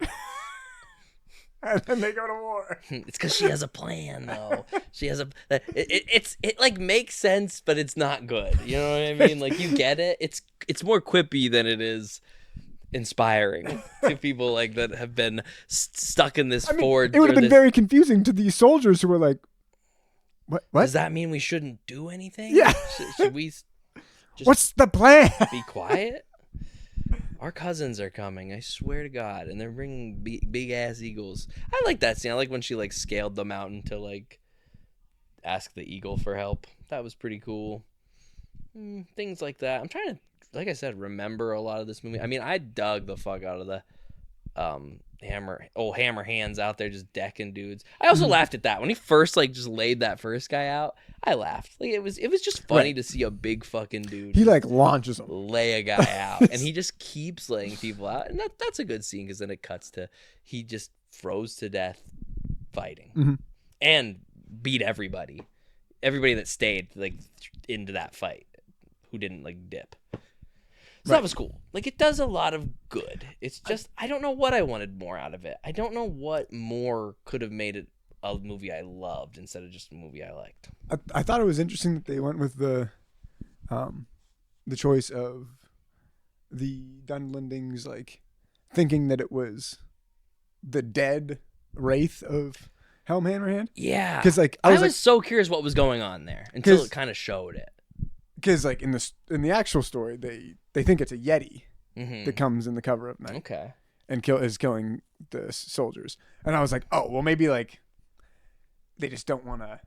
And then they go to war. It's because she has a plan, though. She has it like makes sense, but it's not good. You know what I mean? Like, you get it. It's more quippy than it is inspiring to people like that have been stuck in this fort. It would have been very confusing to these soldiers who were like, What? Does that mean we shouldn't do anything? Yeah. Should we just What's the plan? be quiet? Our cousins are coming, I swear to God, and they're bringing big ass eagles. I like that scene. I like when she like scaled the mountain to like ask the eagle for help. That was pretty cool. Things like that. I'm trying to, like I said, remember a lot of this movie. I mean, I dug the fuck out of the hammer hands out there just decking dudes. I also laughed at that when he first like just laid that first guy out. I laughed. Like it was just funny to see a big fucking dude. He like launches him, lay a guy out, and he just keeps laying people out, and that's a good scene because then it cuts to he just froze to death fighting and beat everybody that stayed like into that fight who didn't like dip. So that was cool. Like, it does a lot of good. It's just, I don't know what I wanted more out of it. I don't know what more could have made it a movie I loved instead of just a movie I liked. I thought it was interesting that they went with the choice of the Dunlendings, like, thinking that it was the dead wraith of Helm Hammerhand. Yeah. Because, like, I was so curious what was going on there until it kind of showed it. Because, like, in the actual story, they think it's a Yeti that comes in the cover of night. Okay. And is killing the soldiers. And I was like, oh, well, maybe, like, they just don't want to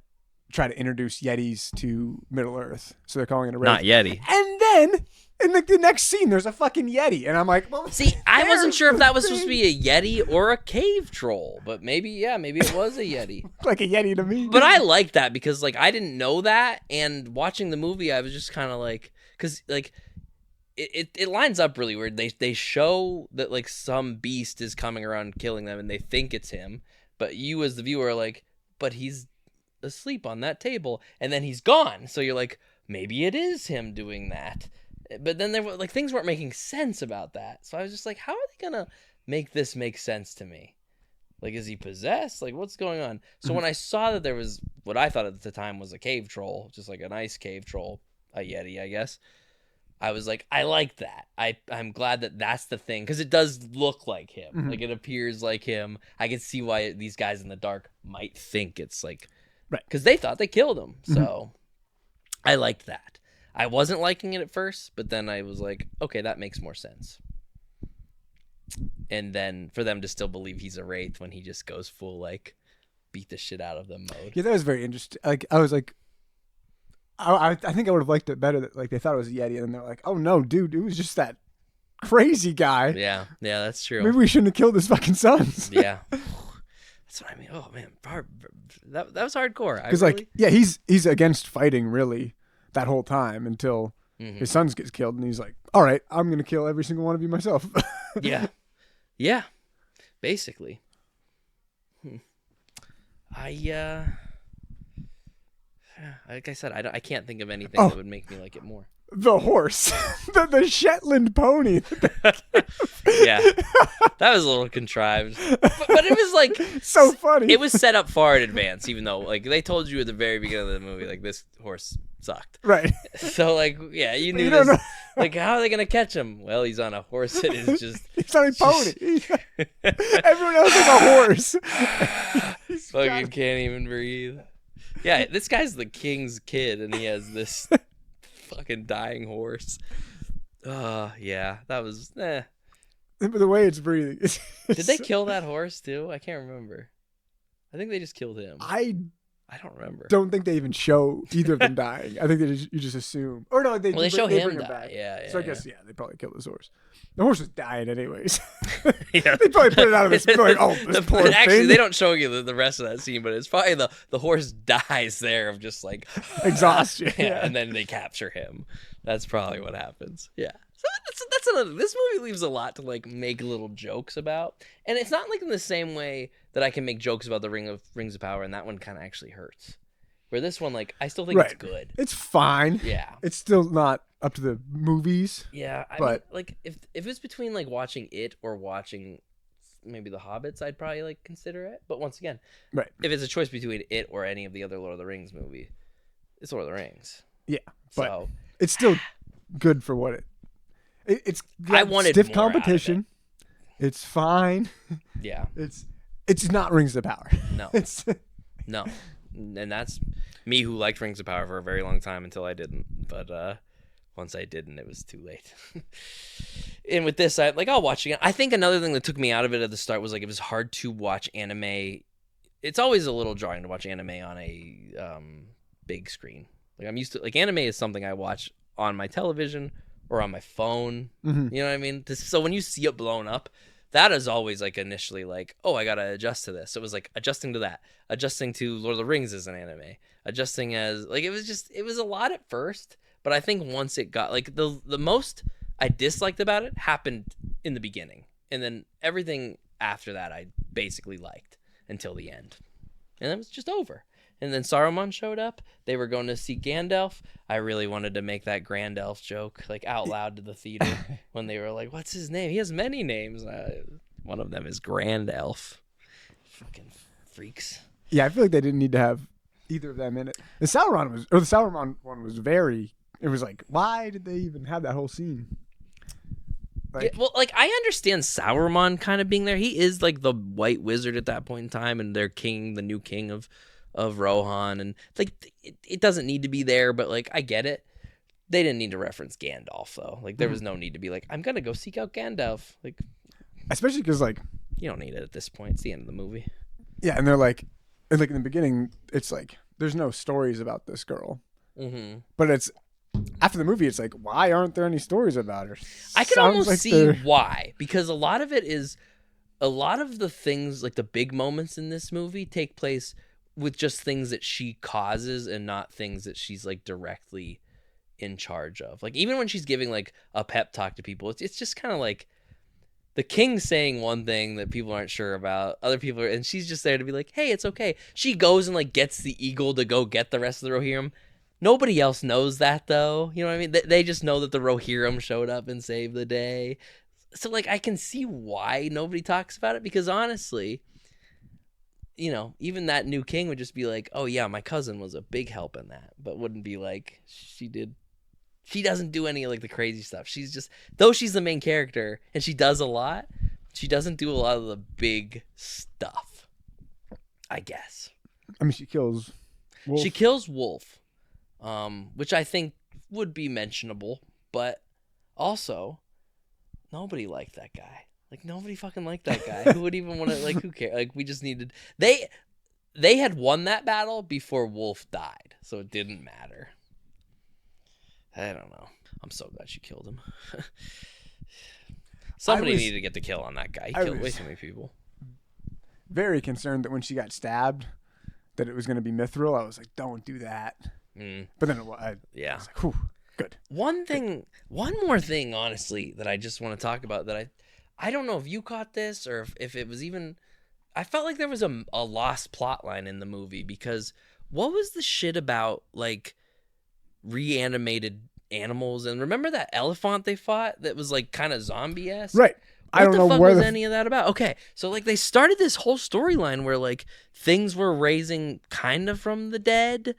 try to introduce Yetis to Middle Earth. So they're calling it a wraith. Not Yeti. And then, in the next scene, there's a fucking Yeti. And I'm like, well, see, I wasn't sure if that was supposed to be a Yeti or a cave troll. But maybe it was a Yeti. Like a Yeti to me. But I like that because, like, I didn't know that. And watching the movie, I was just kind of like, because, like, it lines up really weird. They show that, like, some beast is coming around killing them and they think it's him. But you as the viewer are like, but he's asleep on that table and then he's gone. So you're like, maybe it is him doing that. But then there were, like, things weren't making sense about that. So I was just like, how are they going to make this make sense to me? Like, is he possessed? Like, what's going on? So when I saw that there was what I thought at the time was a cave troll, just like an ice cave troll, a Yeti, I guess, I was like, I like that. I'm glad that that's the thing, because it does look like him. Like, it appears like him. I can see why these guys in the dark might think it's like, right, because they thought they killed him. So I liked that. I wasn't liking it at first, but then I was like, okay, that makes more sense. And then for them to still believe he's a wraith when he just goes full, like, beat the shit out of them mode. Yeah, that was very interesting. Like, I was like, I think I would have liked it better that, like, they thought it was a Yeti, and then they're like, oh no, dude, it was just that crazy guy. Yeah, that's true. Maybe we shouldn't have killed his fucking sons. Yeah. That's what I mean. Oh man, that was hardcore. Because like, yeah, he's against fighting really that whole time until his sons gets killed, and he's like, all right, I'm gonna kill every single one of you myself. yeah, basically. Like I said, I can't think of anything that would make me like it more. The horse, the Shetland pony. Yeah, that was a little contrived, but it was like so funny. It was set up far in advance, even though like they told you at the very beginning of the movie, like, this horse sucked. Right. So like, yeah, you knew this. Like, how are they gonna catch him? Well, he's on a horse that is just. He's on a pony. Everyone else is a horse. Fucking can't even breathe. Yeah, this guy's the king's kid, and he has this fucking dying horse. Yeah, that was. But the way it's breathing. Did they kill that horse too? I can't remember. I think they just killed him. I don't remember. Don't think they even show either of them dying. I think you just assume. Or no, they show him die. Back. Yeah. So I guess they probably killed his horse. The horse was dying anyways. Yeah. They probably put it out of his. Like, oh, this poor thing. Actually, they don't show you the rest of that scene, but it's probably the horse dies there of just like exhaustion. Yeah, and then they capture him. That's probably what happens. Yeah. So that's another. This movie leaves a lot to like make little jokes about, and it's not like in the same way that I can make jokes about the Rings of Power, and that one kind of actually hurts. Where this one, like, I still think it's good. It's fine. Yeah. It's still not up to the movies. Yeah. I mean, like, if it's between, like, watching it or watching maybe The Hobbits, I'd probably, like, consider it. But once again, if it's a choice between it or any of the other Lord of the Rings movie, it's Lord of the Rings. Yeah. But it's still good for what it's I wanted stiff more competition. It's fine. Yeah. It's not Rings of Power. No. No. And that's me who liked Rings of Power for a very long time until I didn't. But once I didn't, it was too late. And with this, I'll watch again. I think another thing that took me out of it at the start was like it was hard to watch anime. It's always a little jarring to watch anime on a big screen. Like I'm used to, like anime is something I watch on my television or on my phone. Mm-hmm. You know what I mean? So when you see it blown up, that is always like initially like, oh, I gotta adjust to this. So it was like adjusting to that, adjusting to Lord of the Rings as an anime, adjusting as like it was a lot at first, but I think once it got like the most I disliked about it happened in the beginning, and then everything after that I basically liked until the end, and it was just over. And then Saruman showed up. They were going to see Gandalf. I really wanted to make that Grand Elf joke like out loud to the theater when they were like, "What's his name? He has many names." One of them is Grand Elf. Fucking freaks. Yeah, I feel like they didn't need to have either of them in it. The Saruman one was very. It was like, why did they even have that whole scene? Like, yeah, well, like I understand Saruman kind of being there. He is like the White Wizard at that point in time, and their king, the new king of Rohan, and like it doesn't need to be there, but like I get it. They didn't need to reference Gandalf though. Like there was no need to be like, I'm gonna go seek out Gandalf. Like, especially because like you don't need it at this point. It's the end of the movie. Yeah, and they're like in the beginning, it's like there's no stories about this girl, but it's after the movie, it's like, why aren't there any stories about her? I can almost see why, because a lot of the things like the big moments in this movie take place with just things that she causes and not things that she's like directly in charge of. Like even when she's giving like a pep talk to people, it's just kind of like the king saying one thing that people aren't sure about, other people and she's just there to be like, hey, it's okay. She goes and like gets the eagle to go get the rest of the Rohirrim. Nobody else knows that though. You know what I mean? They just know that the Rohirrim showed up and saved the day. So like I can see why nobody talks about it, because honestly, you know, even that new king would just be like, oh yeah, my cousin was a big help in that, but wouldn't be like she doesn't do any of like the crazy stuff. She's just, though she's the main character and she does a lot, she doesn't do a lot of the big stuff, I guess. I mean, she kills Wolf, which I think would be mentionable, but also nobody liked that guy. Like nobody fucking liked that guy. Who would even want to, like, who cares? Like we just needed, they had won that battle before Wolf died, so it didn't matter. I don't know. I'm so glad she killed him. Somebody needed to get the kill on that guy. He killed way too many people. Very concerned that when she got stabbed, that it was going to be Mithril. I was like, don't do that. But then I was like, whew, good. One more thing, honestly, that I just want to talk about that I don't know if you caught this or if it was even, I felt like there was a lost plot line in the movie, because what was the shit about like reanimated animals? And remember that elephant they fought that was like kind of zombie-esque? Right. I don't know what the fuck was any of that about. Okay, so like they started this whole storyline where like things were raising kind of from the dead,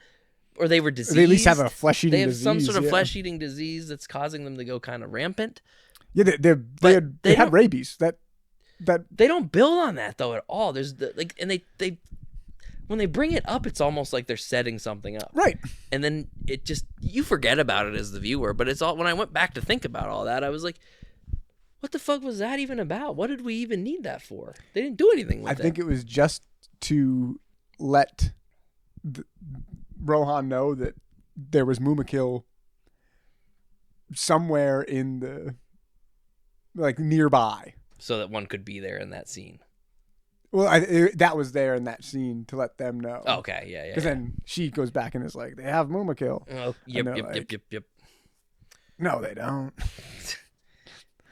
or they were diseased. They at least have a flesh-eating disease. They have some sort of flesh-eating disease that's causing them to go kind of rampant. Yeah, they had rabies. That they don't build on that though at all. There's and they when they bring it up, it's almost like they're setting something up. Right. And then it just, you forget about it as the viewer, but it's all, when I went back to think about all that, I was like, what the fuck was that even about? What did we even need that for? They didn't do anything with it. I think it was just to let Rohan know that there was Mumakil somewhere in the, like, nearby. So that one could be there in that scene. Well, that was there in that scene to let them know. Oh, okay, yeah. Because then she goes back and is like, they have Mumakil. Oh, yep. No, they don't.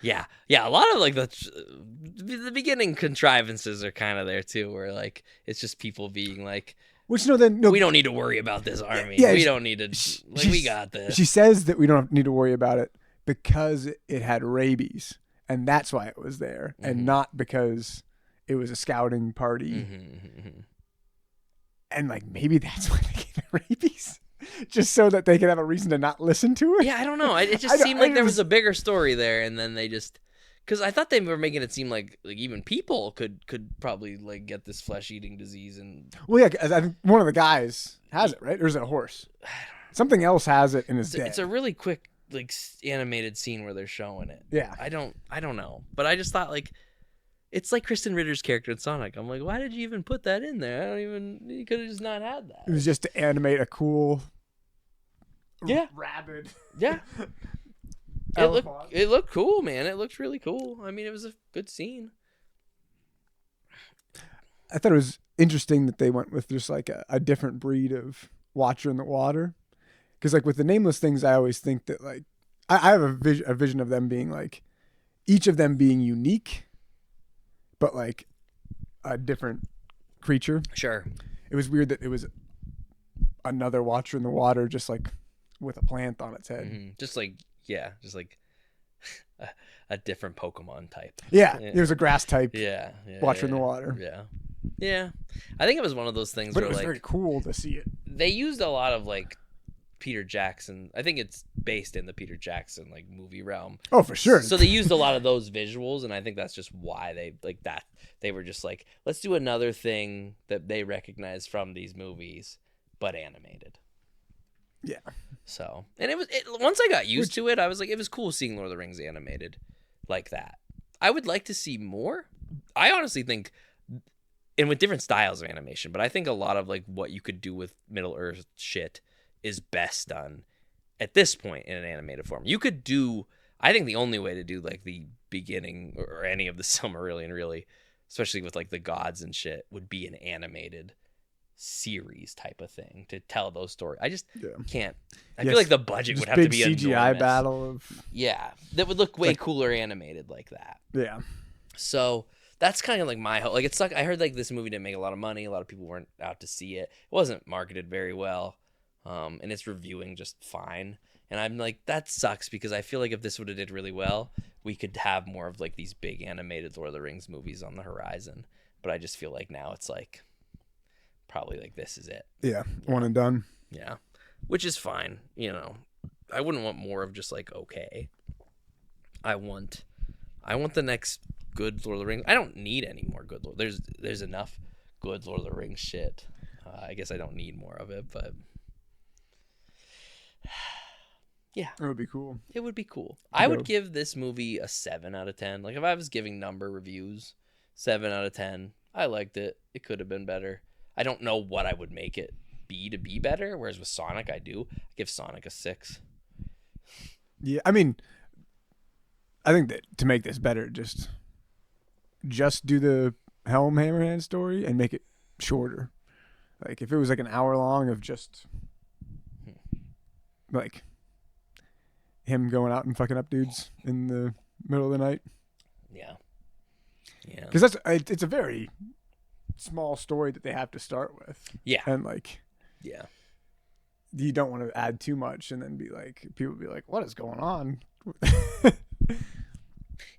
Yeah. A lot of like the beginning contrivances are kind of there too, where like it's just people being like, we don't need to worry about this army. Yeah, we don't need to. We got this. She says that we don't need to worry about it because it had rabies, and that's why it was there, and not because it was a scouting party. And like maybe that's why they gave it rabies. Just so that they could have a reason to not listen to it. Yeah, I don't know. It just seemed like there was a bigger story there, and then they just Because I thought they were making it seem like even people could probably like get this flesh-eating disease. And Well, yeah, 'cause I think one of the guys has it, right? Or is it a horse? Something else has it and is dead. It's a really quick like animated scene where they're showing it. Yeah. I don't know, but I just thought like it's like Kristen Ritter's character in Sonic. I'm like, why did you even put that in there? You could have just not had that. It was just to animate a cool, rabid. Yeah. It looked cool, man. It looked really cool. I mean, it was a good scene. I thought it was interesting that they went with just like a different breed of Watcher in the water. Because like with the nameless things, I always think that like I have a vision of them being like each of them being unique, but like a different creature. Sure. It was weird that it was another Watcher in the water, just like with a plant on its head. Mm-hmm. Just like a different Pokemon type. Yeah, it was a grass type. Yeah, Watcher in the water. Yeah. I think it was one of those things but where it was like very cool to see it. They used a lot of like Peter Jackson. I think it's based in the Peter Jackson like movie realm. Oh, for sure. So they used a lot of those visuals, and I think that's just why they like that. They were just like, let's do another thing that they recognize from these movies, but animated. Yeah. So, and once I got used to it, I was like, it was cool seeing Lord of the Rings animated like that. I would like to see more. I honestly think, and with different styles of animation, but I think a lot of like what you could do with Middle Earth shit is best done at this point in an animated form. You could do, I think the only way to do like the beginning or any of the Silmarillion really, especially with like the gods and shit, would be an animated series type of thing to tell those stories. I just can't. I feel like the budget would have to be big CGI enormous. battle of that would look way cooler animated like that. Yeah. So that's kind of like my hope. Like it sucked. I heard like this movie didn't make a lot of money. A lot of people weren't out to see it. It wasn't marketed very well, and it's reviewing just fine. And I'm like, that sucks because I feel like if this would have did really well, we could have more of like these big animated Lord of the Rings movies on the horizon. But I just feel like now it's like probably like this is it. Yeah, one and done. Yeah, which is fine. You know, I wouldn't want more of just like okay. I want the next good Lord of the Rings. I don't need any more good Lord. There's enough good Lord of the Rings shit. I guess I don't need more of it, but yeah, it would be cool. It would be cool. I would give this movie a 7 out of 10. Like if I was giving number reviews, 7 out of 10. I liked it. It could have been better. I don't know what I would make it be to be better, whereas with Sonic, I do. I give Sonic a 6. Yeah, I mean, I think that to make this better, just do the Helm Hammerhand story and make it shorter. Like if it was like an hour long of just like him going out and fucking up dudes in the middle of the night. Yeah. Because it's a very small story that they have to start with. Yeah. And like, yeah, you don't want to add too much and then be like, people be like, what is going on?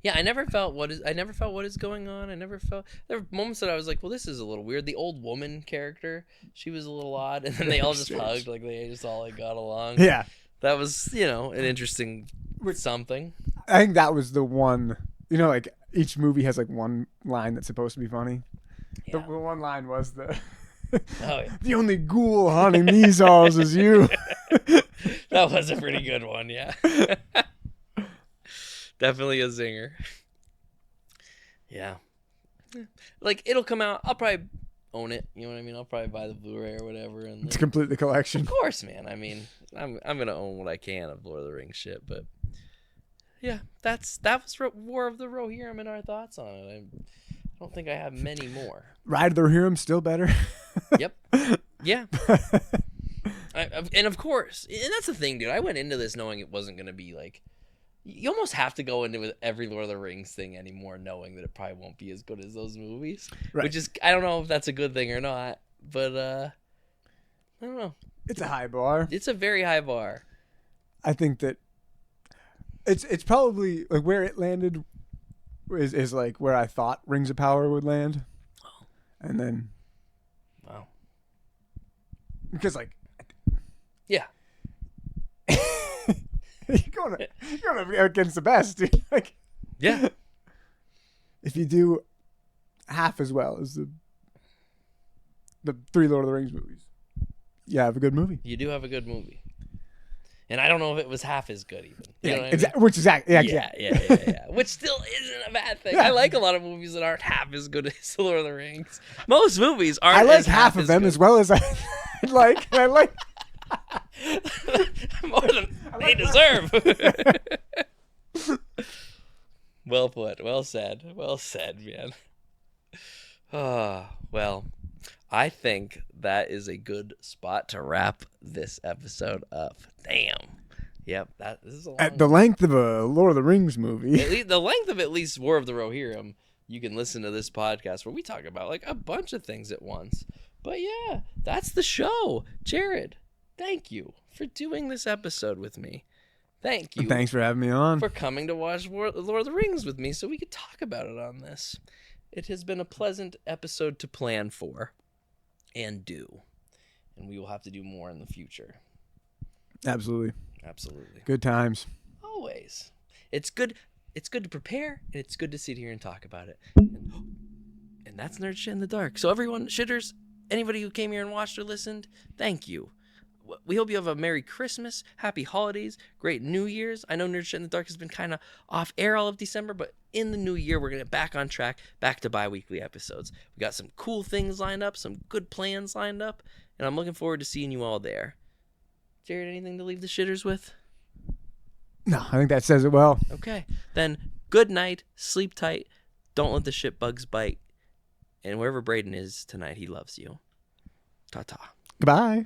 Yeah, I never felt what is going on. There were moments that I was like, well, this is a little weird. The old woman character, she was a little odd, and then they all just hugged, like they just all like got along. Yeah. That was, an interesting something. I think that was the one, like each movie has like one line that's supposed to be funny. Yeah. The one line was oh, yeah. the only ghoul haunting these halls is you. That was a pretty good one, yeah. Definitely a zinger. Yeah. Like, it'll come out. I'll probably own it. You know what I mean? I'll probably buy the Blu-ray or whatever. And to complete the collection. Of course, man. I mean, I'm going to own what I can of Lord of the Rings shit. But, yeah, that was War of the Rohirrim and our thoughts on it. I don't think I have many more. Ride of the Rohirrim, still better. Yep. Yeah. And of course, and that's the thing, dude. I went into this knowing it wasn't going to be like, you almost have to go into every Lord of the Rings thing anymore knowing that it probably won't be as good as those movies. Right. Which is, I don't know if that's a good thing or not, but I don't know. It's a high bar. It's a very high bar. I think that it's probably like where it landed is like where I thought Rings of Power would land. Oh. And then wow. Because like yeah. You're going against the best, dude. Like, yeah. if you do half as well as the 3 Lord of the Rings movies, you have a good movie. You do have a good movie. And I don't know if it was half as good even. You know what I mean? Exactly. Which exactly. Yeah, exactly. Yeah. Which still isn't a bad thing. I like a lot of movies that aren't half as good as The Lord of the Rings. Most movies aren't. I like as half of them good. as well as I like. I like more than they deserve. Well put. Well said. Well said, man. Well, I think that is a good spot to wrap this episode up. Damn. Yep. This is a long at the length of a Lord of the Rings movie. the length of at least War of the Rohirrim. You can listen to this podcast where we talk about like a bunch of things at once. But yeah, that's the show. Jarrod, thank you for doing this episode with me. Thank you. Thanks for having me on. For coming to watch Lord of the Rings with me so we could talk about it on this. It has been a pleasant episode to plan for and do. And we will have to do more in the future. Absolutely. Absolutely. Good times. Always. It's good to prepare, and it's good to sit here and talk about it. And that's Nerd Shit in the Dark. So everyone, shitters, anybody who came here and watched or listened, thank you. We hope you have a Merry Christmas, Happy Holidays, great New Year's. I know Nerd Shit in the Dark has been kind of off air all of December, but in the new year, we're going to get back on track, back to bi-weekly episodes. We got some cool things lined up, some good plans lined up, and I'm looking forward to seeing you all there. Jarrod, anything to leave the shitters with? No, I think that says it well. Okay. Then good night, sleep tight, don't let the shit bugs bite, and wherever Braden is tonight, he loves you. Ta-ta. Goodbye.